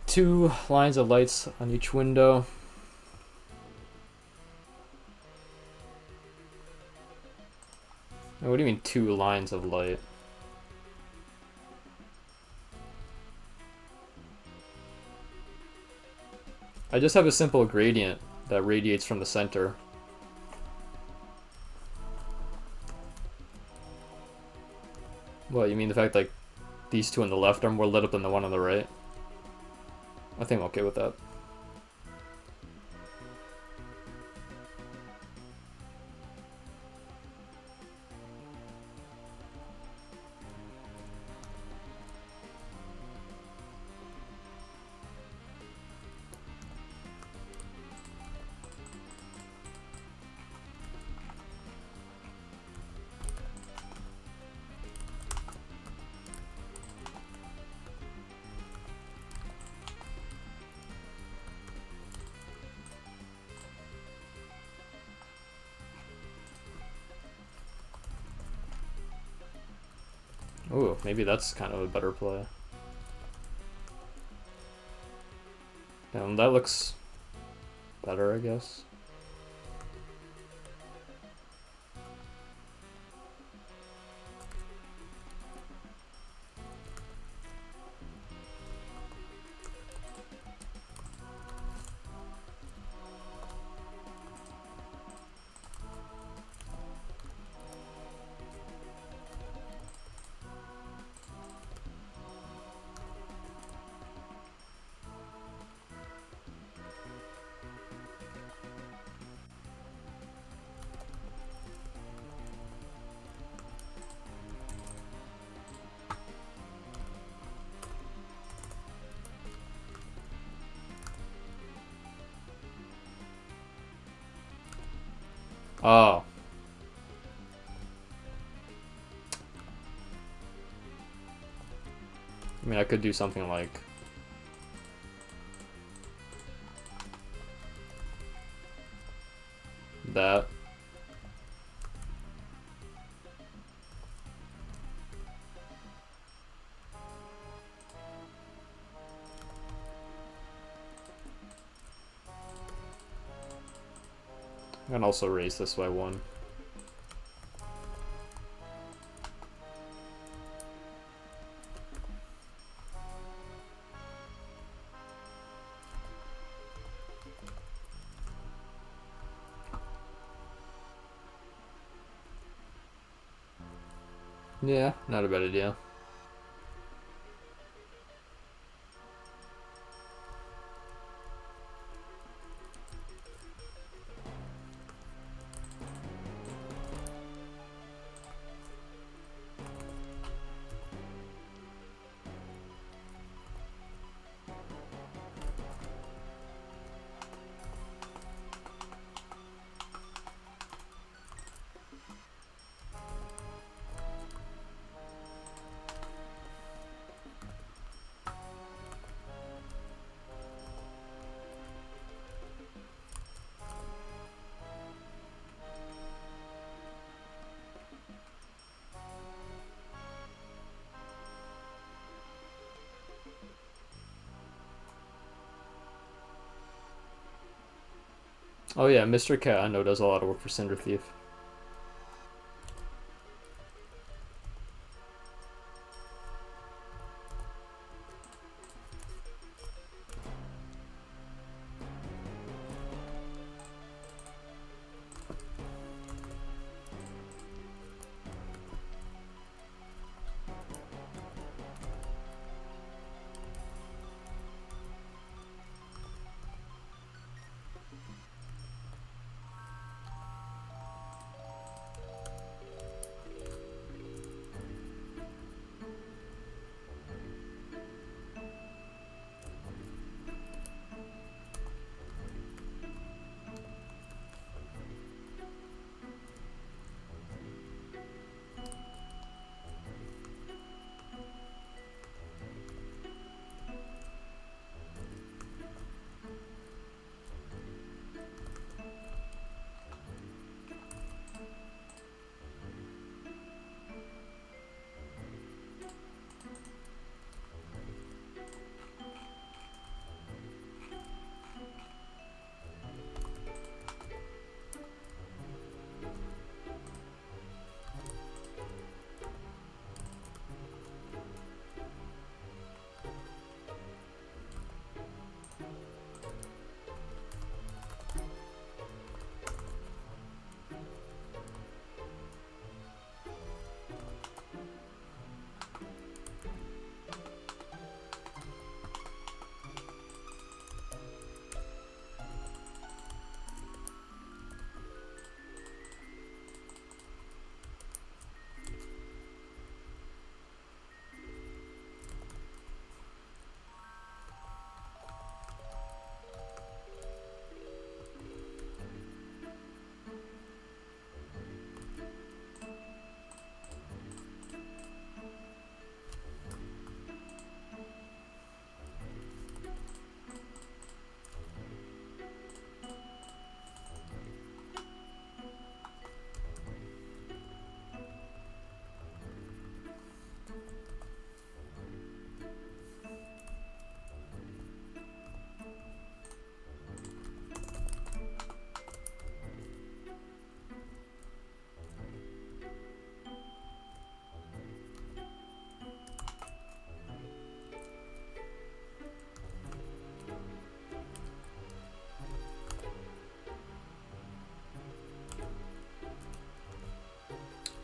Two lines of lights on each window. What do you mean 2 lines of light? I just have a simple gradient that radiates from the center. What, you mean the fact like these two on the left are more lit up than the one on the right? I think I'm okay with that. Ooh, maybe that's kind of a better play. That looks better, I guess. Oh. I mean, I could do something like that. I can also raise this by 1. Yeah, not a bad idea. Oh yeah, Mr. Cat I know does a lot of work for Cinder Thief.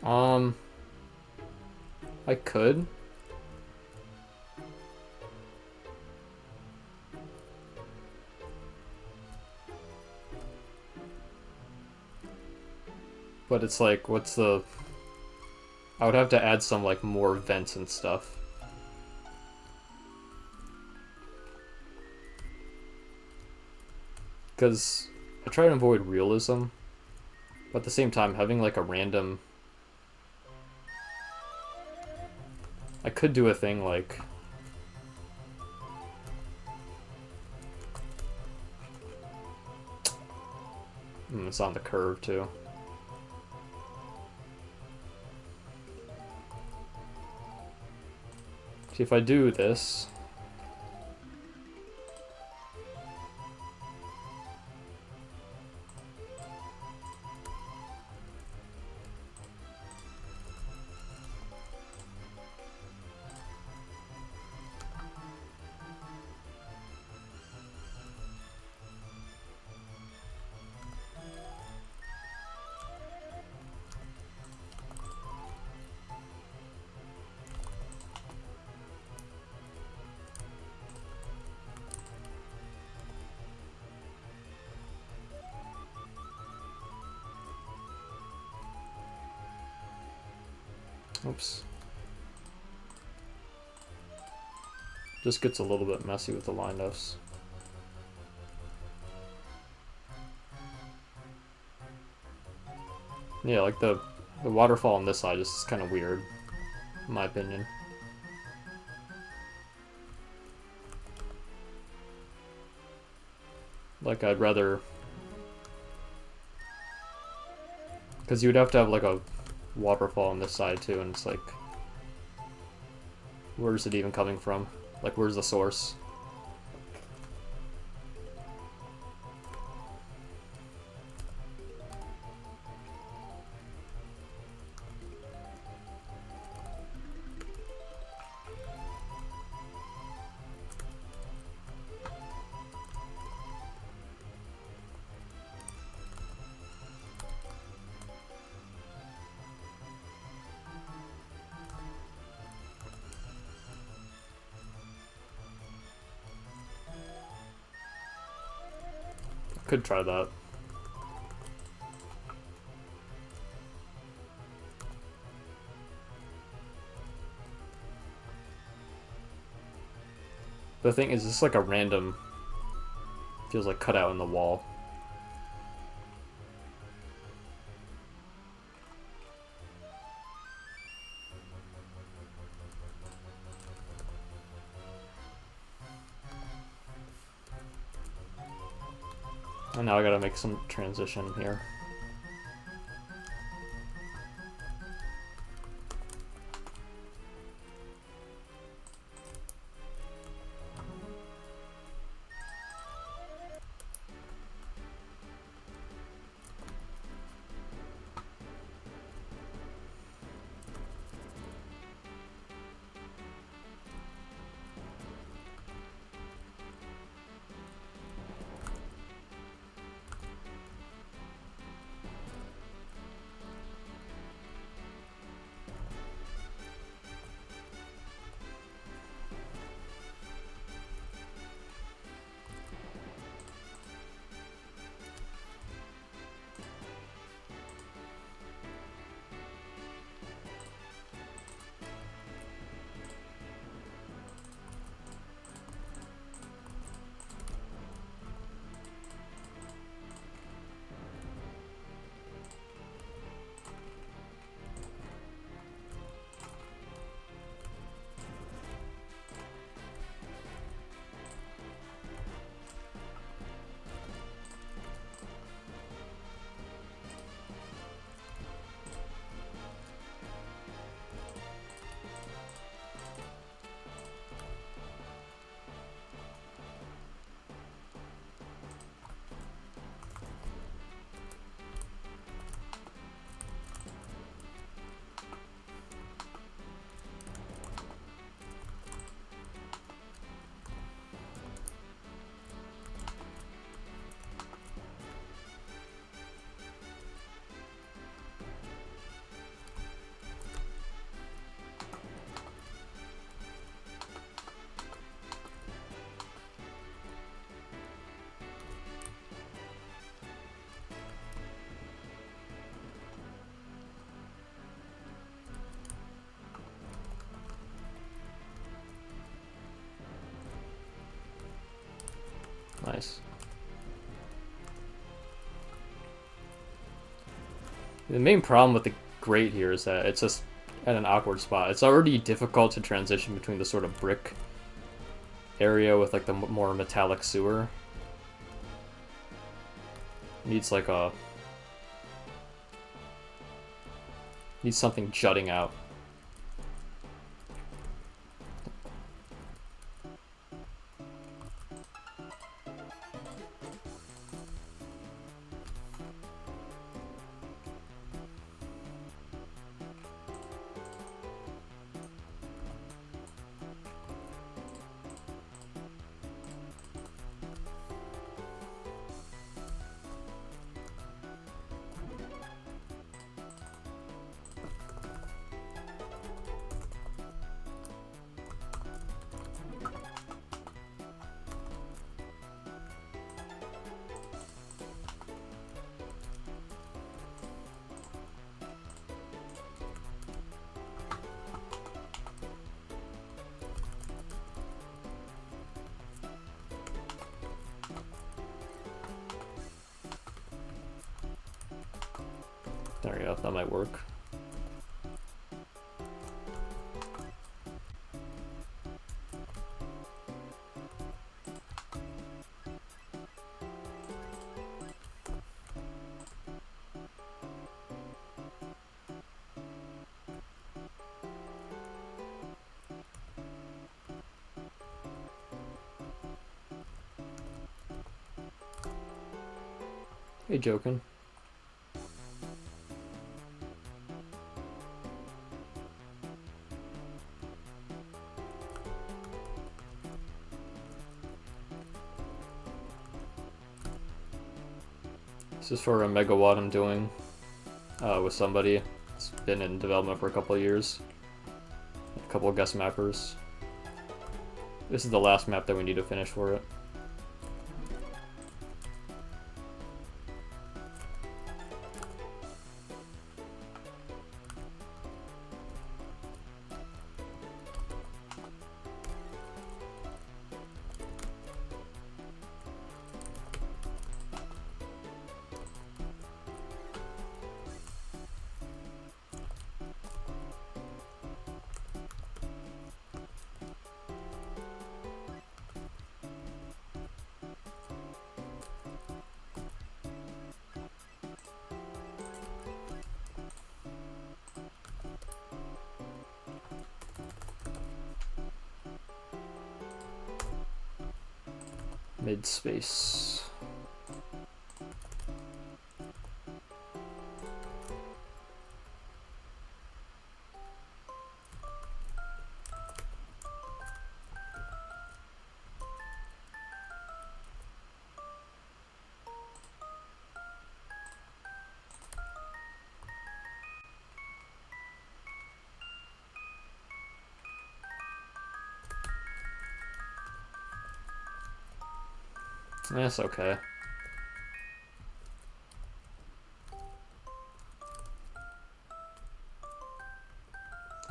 Um, I could. But it's like, what's the... I would have to add some, like, more vents and stuff. Because I try to avoid realism, but at the same time, having, like, a random... I could do a thing like... it's on the curve, too. See, if I do this... Oops. Just gets a little bit messy with the line notes. Yeah, like the waterfall on this side is kind of weird, in my opinion. Like, I'd rather... Because you would have to have, like, a waterfall on this side, too, and it's like... Where's it even coming from? Like, where's the source? Could try that. The thing is, this like a random... Feels like cut out in the wall. And now I gotta make some transition here. Nice. The main problem with the grate here is that it's just at an awkward spot. It's already difficult to transition between the sort of brick area with like the more metallic sewer. Needs like a... Needs something jutting out. There we go, that might work. Hey, joking. This is for a megawatt I'm doing with somebody. It's been in development for a couple of years. A couple of guest mappers. This is the last map that we need to finish for it. Mid space. That's okay.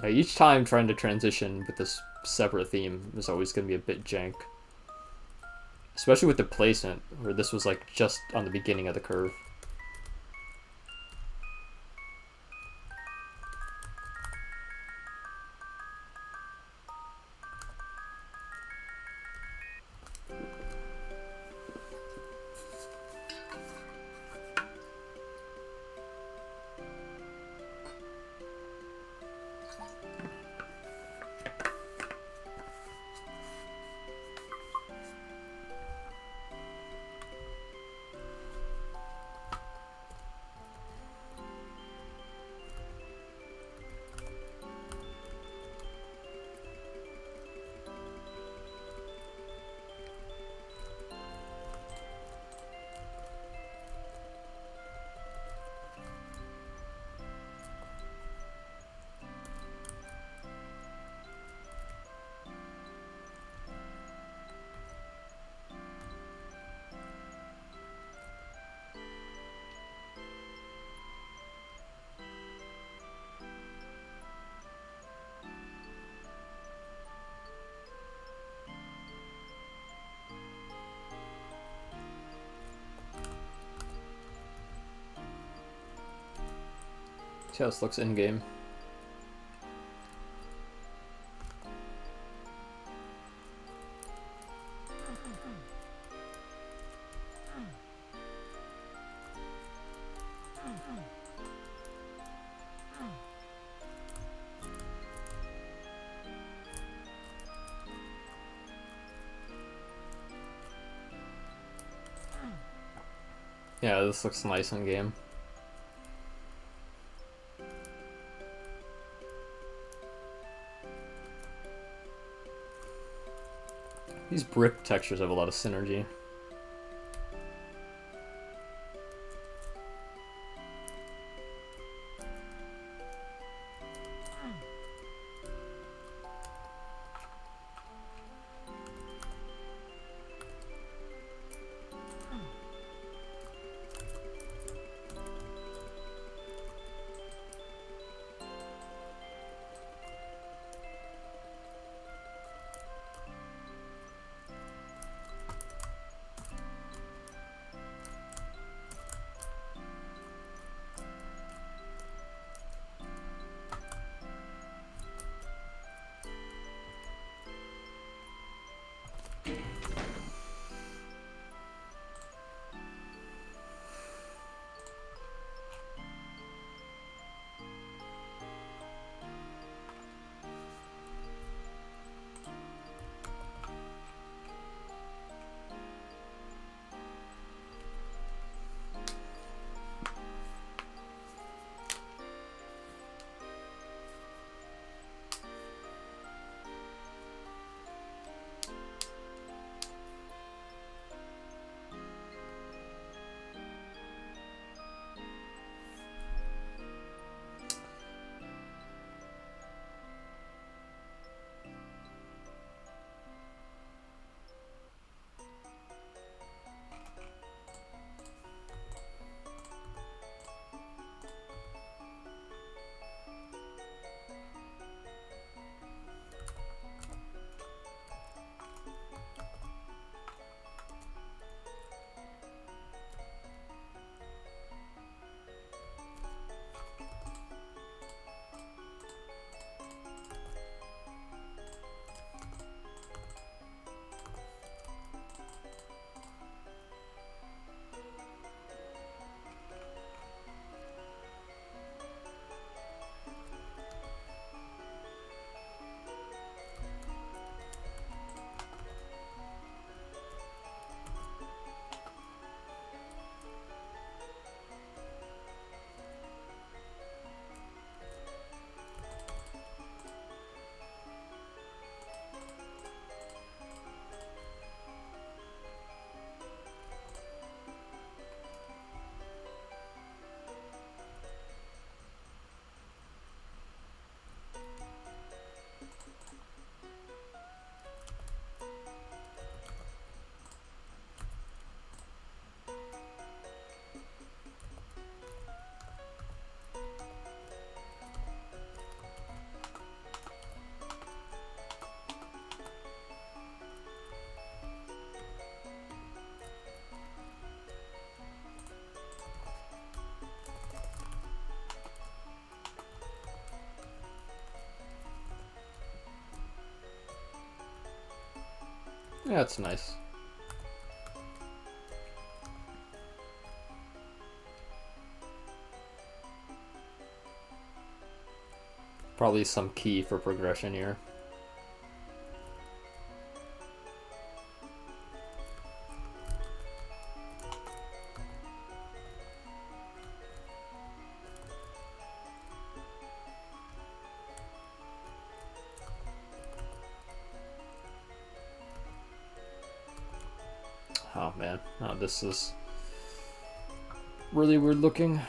Each time trying to transition with this separate theme is always going to be a bit jank. Especially with the placement, where this was like just on the beginning of the curve. See how this looks in game. Yeah, this looks nice in game. These brick textures have a lot of synergy. Yeah, that's nice. Probably some key for progression here. Oh man, oh, this is really weird looking.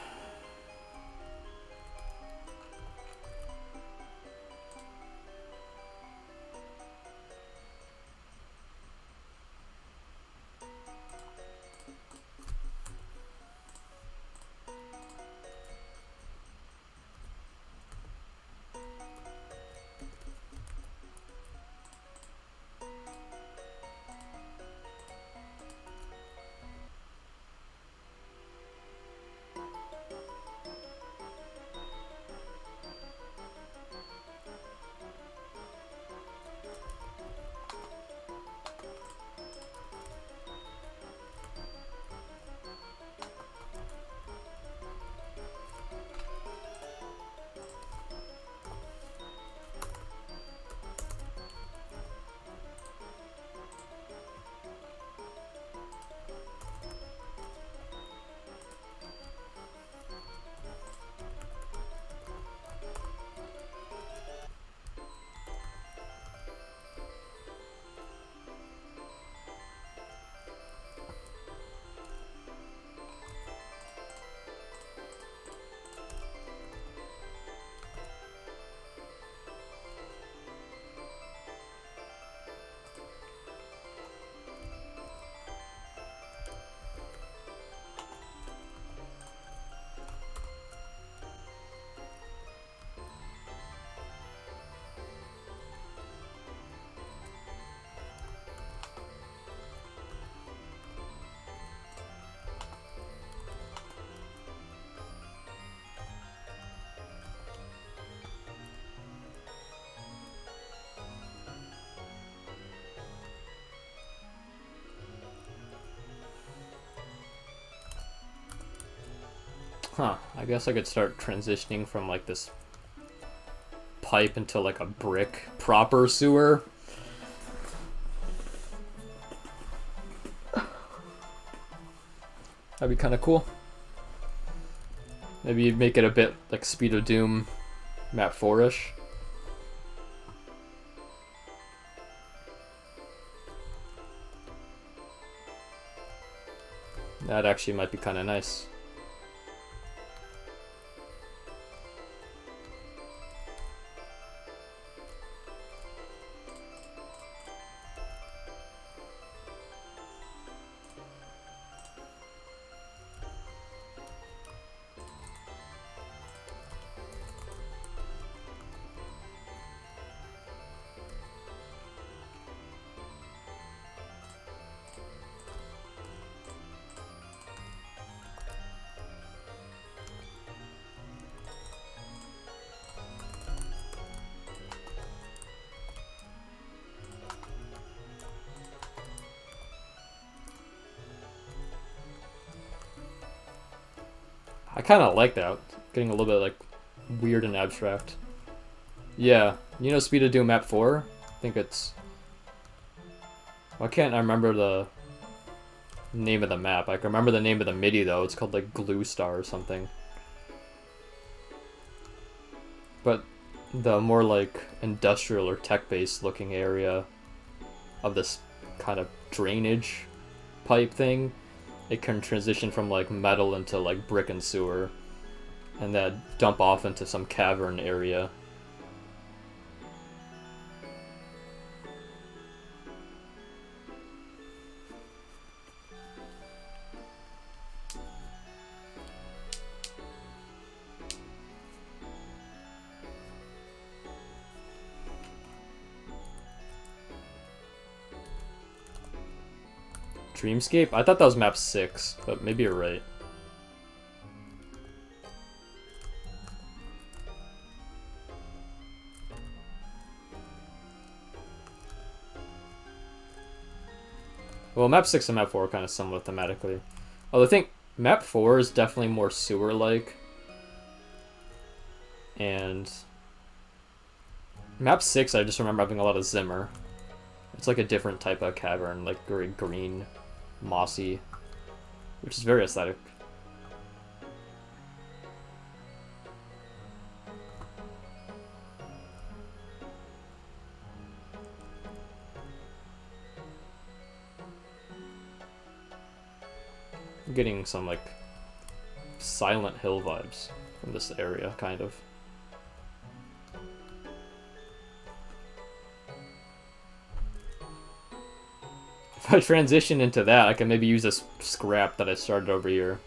Huh, I guess I could start transitioning from like this pipe into like a brick proper sewer. That'd be kind of cool. Maybe make it a bit like Speed of Doom map 4-ish. That actually might be kind of nice. I kind of like that. Getting a little bit like weird and abstract. Yeah, you know Speed of Doom map 4? I think it's... Why can't I remember the name of the map? I can remember the name of the MIDI though. It's called like Glue Star or something. But the more like industrial or tech-based looking area of this kind of drainage pipe thing, it can transition from like metal into like brick and sewer, and then dump off into some cavern area. Dreamscape? I thought that was map 6, but maybe you're right. Well, map 6 and map 4 are kind of similar thematically. Although I think map 4 is definitely more sewer-like. And map 6, I just remember having a lot of Zimmer. It's like a different type of cavern, like very green, mossy, which is very aesthetic. I'm getting some like Silent Hill vibes from this area, kind of. If I transition into that, I can maybe use this scrap that I started over here.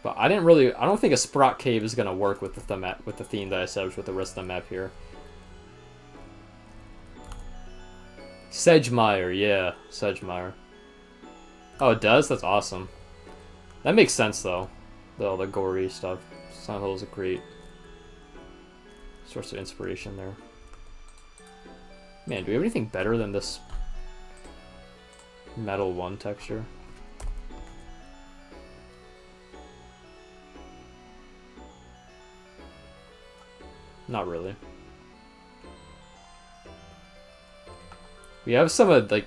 But I don't think a Sprott Cave is gonna work with the theme that I established with the rest of the map here. Sedgemeyer, yeah, Sedgemeyer. Oh, it does? That's awesome. That makes sense, though. All the gory stuff. Silent Hill is a great source of inspiration there. Man, do we have anything better than this Metal 1 texture? Not really. We have some of, like,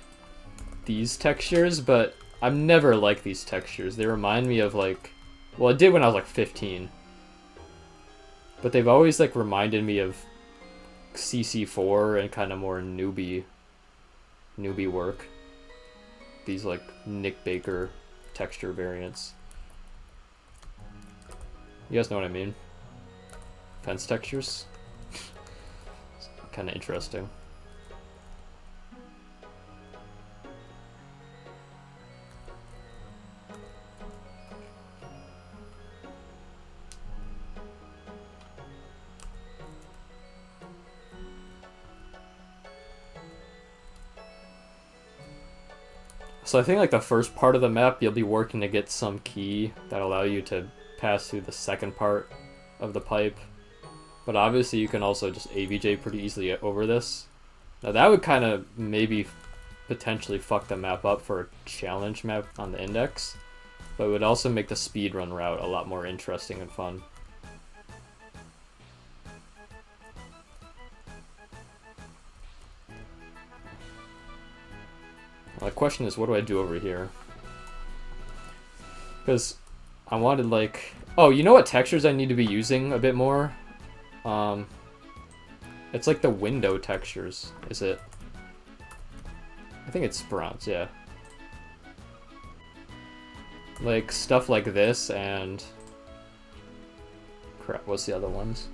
these textures, but I've never liked these textures. They remind me of, like... Well, I did when I was, like, 15. But they've always, like, reminded me of CC4 and kind of more newbie work. These, like, Nick Baker texture variants. You guys know what I mean? Fence textures? Kind of interesting. So I think like the first part of the map, you'll be working to get some key that allow you to pass through the second part of the pipe. But obviously you can also just AVJ pretty easily over this. Now that would kind of maybe potentially fuck the map up for a challenge map on the index. But it would also make the speedrun route a lot more interesting and fun. Well, the question is, what do I do over here? Because I wanted, like... Oh, you know what textures I need to be using a bit more? It's like the window textures, is it? I think it's bronze, yeah. Like, stuff like this and... Crap, what's the other ones?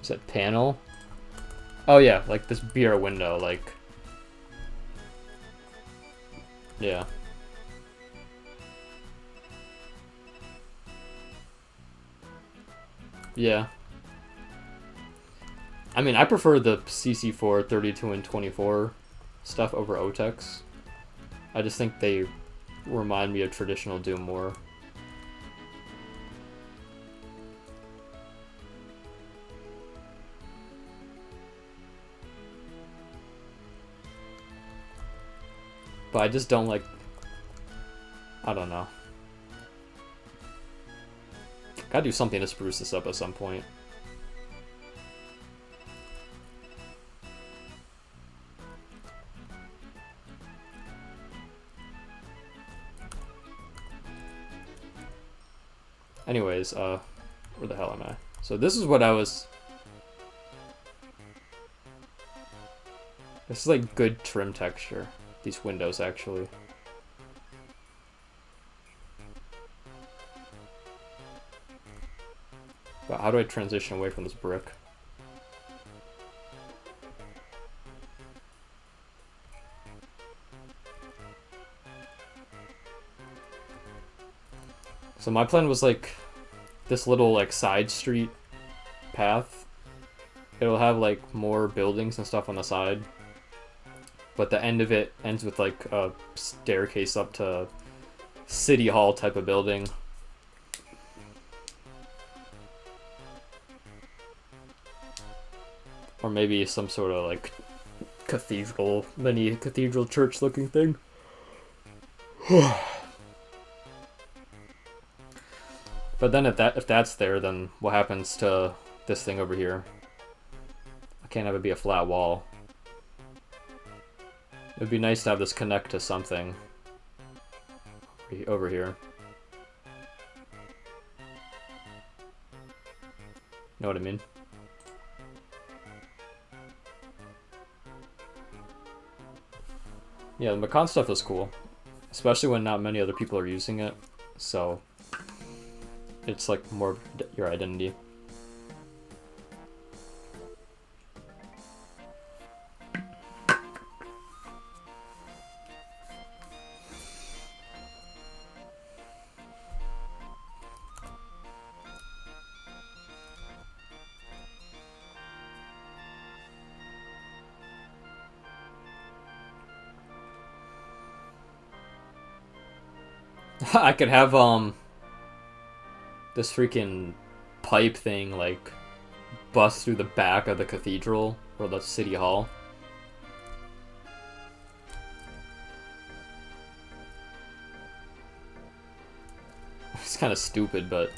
Is it panel? Oh yeah, like this beer window, like... Yeah. Yeah. I mean, I prefer the CC4 32 and 24 stuff over OTEX. I just think they remind me of traditional Doom more. But I just don't like... I don't know. Gotta do something to spruce this up at some point. Anyways, where the hell am I? So this is what I was... This is like good trim texture. These windows, actually. But how do I transition away from this brick? So my plan was like this little like side street path. It'll have like more buildings and stuff on the side. But the end of it ends with like a staircase up to City Hall type of building. Or maybe some sort of like cathedral, mini cathedral church looking thing. But then if that's there, then what happens to this thing over here? I can't have it be a flat wall. It would be nice to have this connect to something over here. Know what I mean? Yeah, the Macan stuff is cool, especially when not many other people are using it, so it's like more your identity. I could have this freaking pipe thing like bust through the back of the cathedral or the city hall. It's kind of stupid, but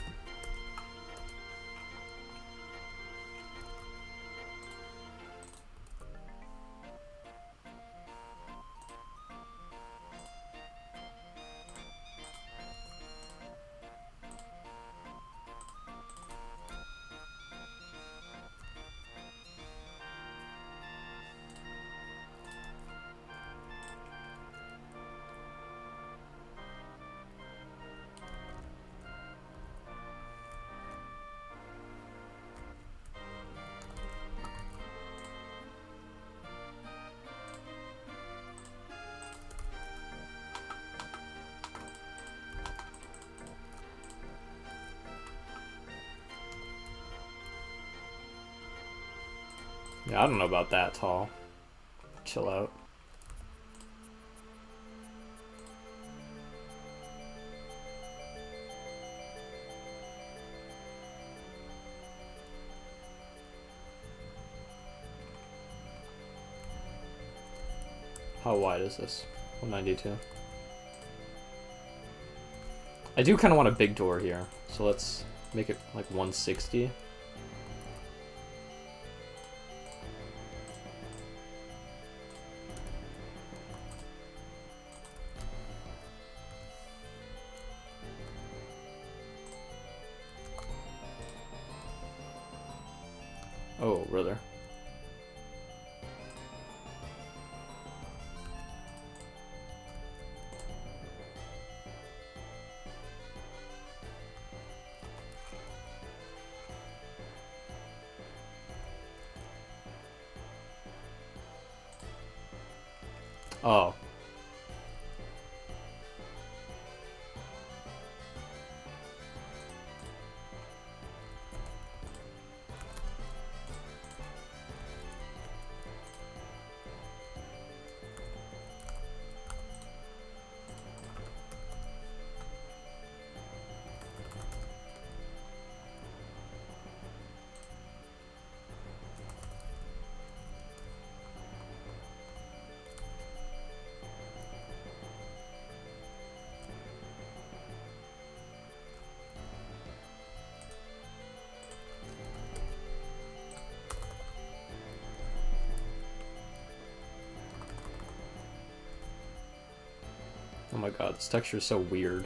yeah, I don't know about that tall. Chill out. How wide is this? 192. I do kind of want a big door here, so let's make it like 160. Oh, brother. Oh. Oh my god, this texture is so weird.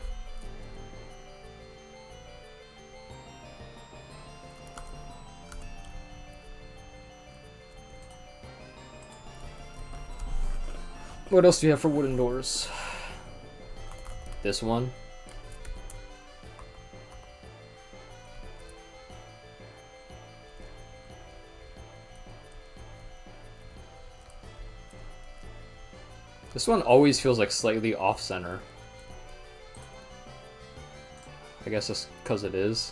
What else do you have for wooden doors? This one. This one always feels like slightly off-center. I guess it's because it is.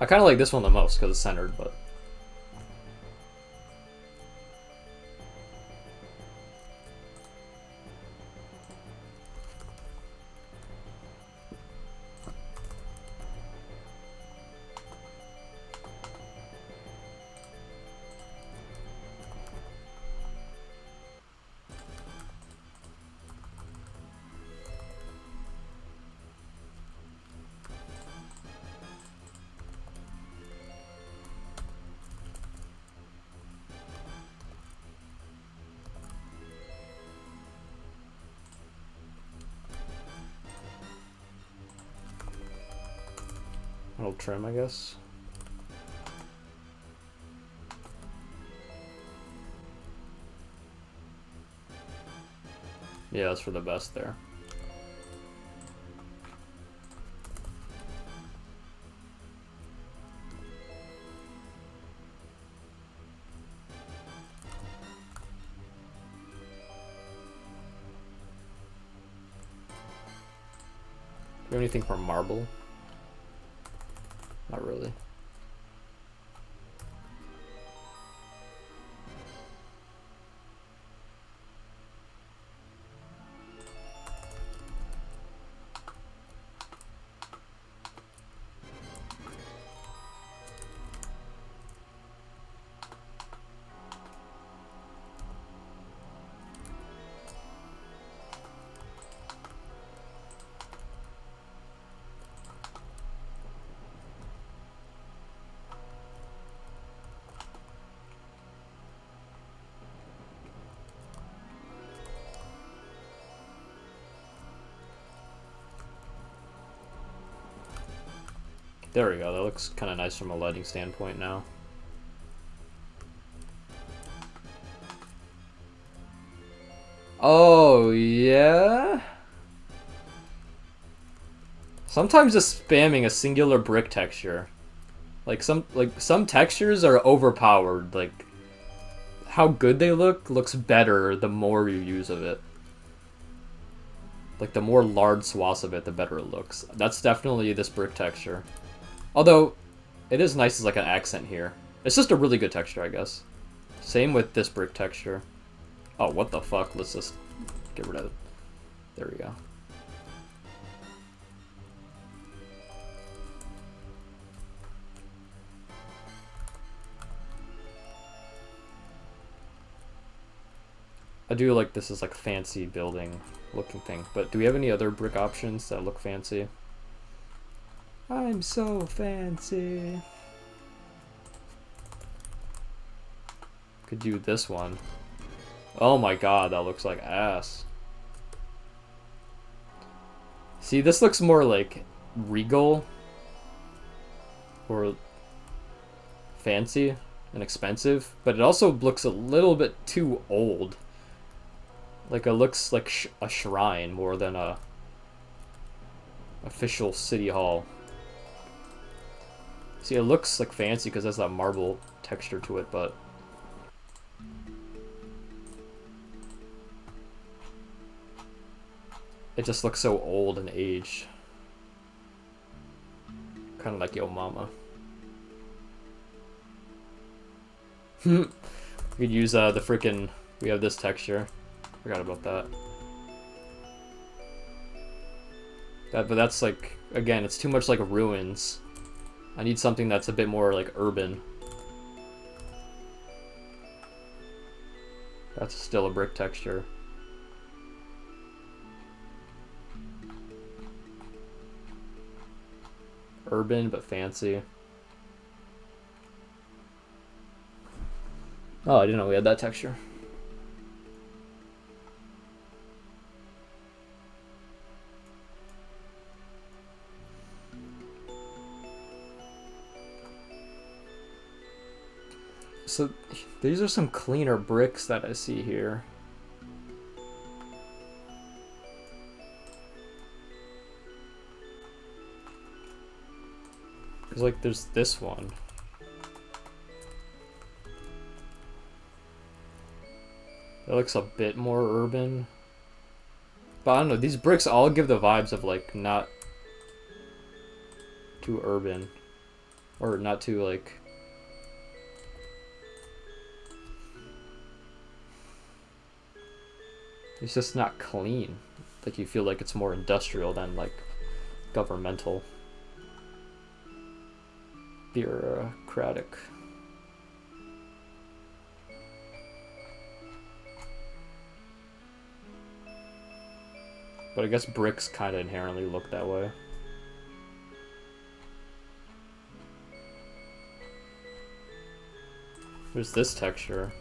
I kind of like this one the most because it's centered, but... little trim, I guess. Yeah, that's for the best there. Do you have anything for marble? Not really. There we go, that looks kind of nice from a lighting standpoint now. Oh, yeah? Sometimes just spamming a singular brick texture. Like some textures are overpowered. Like how good they looks better the more you use of it. Like the more large swaths of it, the better it looks. That's definitely this brick texture. Although, it is nice as like an accent here. It's just a really good texture, I guess. Same with this brick texture. Oh, what the fuck? Let's just get rid of it. There we go. I do like this is like fancy building looking thing. But do we have any other brick options that look fancy? I'm so fancy. Could do this one. Oh my god, that looks like ass. See, this looks more like regal or fancy and expensive, but it also looks a little bit too old. Like it looks like a shrine more than a official city hall. See, it looks like fancy because it has that marble texture to it, but it just looks so old and aged. Kind of like Yo Mama. We could use the freaking. We have this texture. Forgot about that. But that's like, again, it's too much like ruins. I need something that's a bit more like urban. That's still a brick texture. Urban but fancy. Oh, I didn't know we had that texture. So these are some cleaner bricks that I see here. There's this one. That looks a bit more urban. But I don't know, these bricks all give the vibes of like not too urban. Or not too like... It's just not clean. Like you feel like it's more industrial than like governmental. Bureaucratic. But I guess bricks kind of inherently look that way. There's this texture.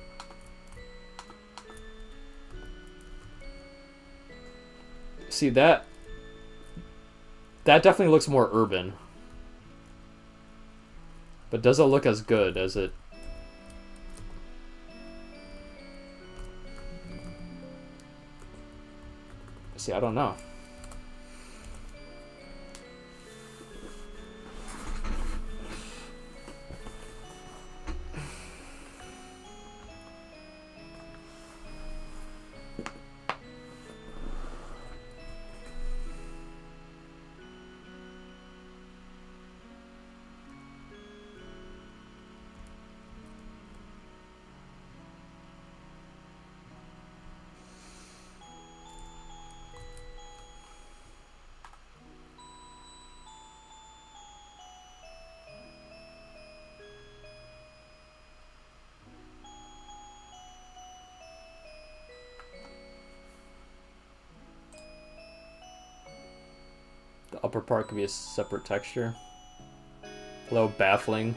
See, that definitely looks more urban. But does it look as good as it... See, I don't know. The upper part could be a separate texture. A little baffling.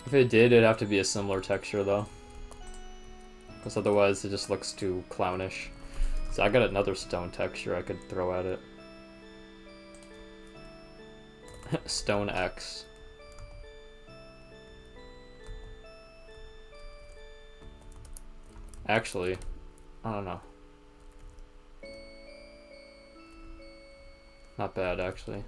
If it did, it'd have to be a similar texture though. Because otherwise it just looks too clownish. So I got another stone texture I could throw at it. Stone X. Actually, I don't know. Not bad, actually.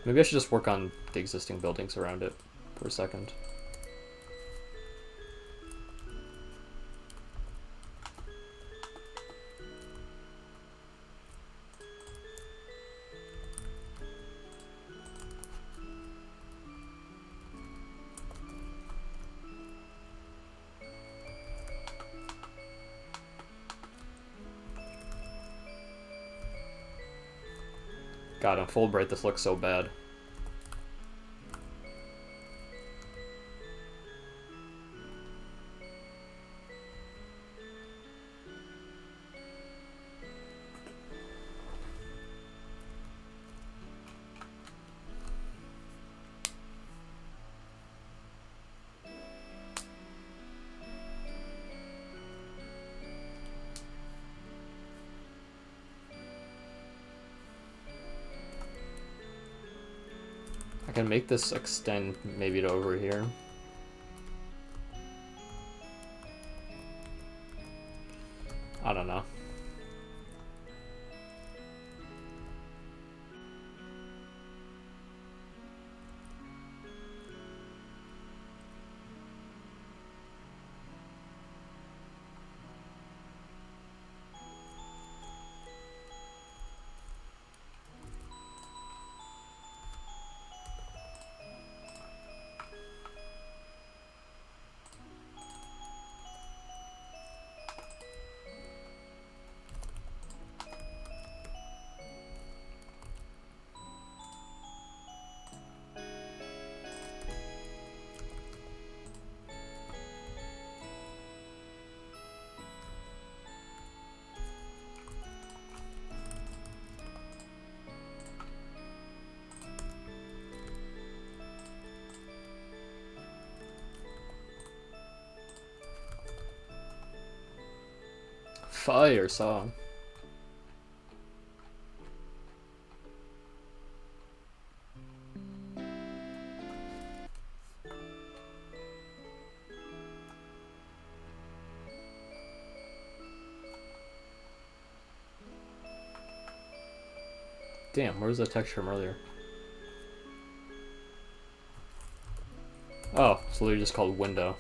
Maybe I should just work on the existing buildings around it for a second. God, on full bright this looks so bad. can make this extend maybe to over here. I don't know. Fire song. Damn, where's the text from earlier? Oh, it's literally just called window.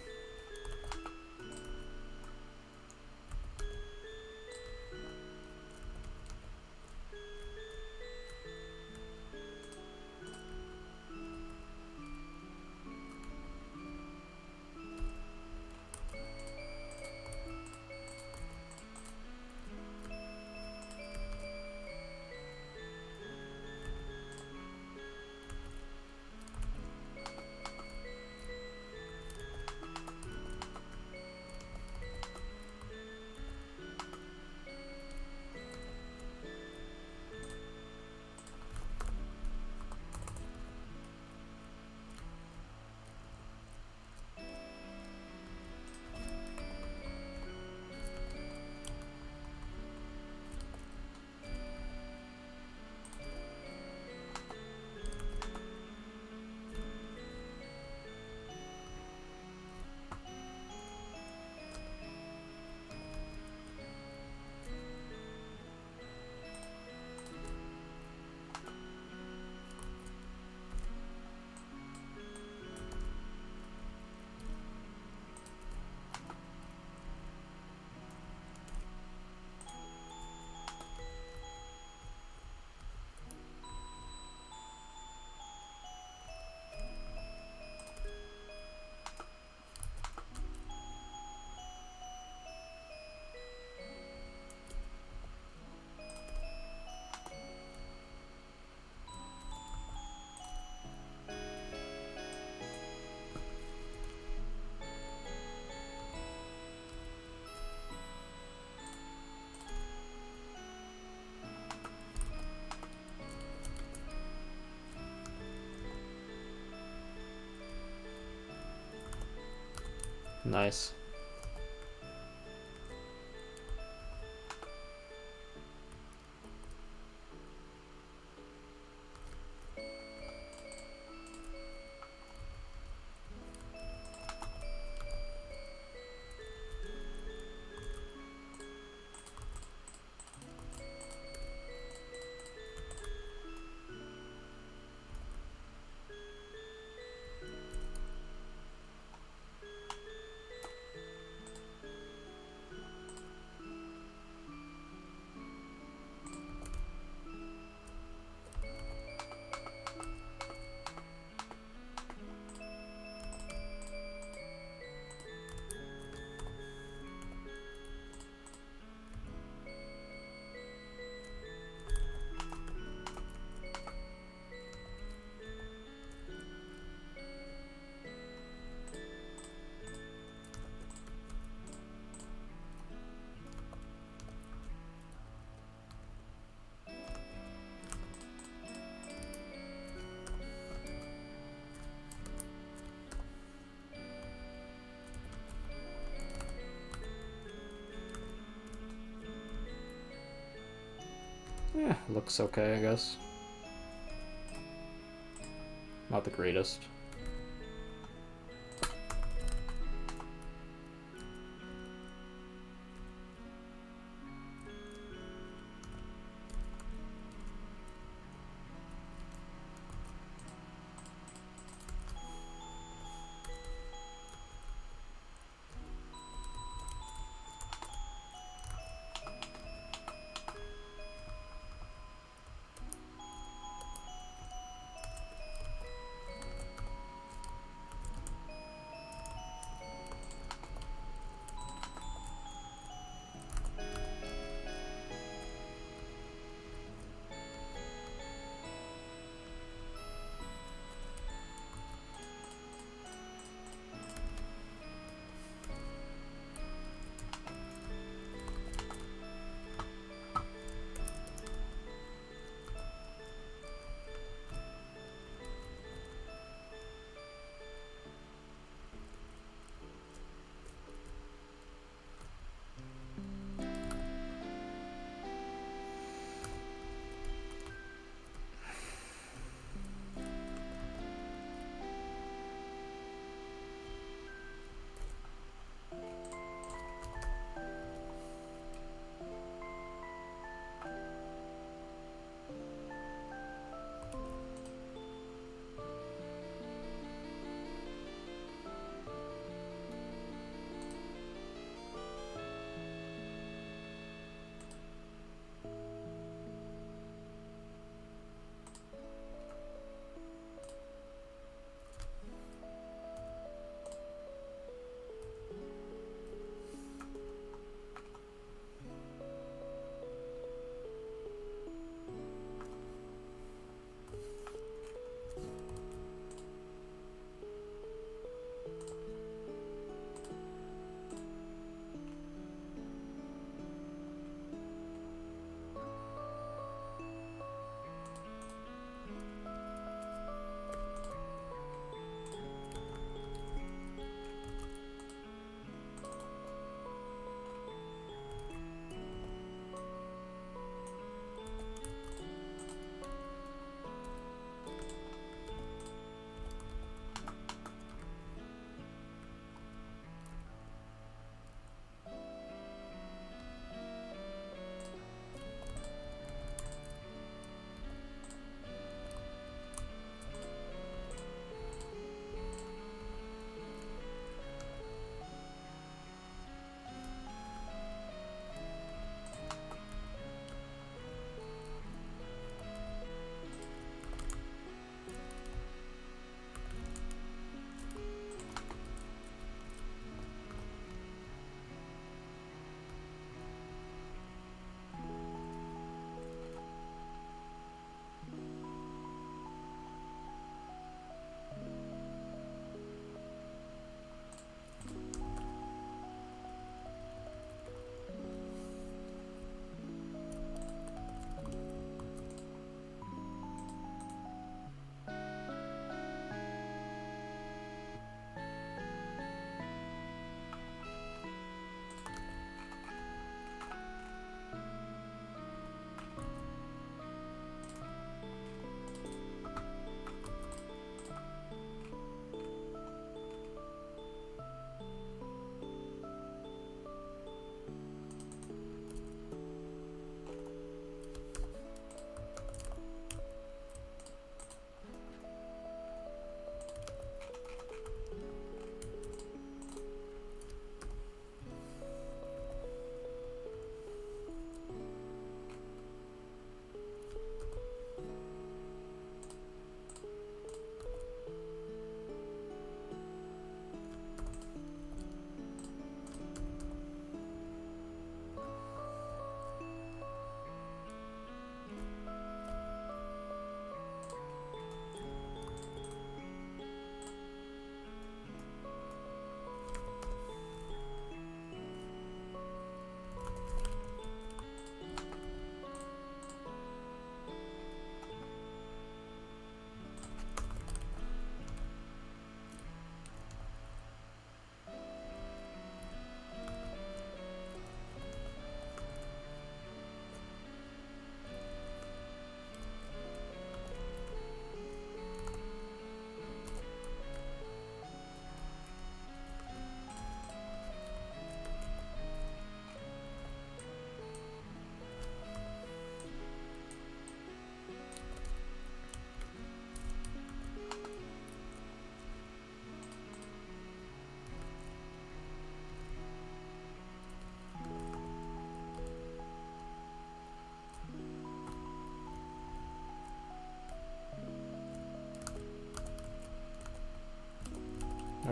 Nice. Yeah, looks okay, I guess. Not the greatest.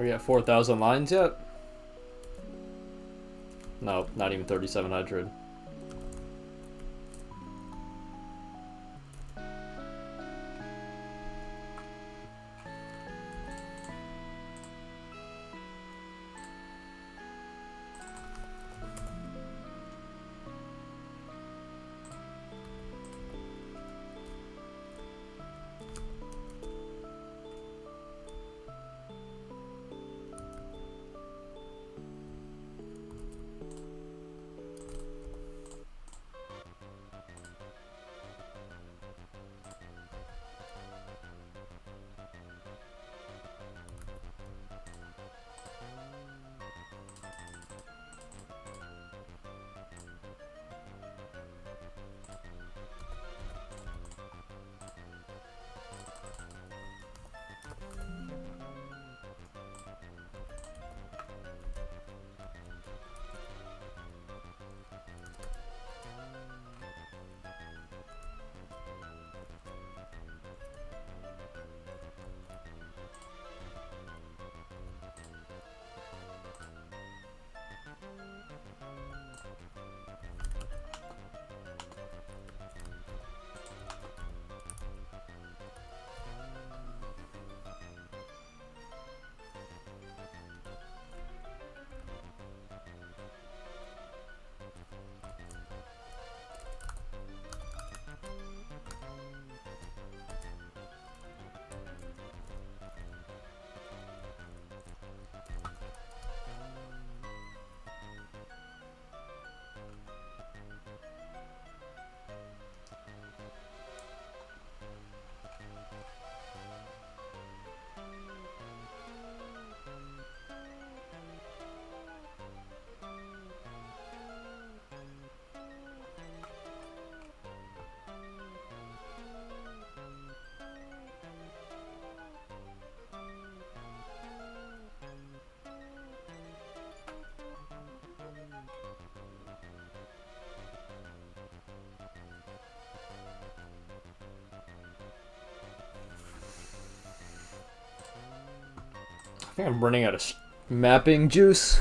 Are we at 4,000 lines yet? No, not even 3,700. I think I'm running out of mapping juice.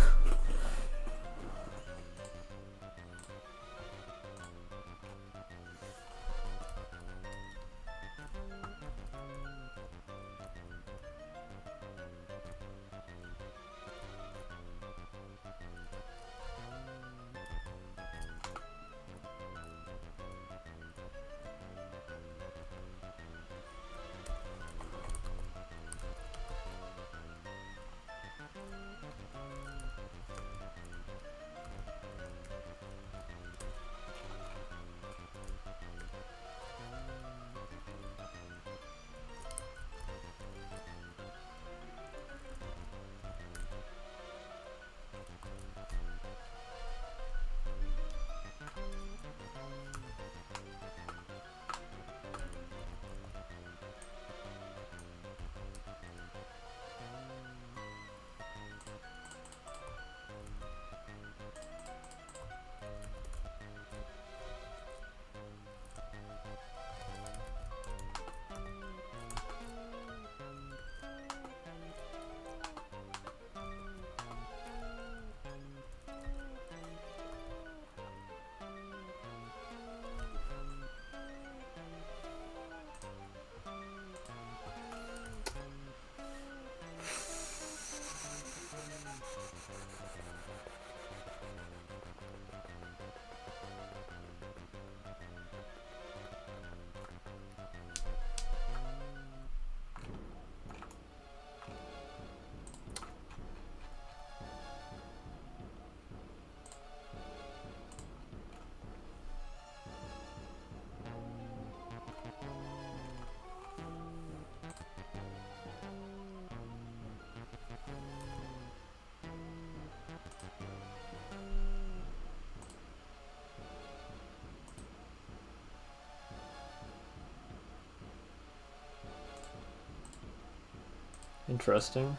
Interesting.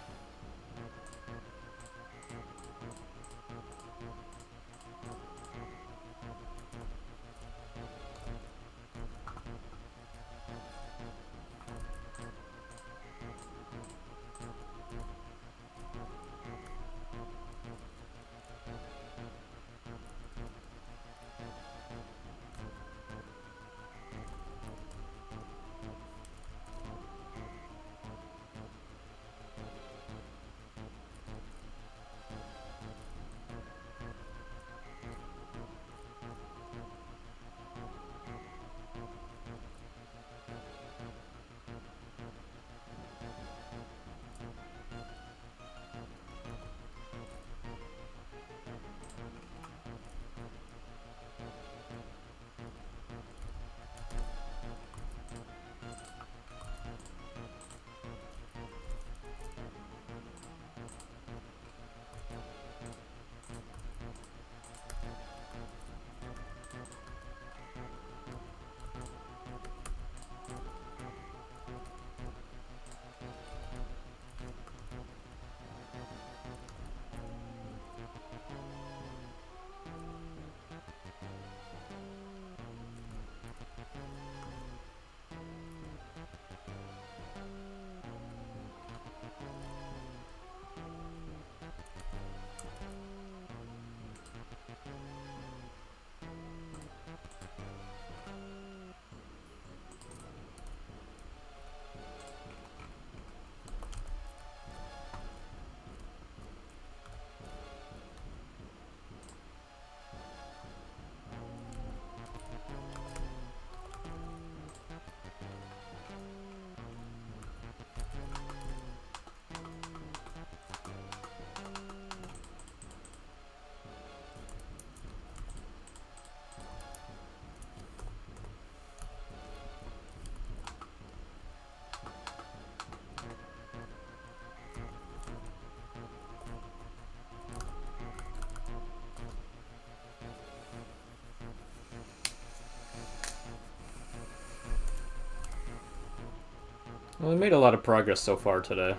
Well, we made a lot of progress so far today.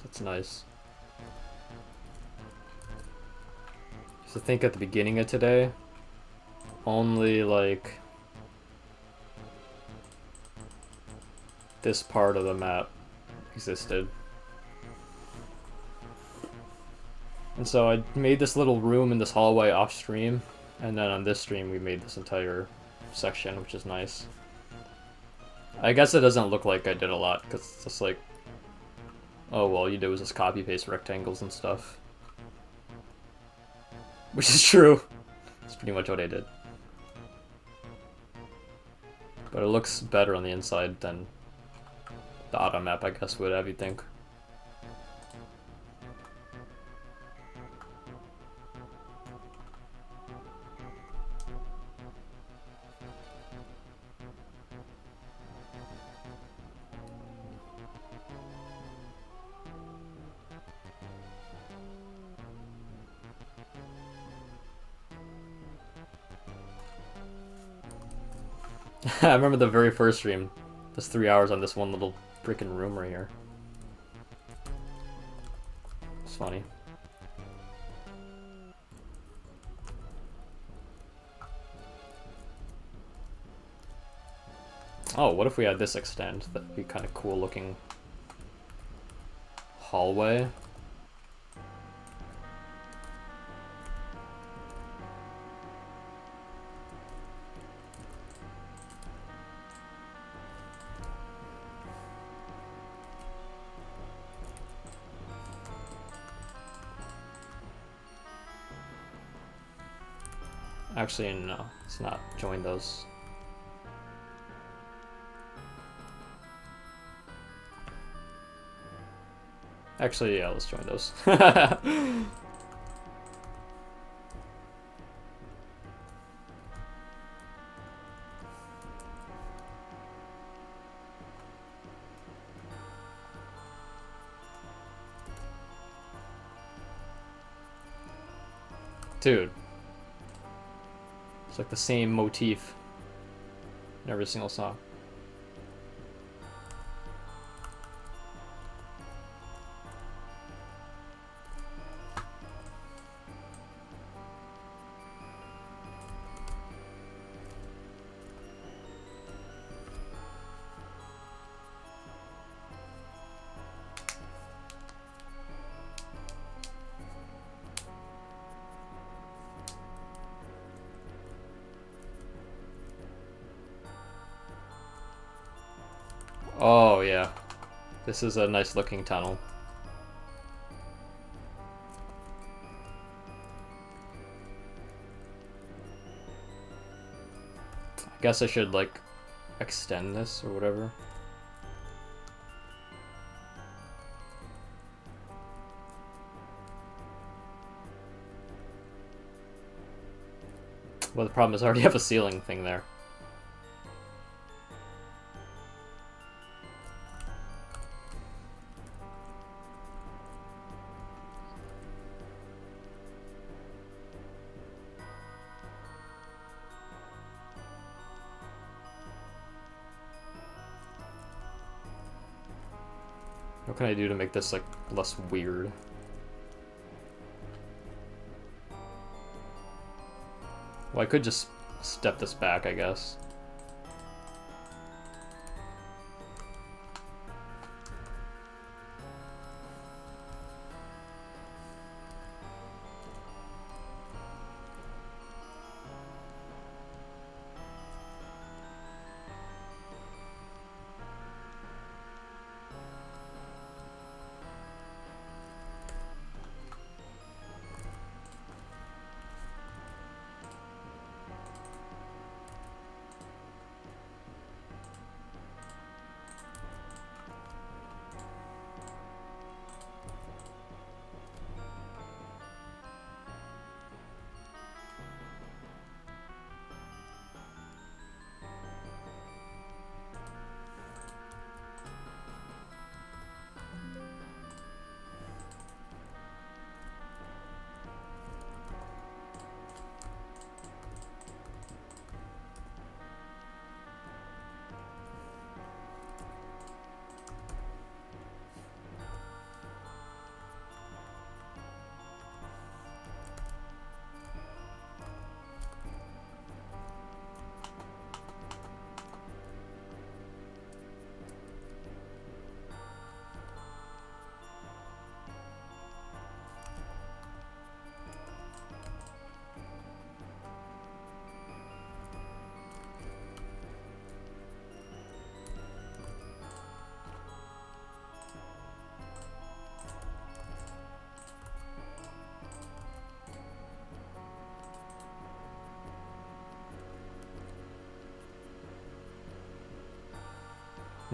That's nice. So think at the beginning of today, only like this part of the map existed. And so I made this little room in this hallway off stream, and then on this stream we made this entire section, which is nice. I guess it doesn't look like I did a lot, because it's just like, oh, well, you did was just copy-paste rectangles and stuff. Which is true. That's pretty much what I did. But it looks better on the inside than the auto map, I guess, would have you think. I remember the very first stream. Just 3 hours on this one little freaking room right here. It's funny. Oh, what if we had this extend? That'd be kind of cool looking hallway. Actually, no, let's not join those. Actually, yeah, let's join those. Dude. It's like the same motif in every single song. Oh, yeah. This is a nice looking tunnel. I guess I should, like, extend this or whatever. Well, the problem is I already have a ceiling thing there. What can I do to make this, like, less weird? Well, I could just step this back, I guess.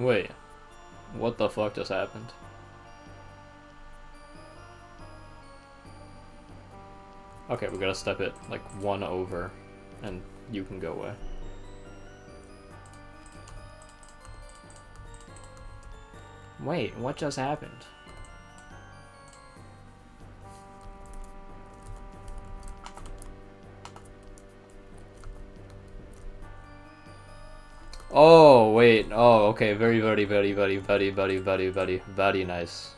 Wait, what the fuck just happened? Okay, we gotta step it like 1 over, and you can go away. Wait, what just happened? Oh, wait. Oh, okay. Very nice.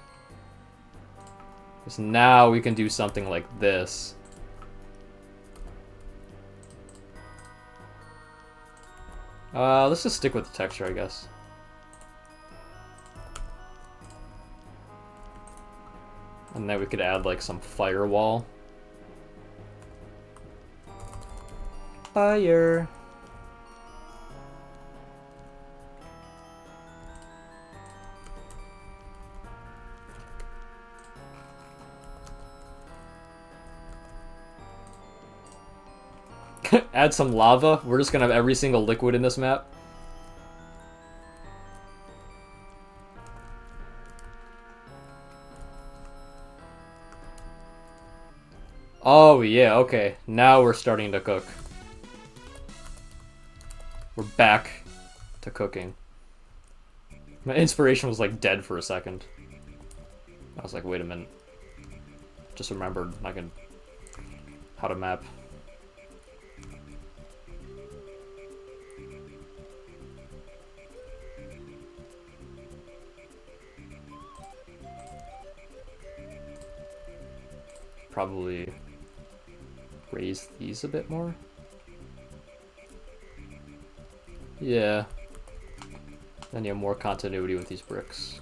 Because now we can do something like this. Let's just stick with the texture, I guess. And then we could add, like, some firewall. Fire. Add some lava. We're just gonna have every single liquid in this map. Oh, yeah, okay. Now we're starting to cook. We're back to cooking. My inspiration was, like, dead for a second. I was like, wait a minute. Just remembered how to map. Probably raise these a bit more. Yeah. Then you have more continuity with these bricks.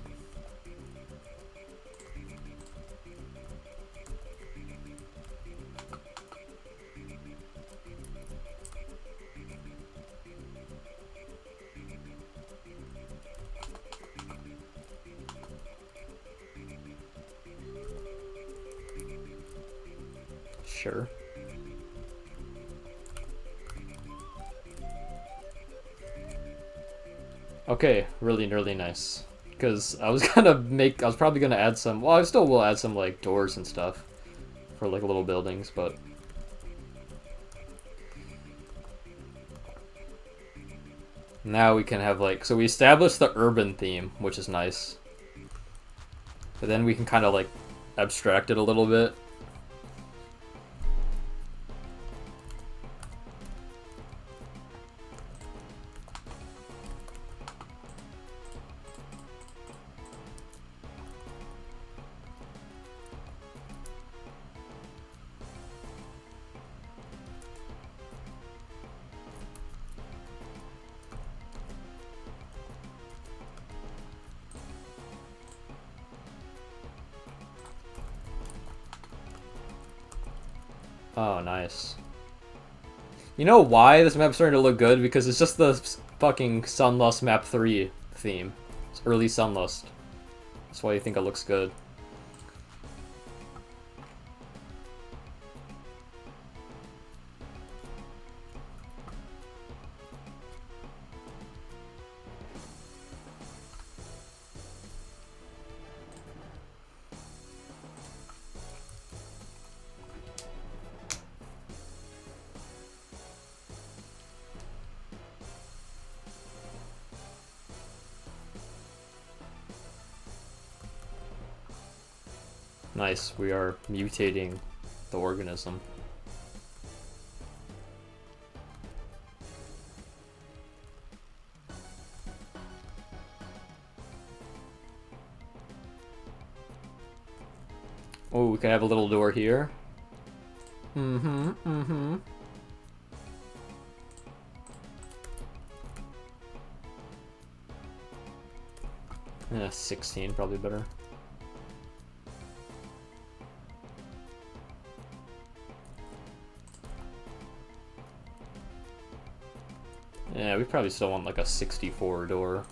Sure. Okay, really nice. Because I was probably gonna add some, well, I still will add some, like, doors and stuff for, like, little buildings, but now we can have, like, so we established the urban theme, which is nice. But then we can kind of, like, abstract it a little bit. Oh, nice. You know why this map's starting to look good? Because it's just the fucking Sunlust Map 3 theme. It's early Sunlust. That's why you think it looks good. Nice, we are mutating the organism. Oh, we can have a little door here. Mm-hmm. Yeah, 16, probably better. Yeah, we probably still want like a 64 door.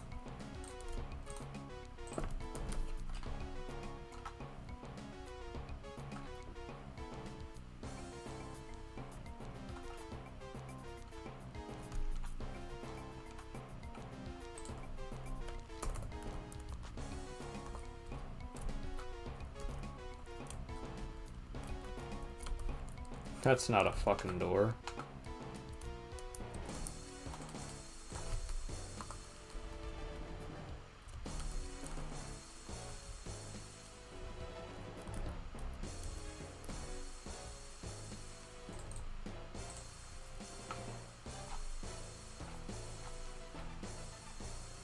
That's not a fucking door.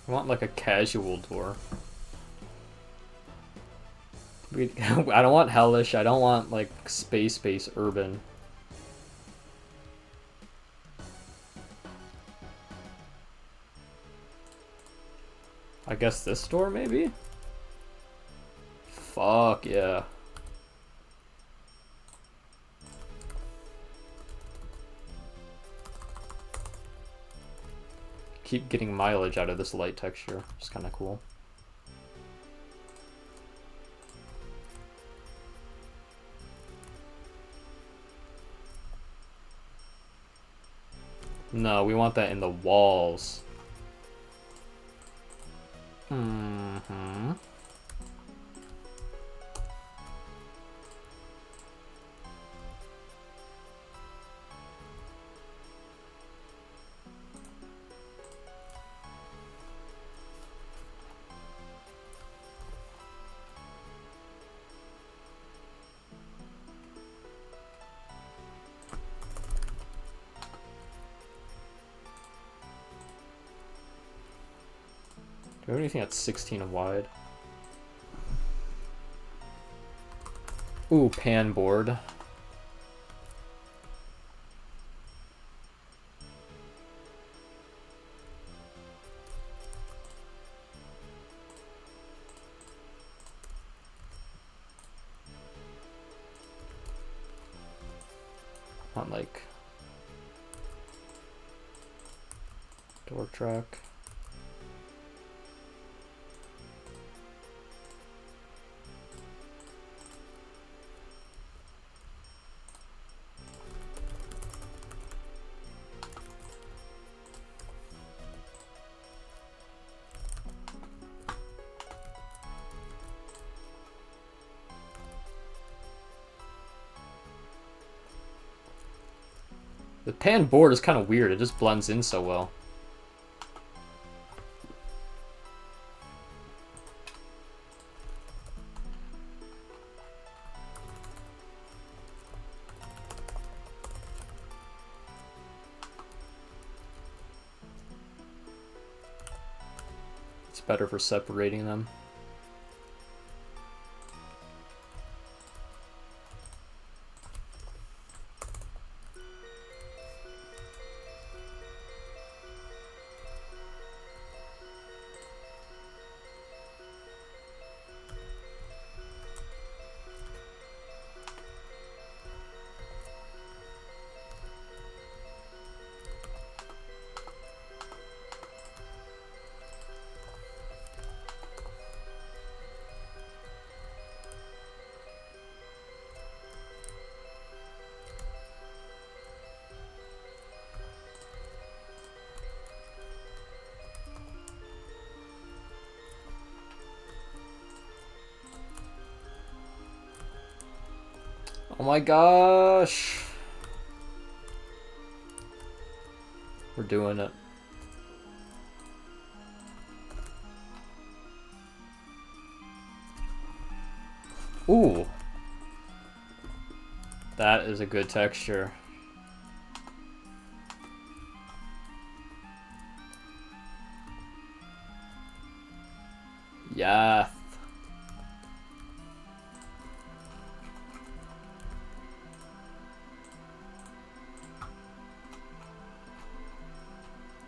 I want like a casual door. I don't want hellish. I don't want like space urban. I guess this door maybe? Fuck yeah. Keep getting mileage out of this light texture. It's kind of cool. No, we want that in the walls. Mm-hmm. Do we have anything that's 16 wide? Ooh, pan board. On like door track. The pan board is kind of weird. It just blends in so well. It's better for separating them. Oh my gosh! We're doing it. Ooh! That is a good texture. Yeah.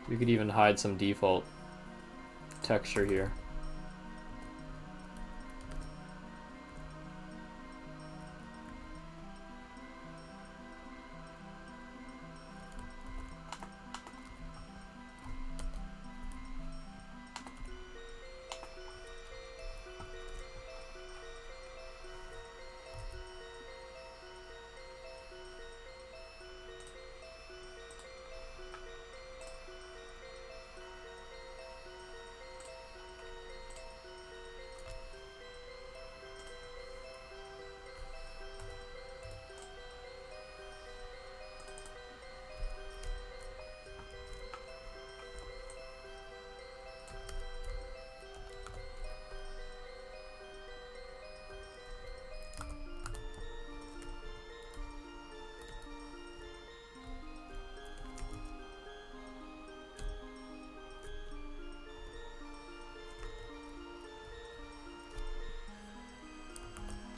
We could even hide some default texture here.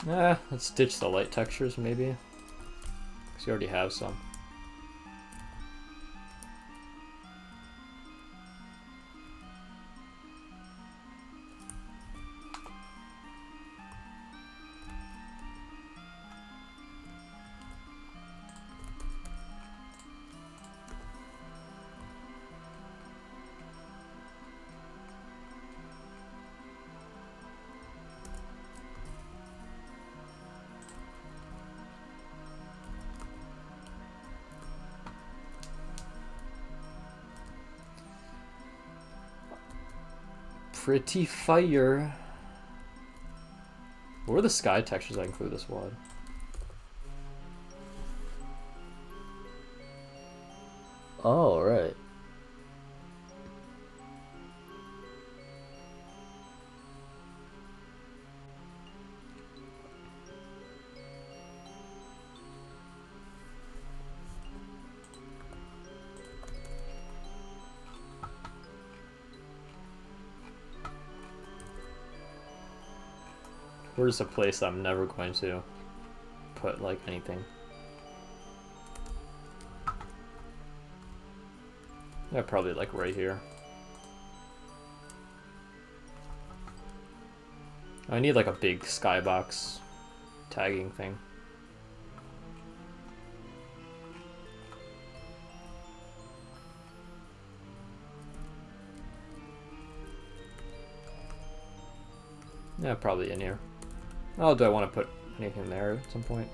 Let's ditch the light textures maybe. Because you already have some. Pretty fire. What are the sky textures I include this WOD? Oh, right. Where's a place I'm never going to put like anything? Yeah, probably like right here. I need like a big skybox tagging thing. Yeah, probably in here. Oh, do I want to put anything there at some point?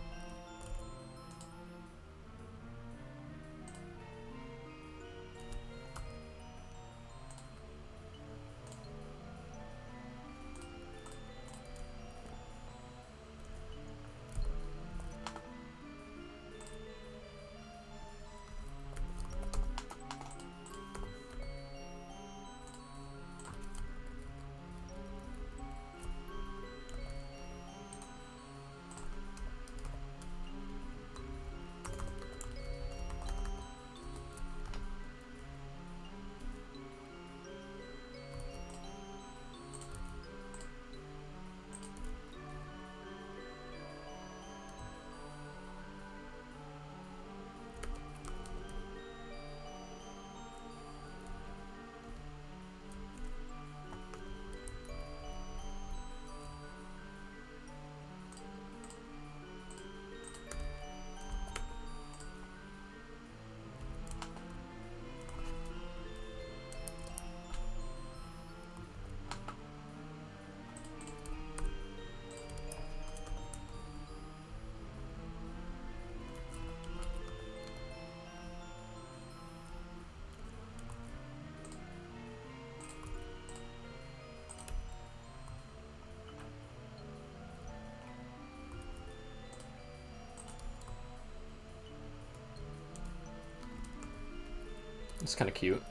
It's kind of cute.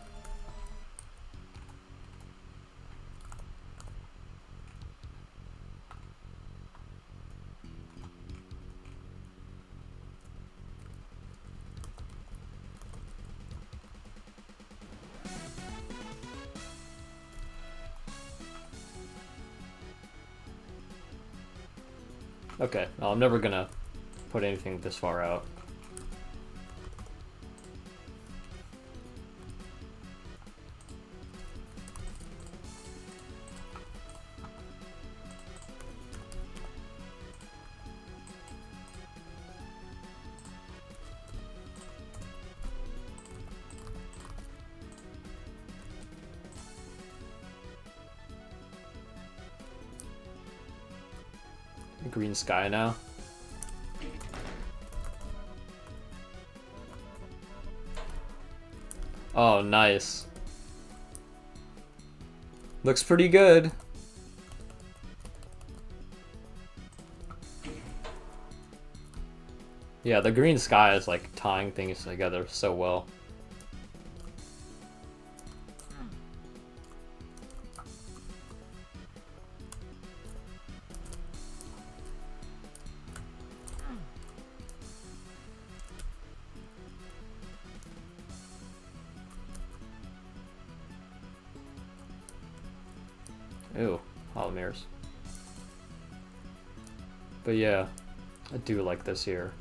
Okay, well, I'm never gonna put anything this far out. Green sky now. Oh, nice. Looks pretty good. Yeah, the green sky is like tying things together so well. Ew, hollow mirrors. But yeah, I do like this here.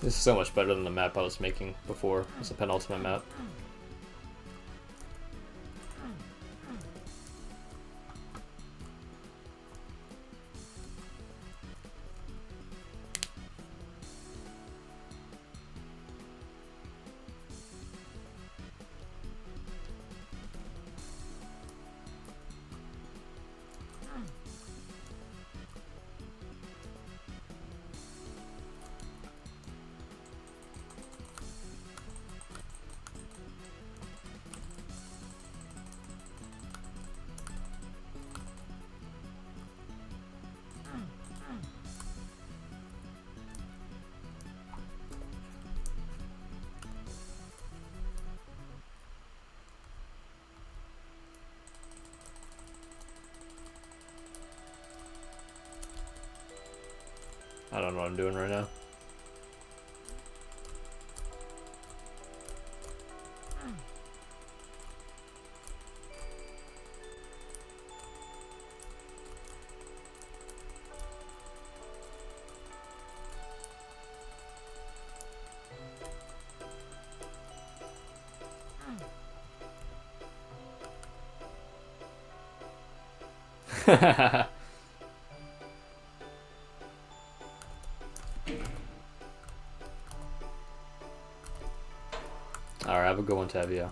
This is so much better than the map I was making before. It's a penultimate map. I don't know what I'm doing right now. Alright, have a good one, Tavia.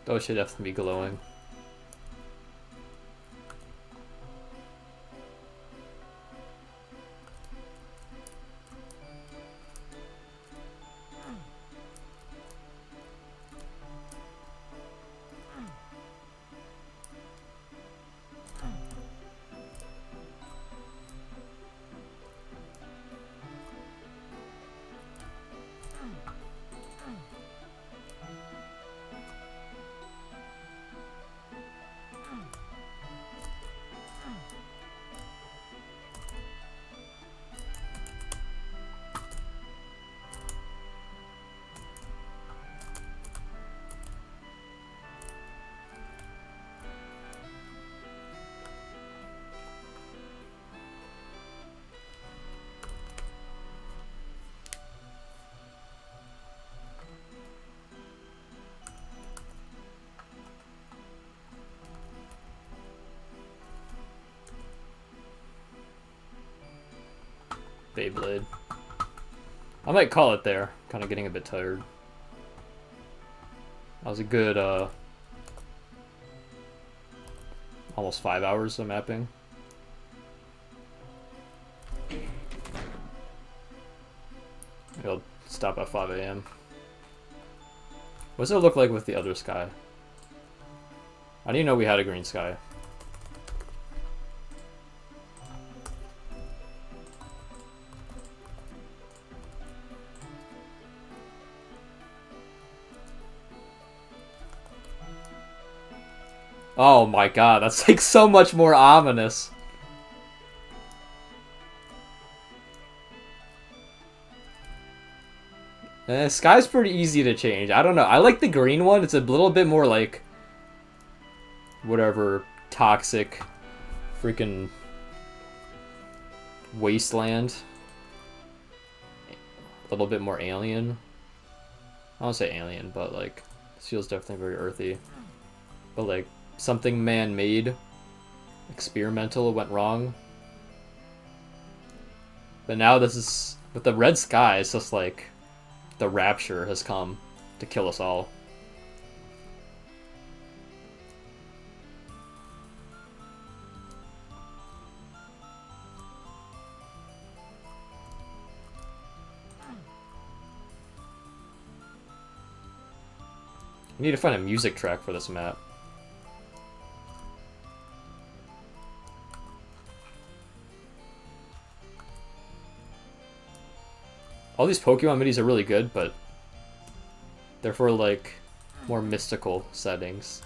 Those should definitely be glowing. Beyblade. I might call it there. Kind of getting a bit tired. That was a good, almost 5 hours of mapping. I'll stop at 5 a.m. What does it look like with the other sky? I didn't know we had a green sky. Oh my god, that's like so much more ominous. Sky's pretty easy to change. I don't know. I like the green one. It's a little bit more like whatever toxic freaking wasteland. A little bit more alien. I don't say alien, but like this feels definitely very earthy. But like something man-made, experimental went wrong. But now this is with the red sky. It's just like the Rapture has come to kill us all. We need to find a music track for this map. All these Pokemon minis are really good, but they're for like more mystical settings.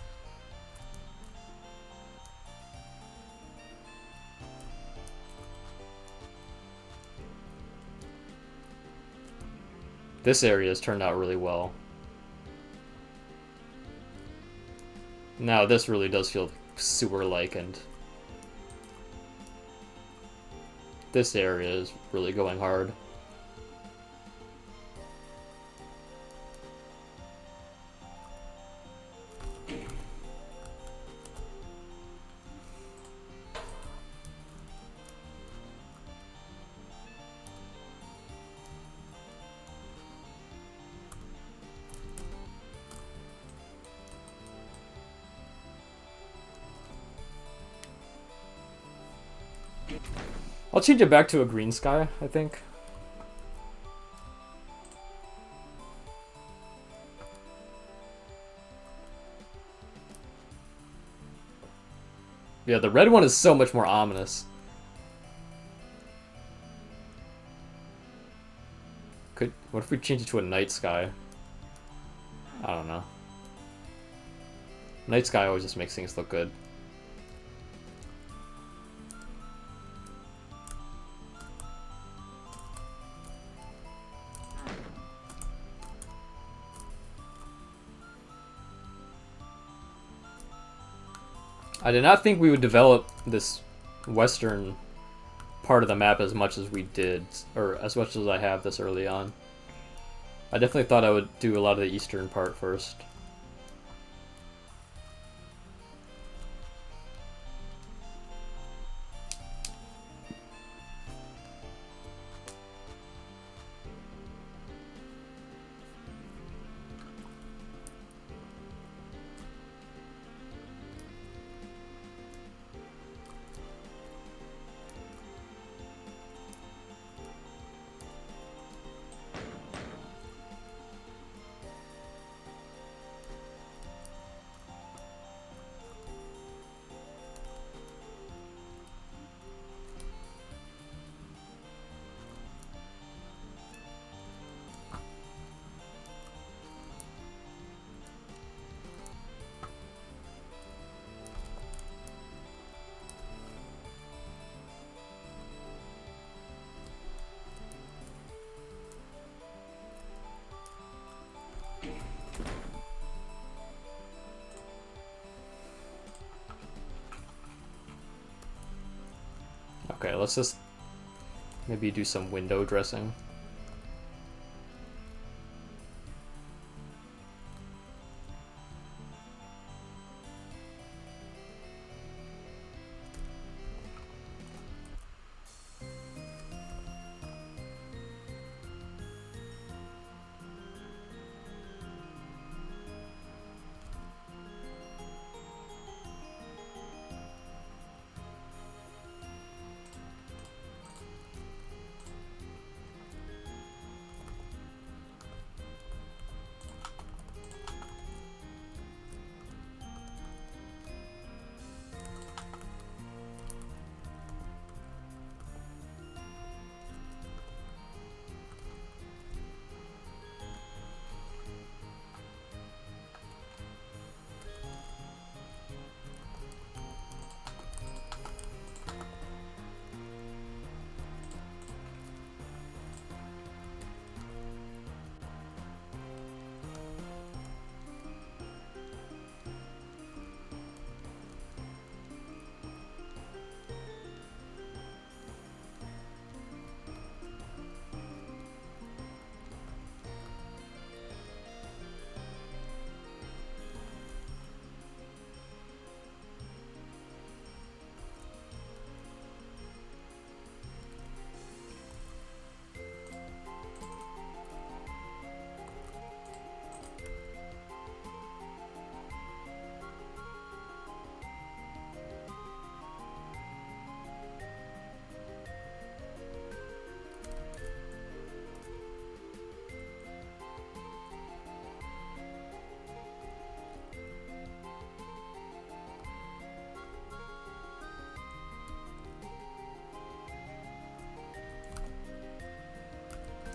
This area has turned out really well. Now this really does feel sewer-like, and this area is really going hard. I'll change it back to a green sky, I think. Yeah, the red one is so much more ominous. What if we change it to a night sky? I don't know. Night sky always just makes things look good. I did not think we would develop this western part of the map as much as we did, or as much as I have this early on. I definitely thought I would do a lot of the eastern part first. Okay, let's just maybe do some window dressing.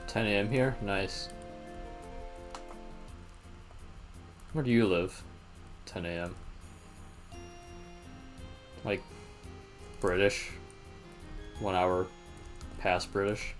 10 a.m. here? Nice. Where do you live? 10 a.m. Like, British? 1 hour past British?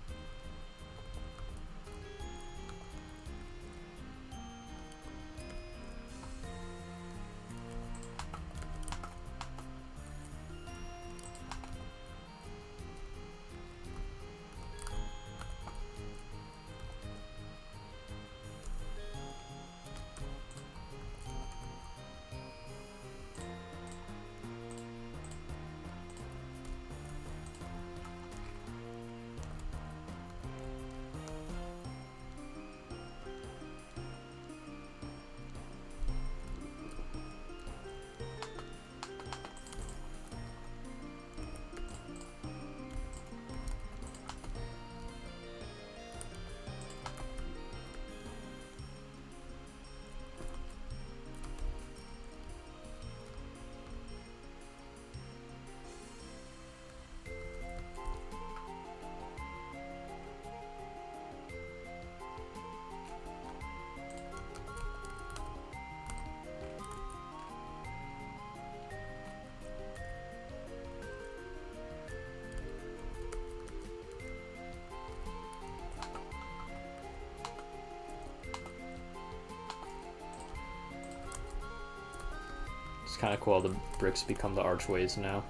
It's kind of cool, the bricks become the archways now.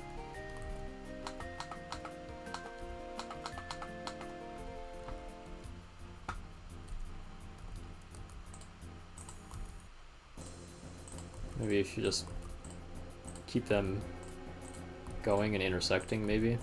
Maybe if you just keep them going and intersecting, maybe.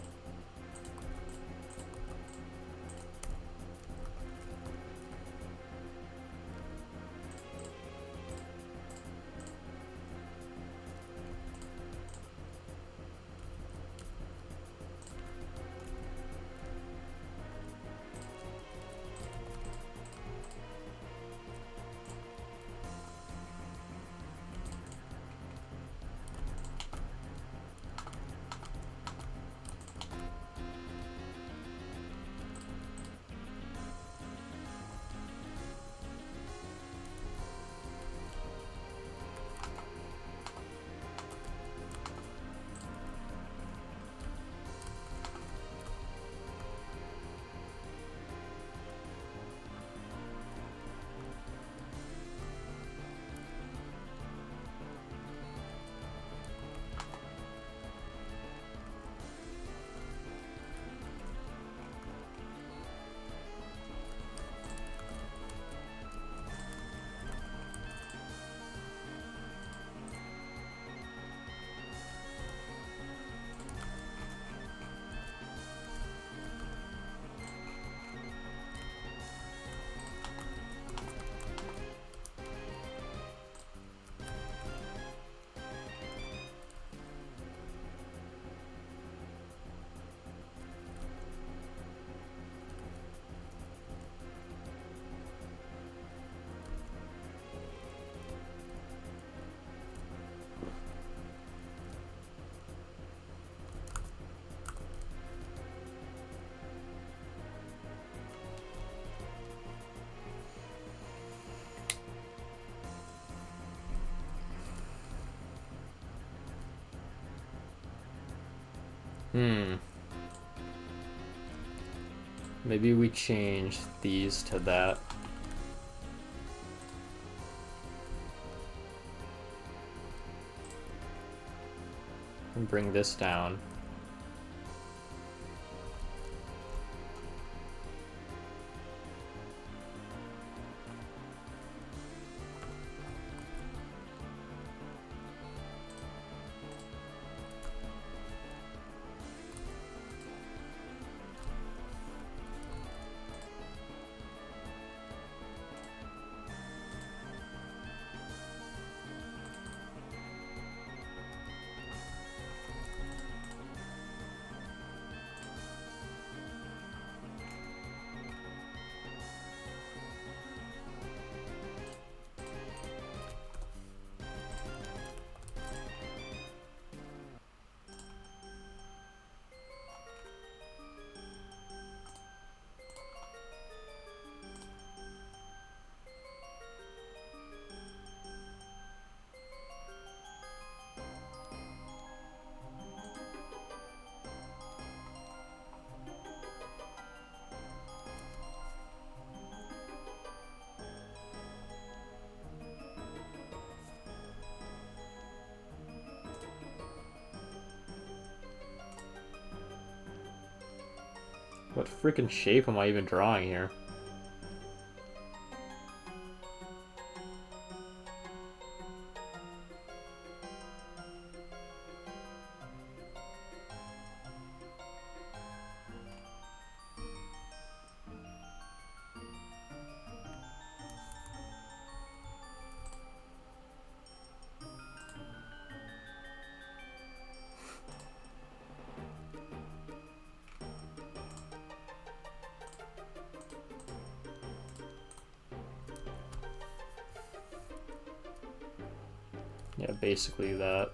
Maybe we change these to that. And bring this down. What freaking shape am I even drawing here? Yeah, basically that.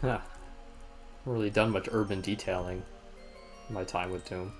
Huh. Haven't really done much urban detailing in my time with Doom.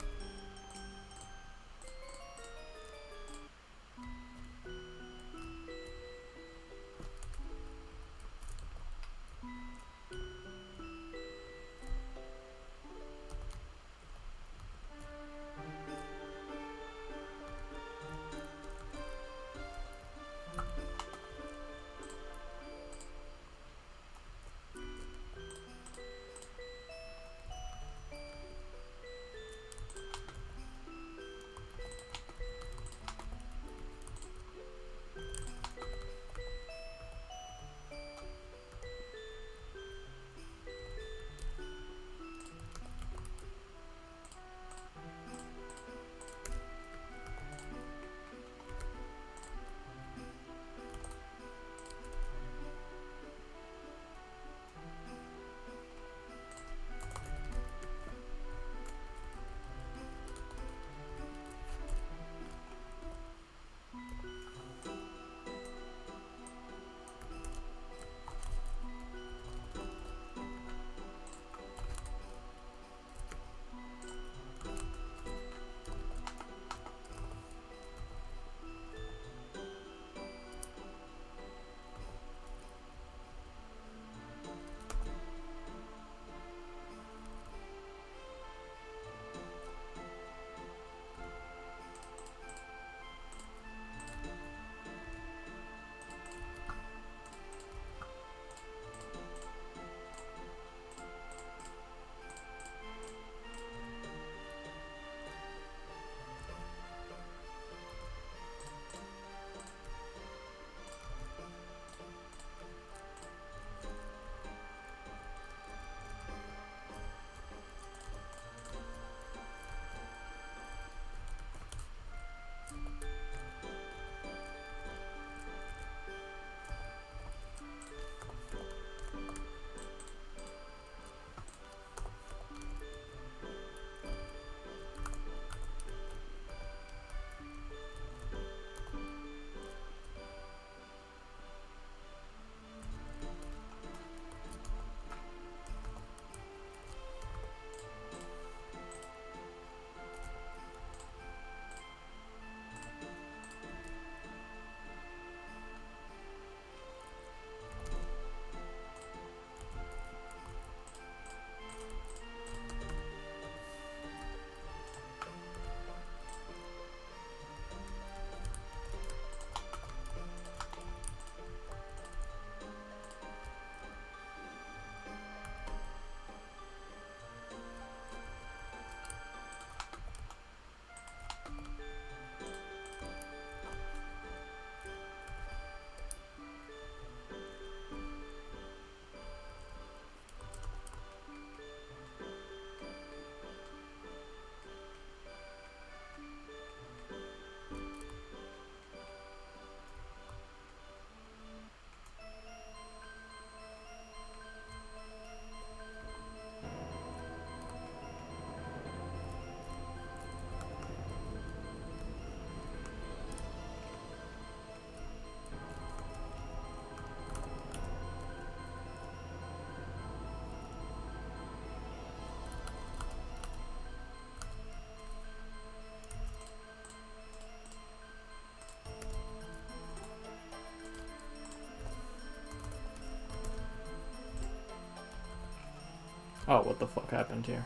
Oh, what the fuck happened here?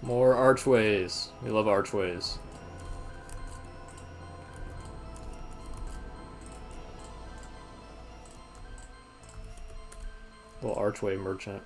More archways. We love archways. Little archway merchant.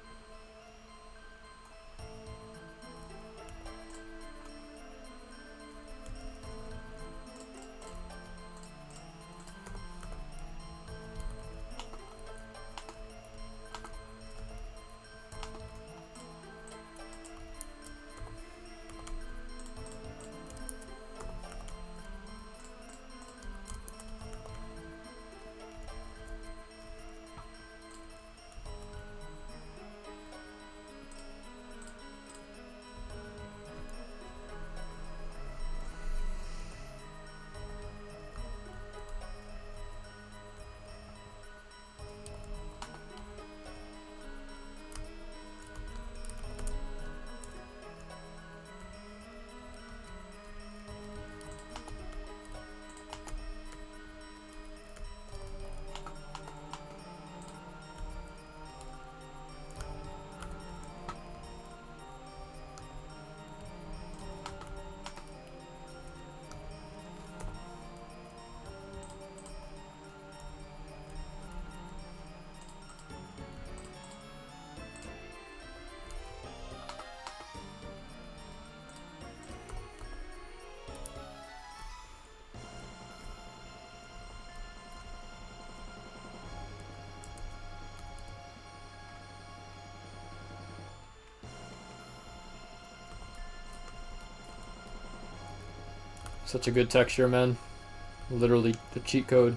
Such a good texture, man. Literally the cheat code.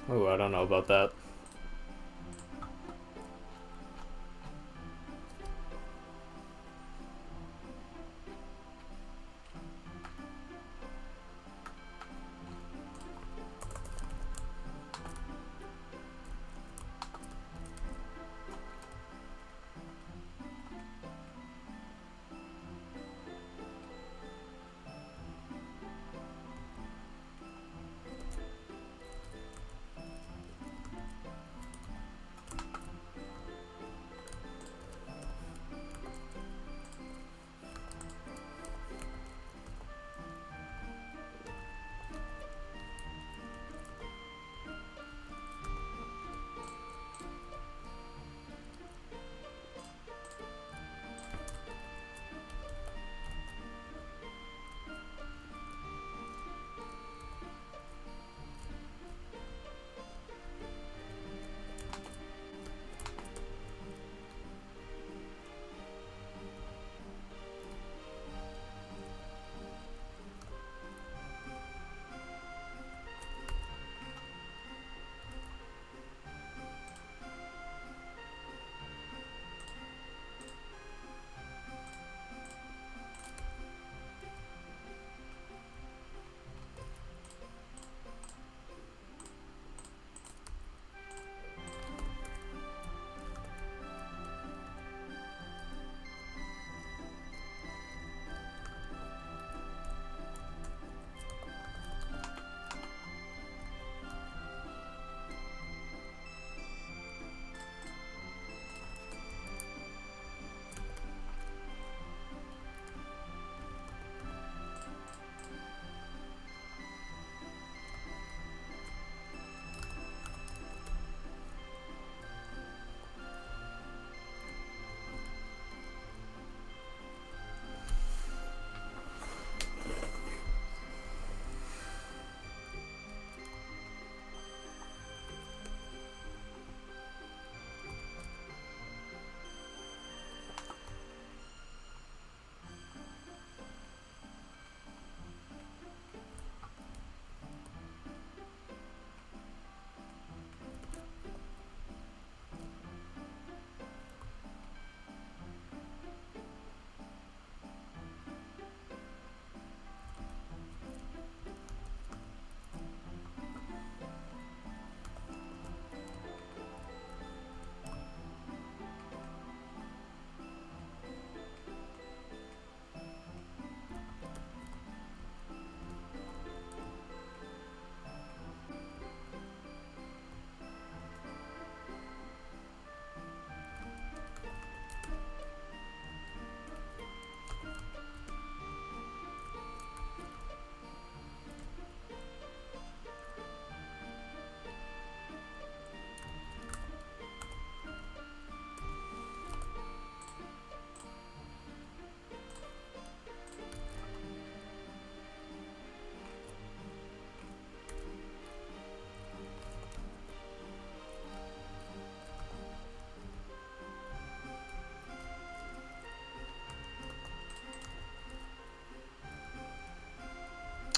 Oh, I don't know about that.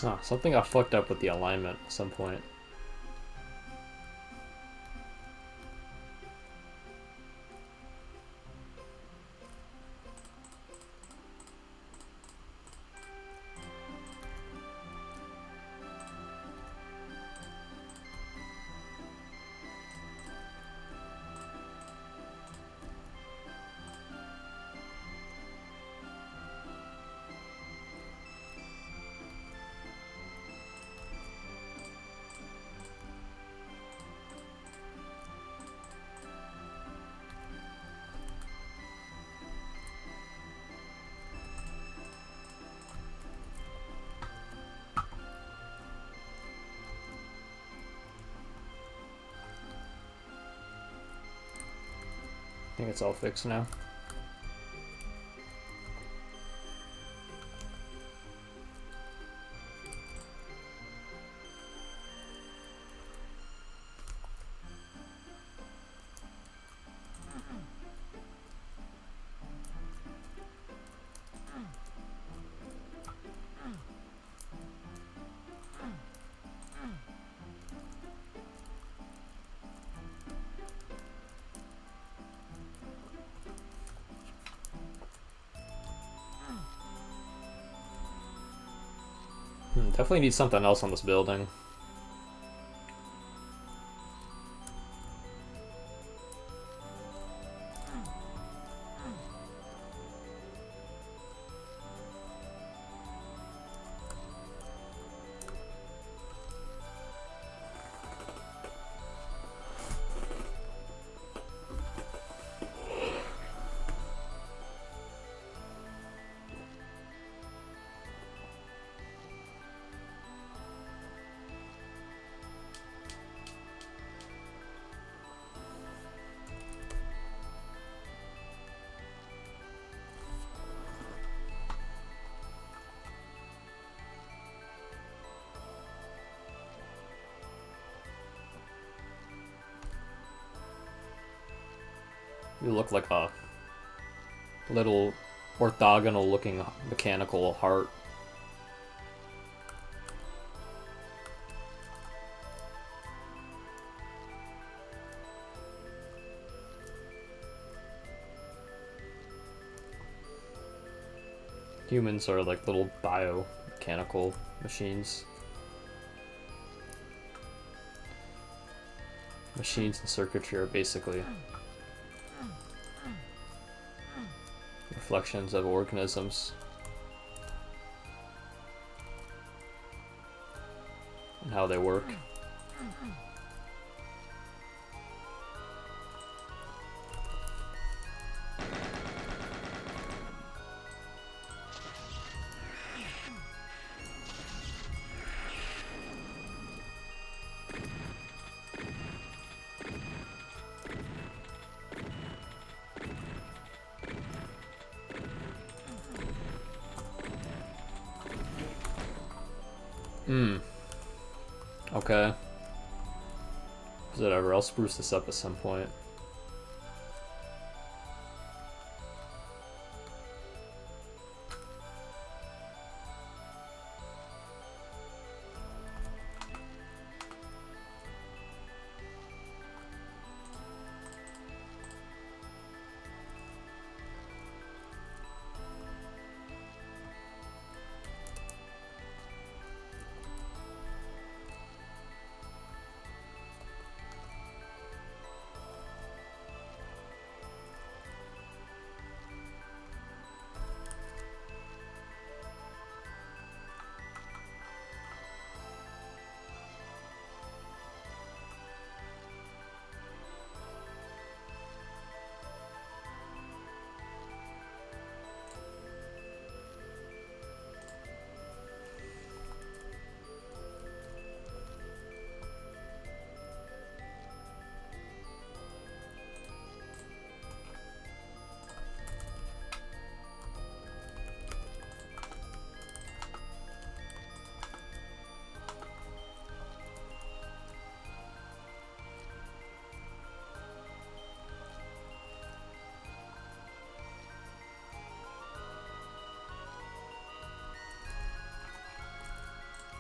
Huh, something got fucked up with the alignment at some point. I think it's all fixed now. Definitely need something else on this building. You look like a little orthogonal looking mechanical heart. Humans are like little biomechanical machines. Machines and circuitry are basically reflections of organisms and how they work. Okay. Whatever, I'll spruce this up at some point.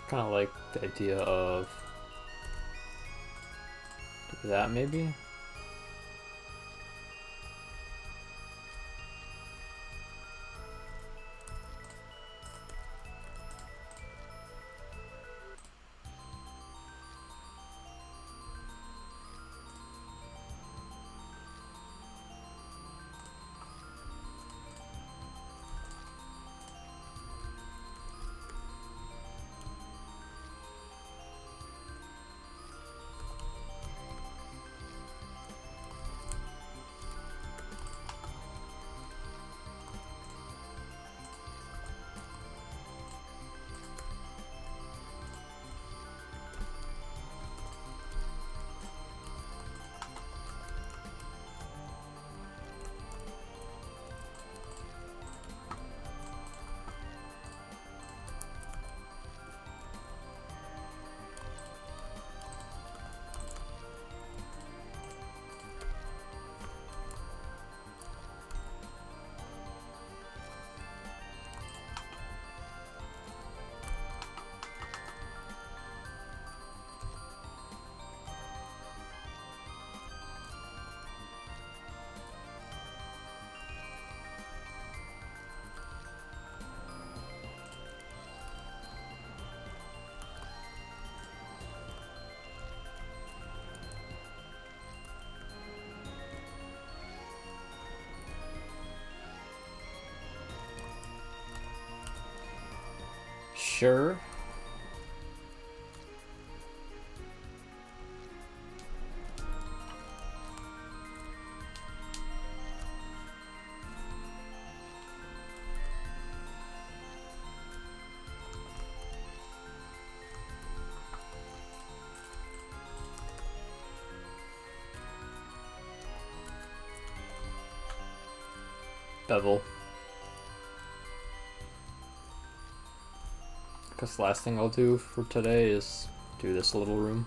Kind of like the idea of that, maybe? Sure. Bevel. Because the last thing I'll do for today is do this little room.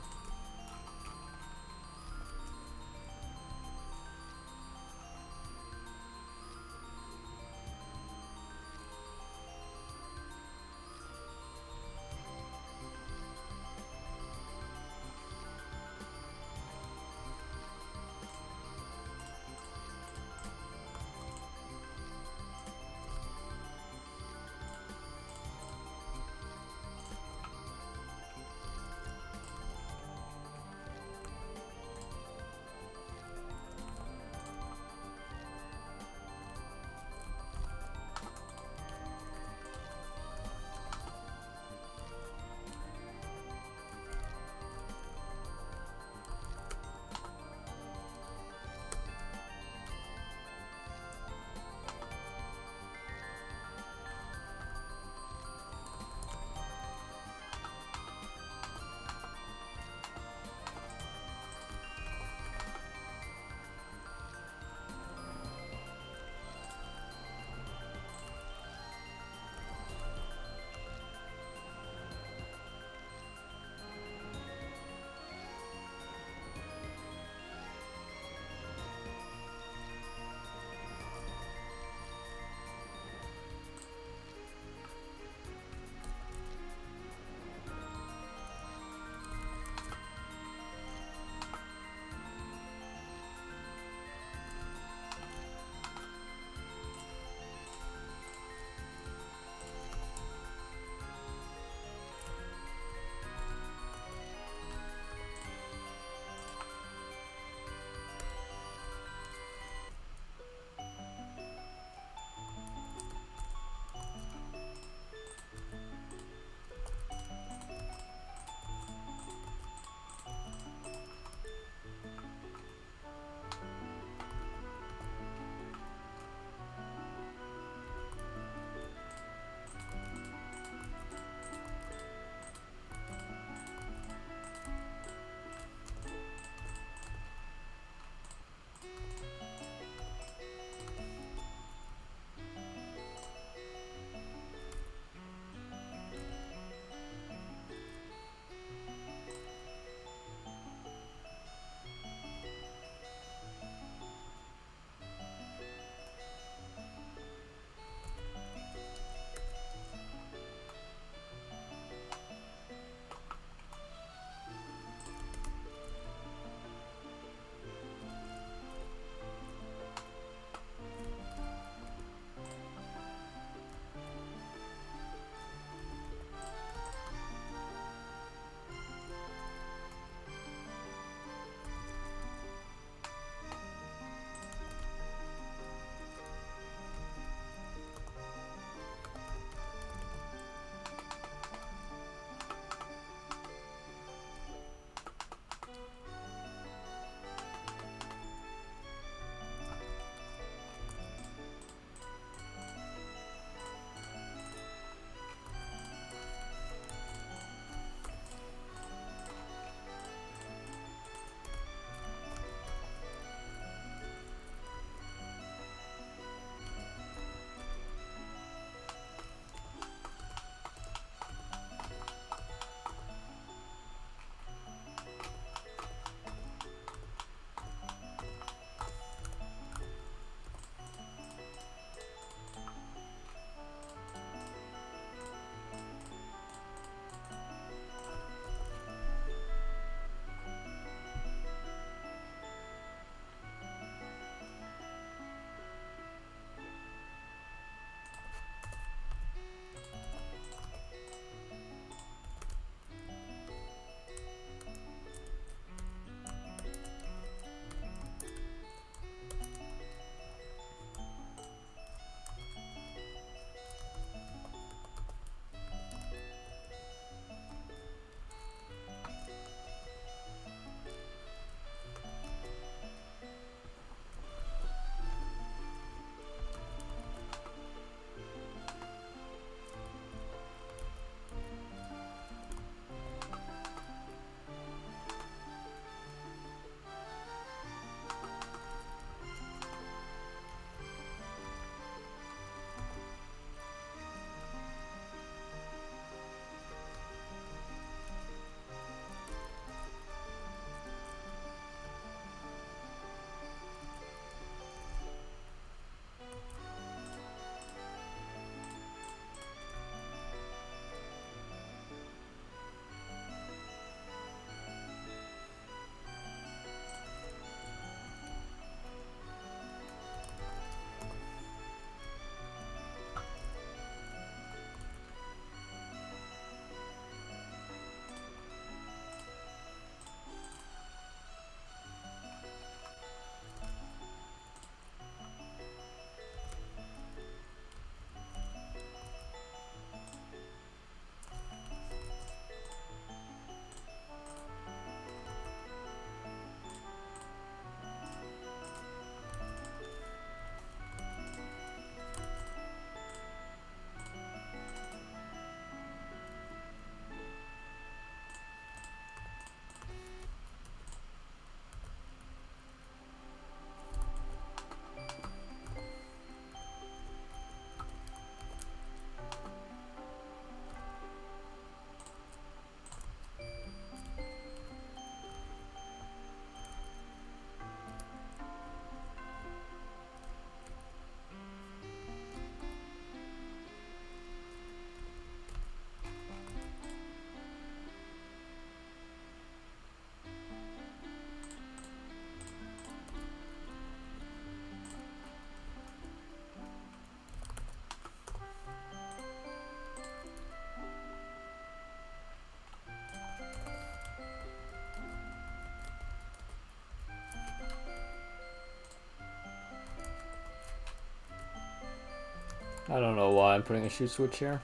I don't know why I'm putting a shoot switch here.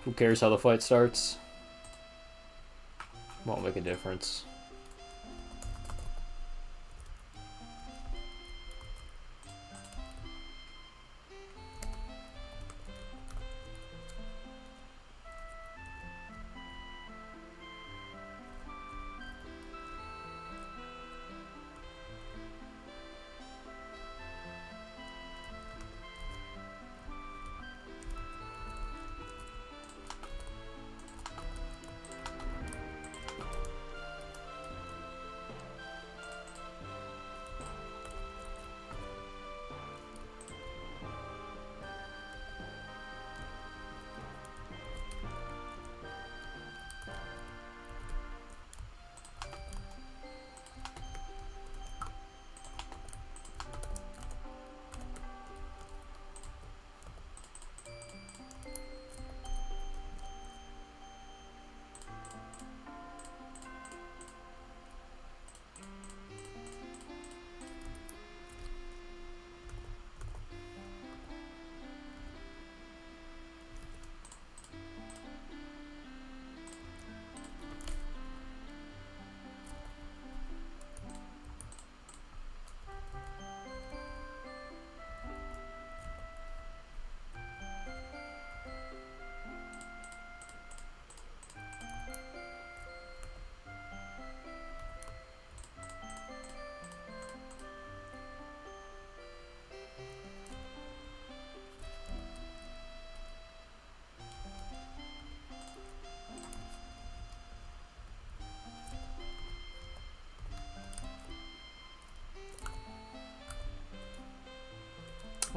Who cares how the fight starts? Won't make a difference.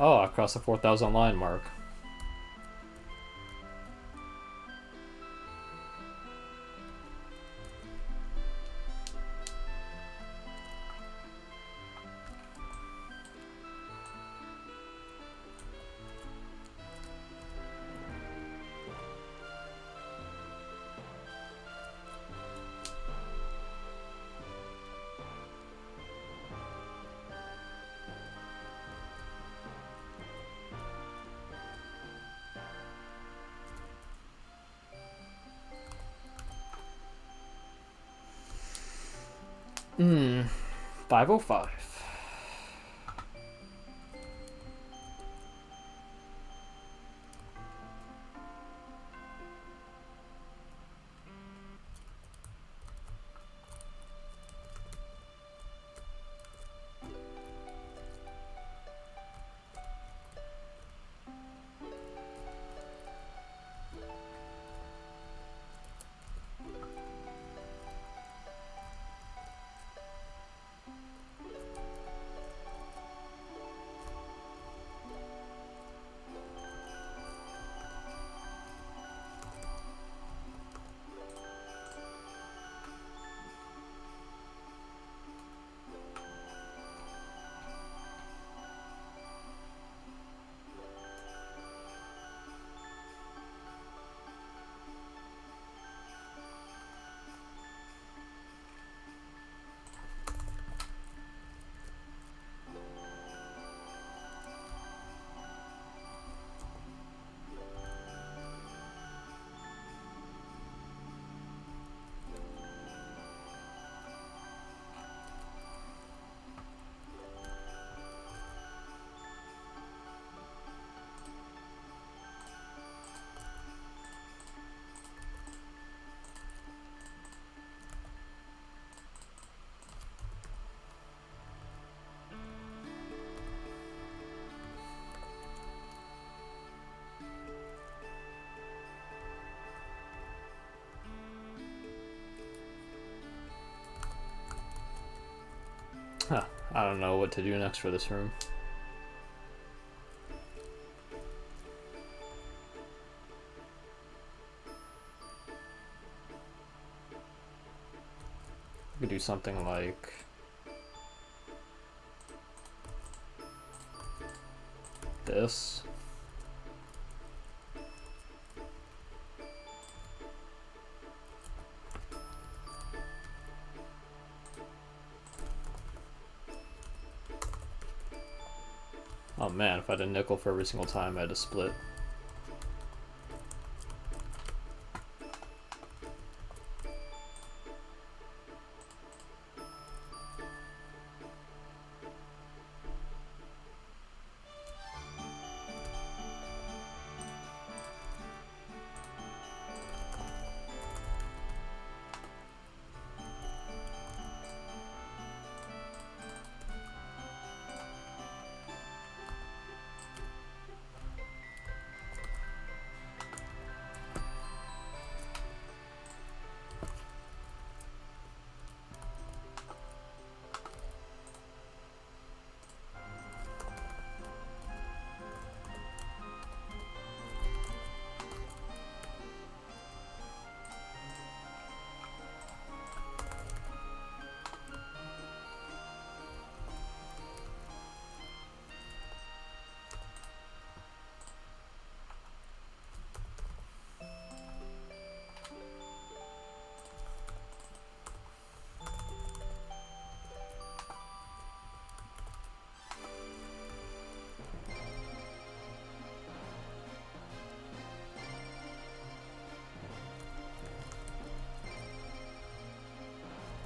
Oh, I crossed the 4,000 line mark. Hmm, 505. Huh, I don't know what to do next for this room. We could do something like this. Oh man, if I had a nickel for every single time I had to split.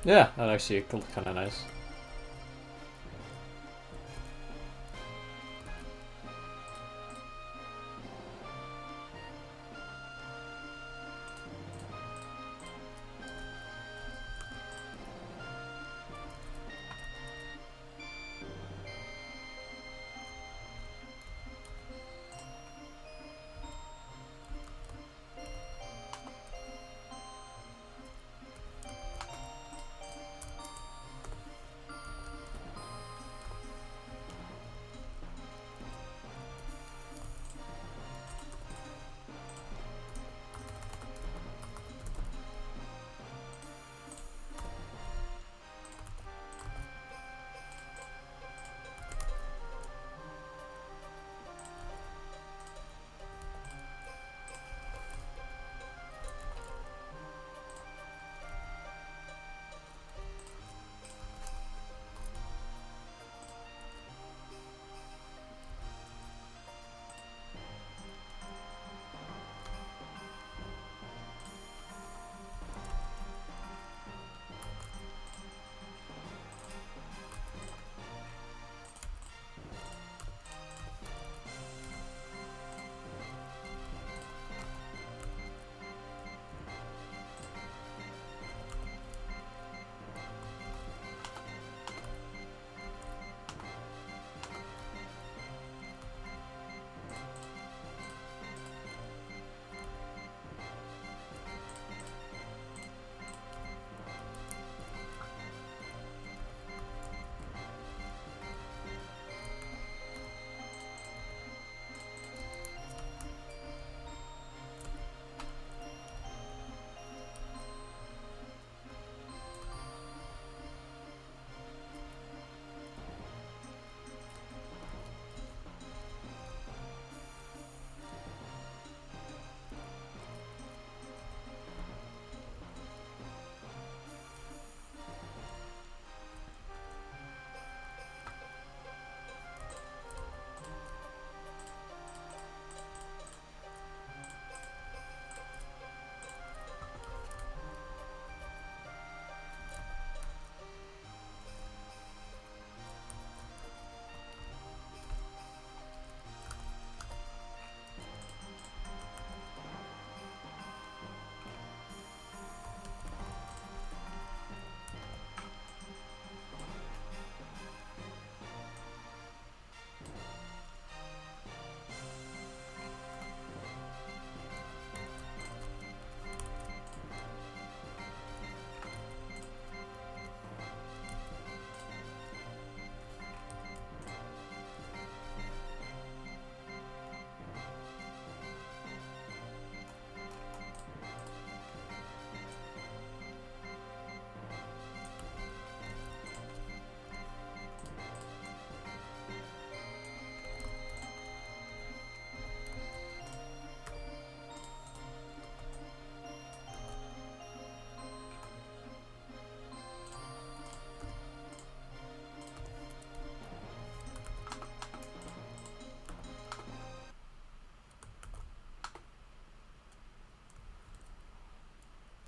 Yeah, that actually looked kind of nice.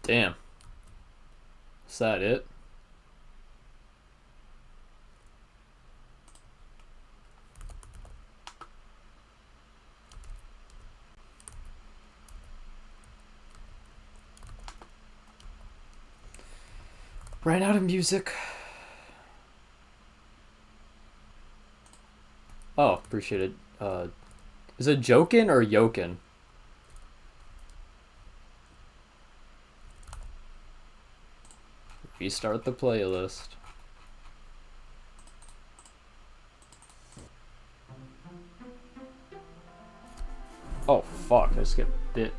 Damn. Is that it? Ran out of music. Oh, appreciate it. Is it Jokin or Yokin? Restart the playlist. Oh fuck, I just get bit.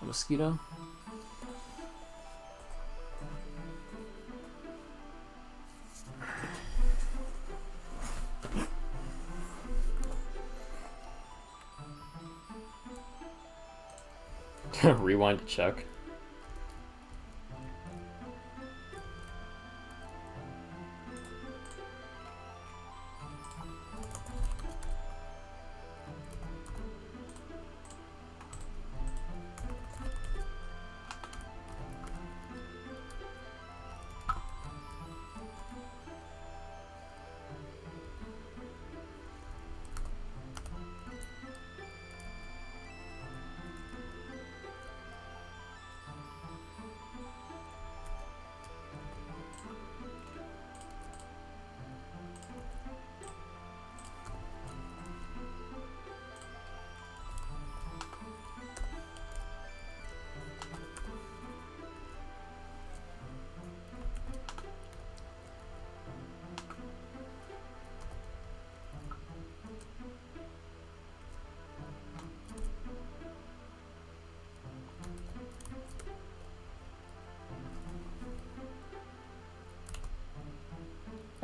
A mosquito? Rewind to check.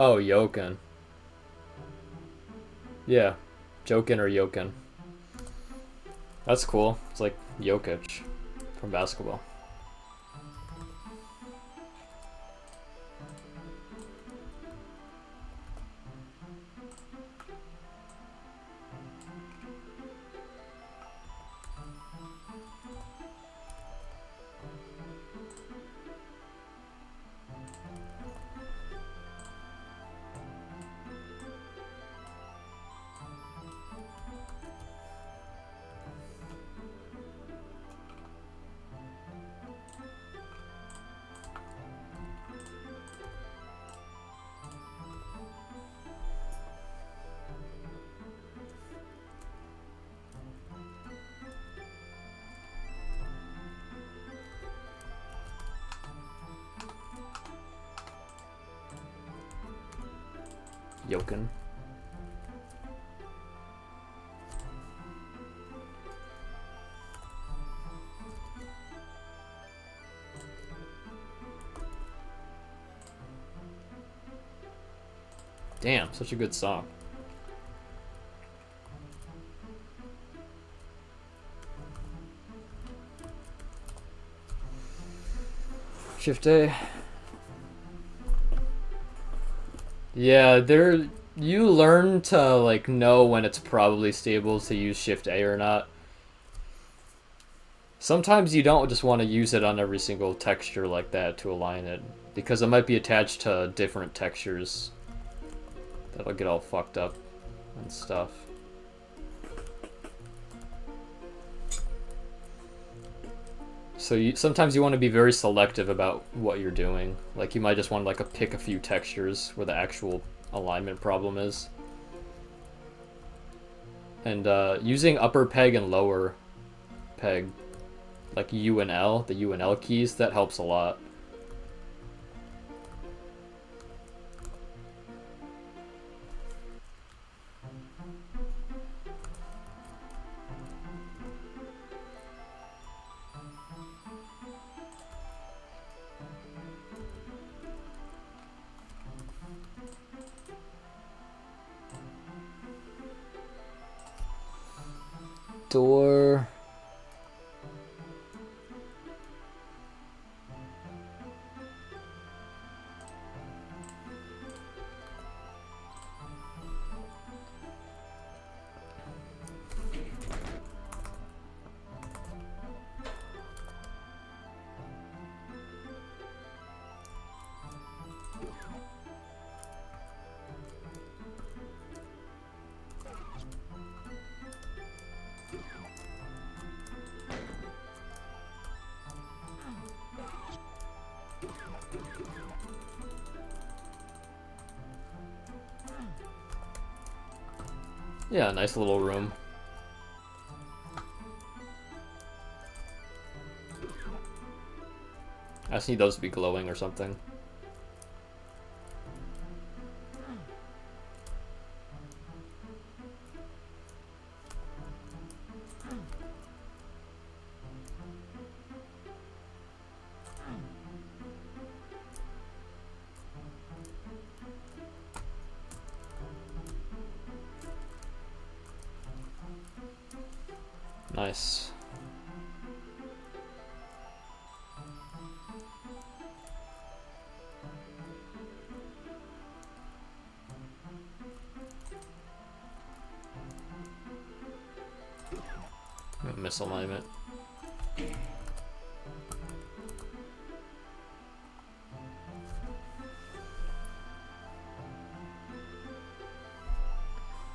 Oh, Jokin. Yeah, Jokin or Jokin. That's cool. It's like Jokic from basketball. Jokin. Damn, such a good song. Shift A. Yeah, you learn to like know when it's probably stable to use Shift A or not. Sometimes you don't just want to use it on every single texture like that to align it, because it might be attached to different textures. That'll get all fucked up and stuff. So sometimes you want to be very selective about what you're doing. Like you might just want to like pick a few textures where the actual alignment problem is. And using upper peg and lower peg, like U and L, the U and L keys, that helps a lot. Door. Yeah, nice little room. I just need those to be glowing or something. Nice. Misalignment.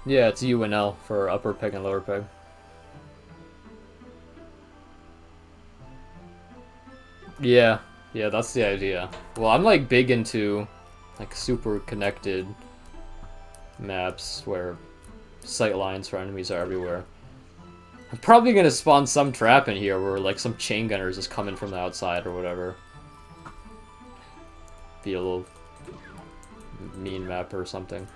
Yeah, it's U and L for upper peg and lower peg. Yeah, yeah, that's the idea. Well, I'm like big into like super connected maps where sight lines for enemies are everywhere. I'm probably gonna spawn some trap in here where like some chain gunners is coming from the outside or whatever. Be a little mean map or something.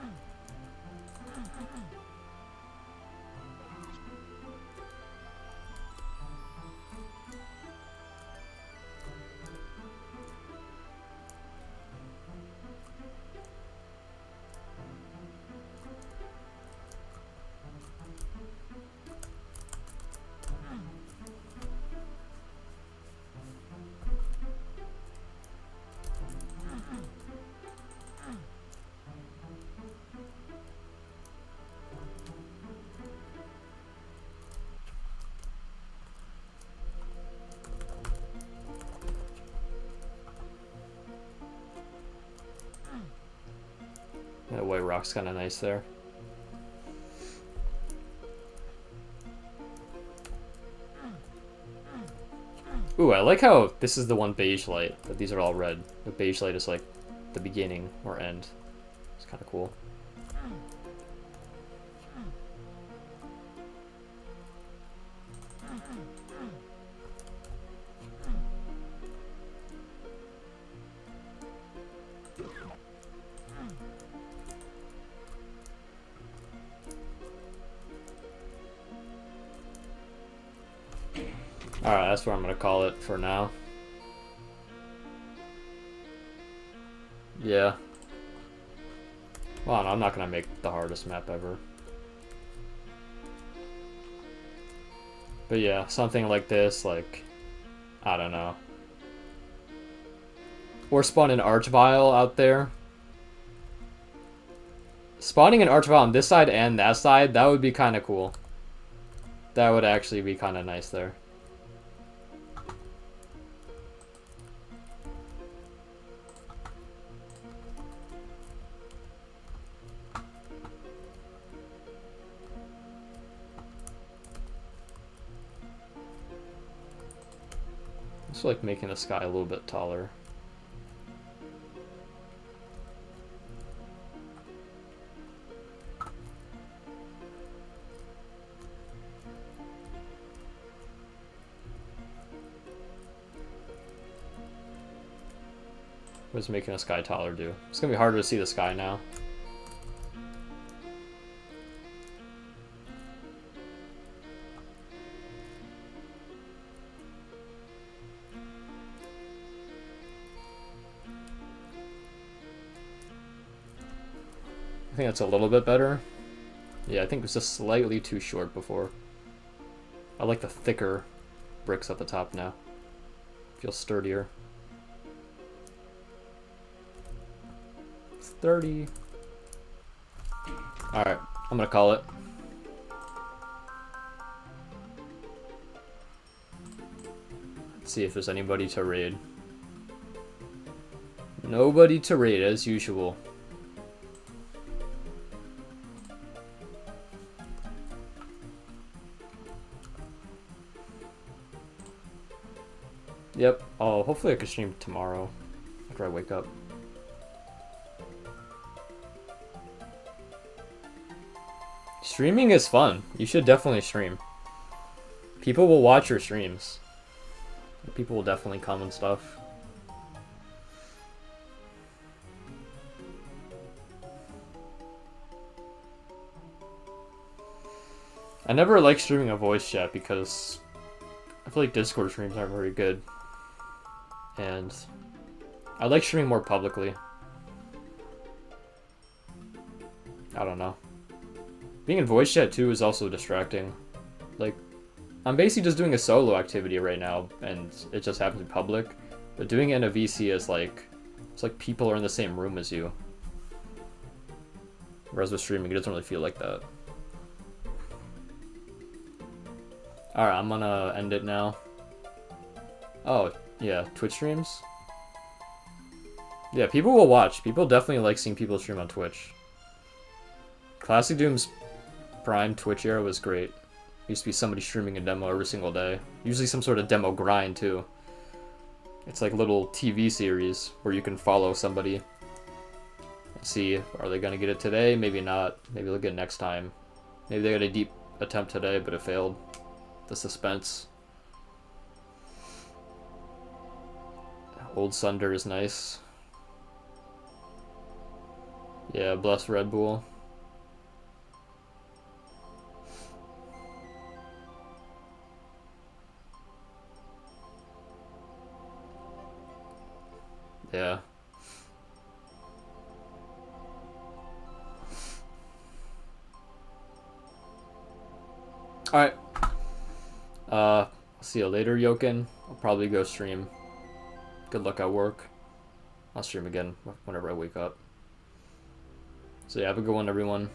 That white rock's kind of nice there. Ooh, I like how this is the one beige light, but these are all red. The beige light is like the beginning or end. It's kind of cool. Alright, that's what I'm gonna call it for now. Yeah. Well, no, I'm not gonna make the hardest map ever. But yeah, something like this, like, I don't know. Or spawn an Archvile out there. Spawning an Archvile on this side and that side, that would be kind of cool. That would actually be kind of nice there. Just like making the sky a little bit taller. What does making a sky taller do? It's gonna be harder to see the sky now. I think that's a little bit better. Yeah, I think it was just slightly too short before. I like the thicker bricks at the top now. Feels sturdier. 30. Alright, I'm gonna call it. Let's see if there's anybody to raid. Nobody to raid as usual. Yep. Oh, hopefully I can stream tomorrow after I wake up. Streaming is fun. You should definitely stream. People will watch your streams. People will definitely come and stuff. I never like streaming a voice chat because I feel like Discord streams aren't very good. And I like streaming more publicly. I don't know. Being in voice chat too is also distracting. Like, I'm basically just doing a solo activity right now, and it just happens to be public. But doing it in a VC is like, it's like people are in the same room as you. Whereas with streaming, it doesn't really feel like that. Alright, I'm gonna end it now. Oh, yeah, Twitch streams? Yeah, people will watch. People definitely like seeing people stream on Twitch. Classic Doom's prime Twitch era was great. Used to be somebody streaming a demo every single day. Usually some sort of demo grind, too. It's like a little TV series where you can follow somebody and see, are they gonna get it today? Maybe not. Maybe they'll get it next time. Maybe they got a deep attempt today, but it failed. The suspense. Old Sunder is nice. Yeah, bless Red Bull. Yeah. Alright. See you later, Yokin. I'll probably go stream. Good luck at work. I'll stream again whenever I wake up. So yeah, have a good one, everyone.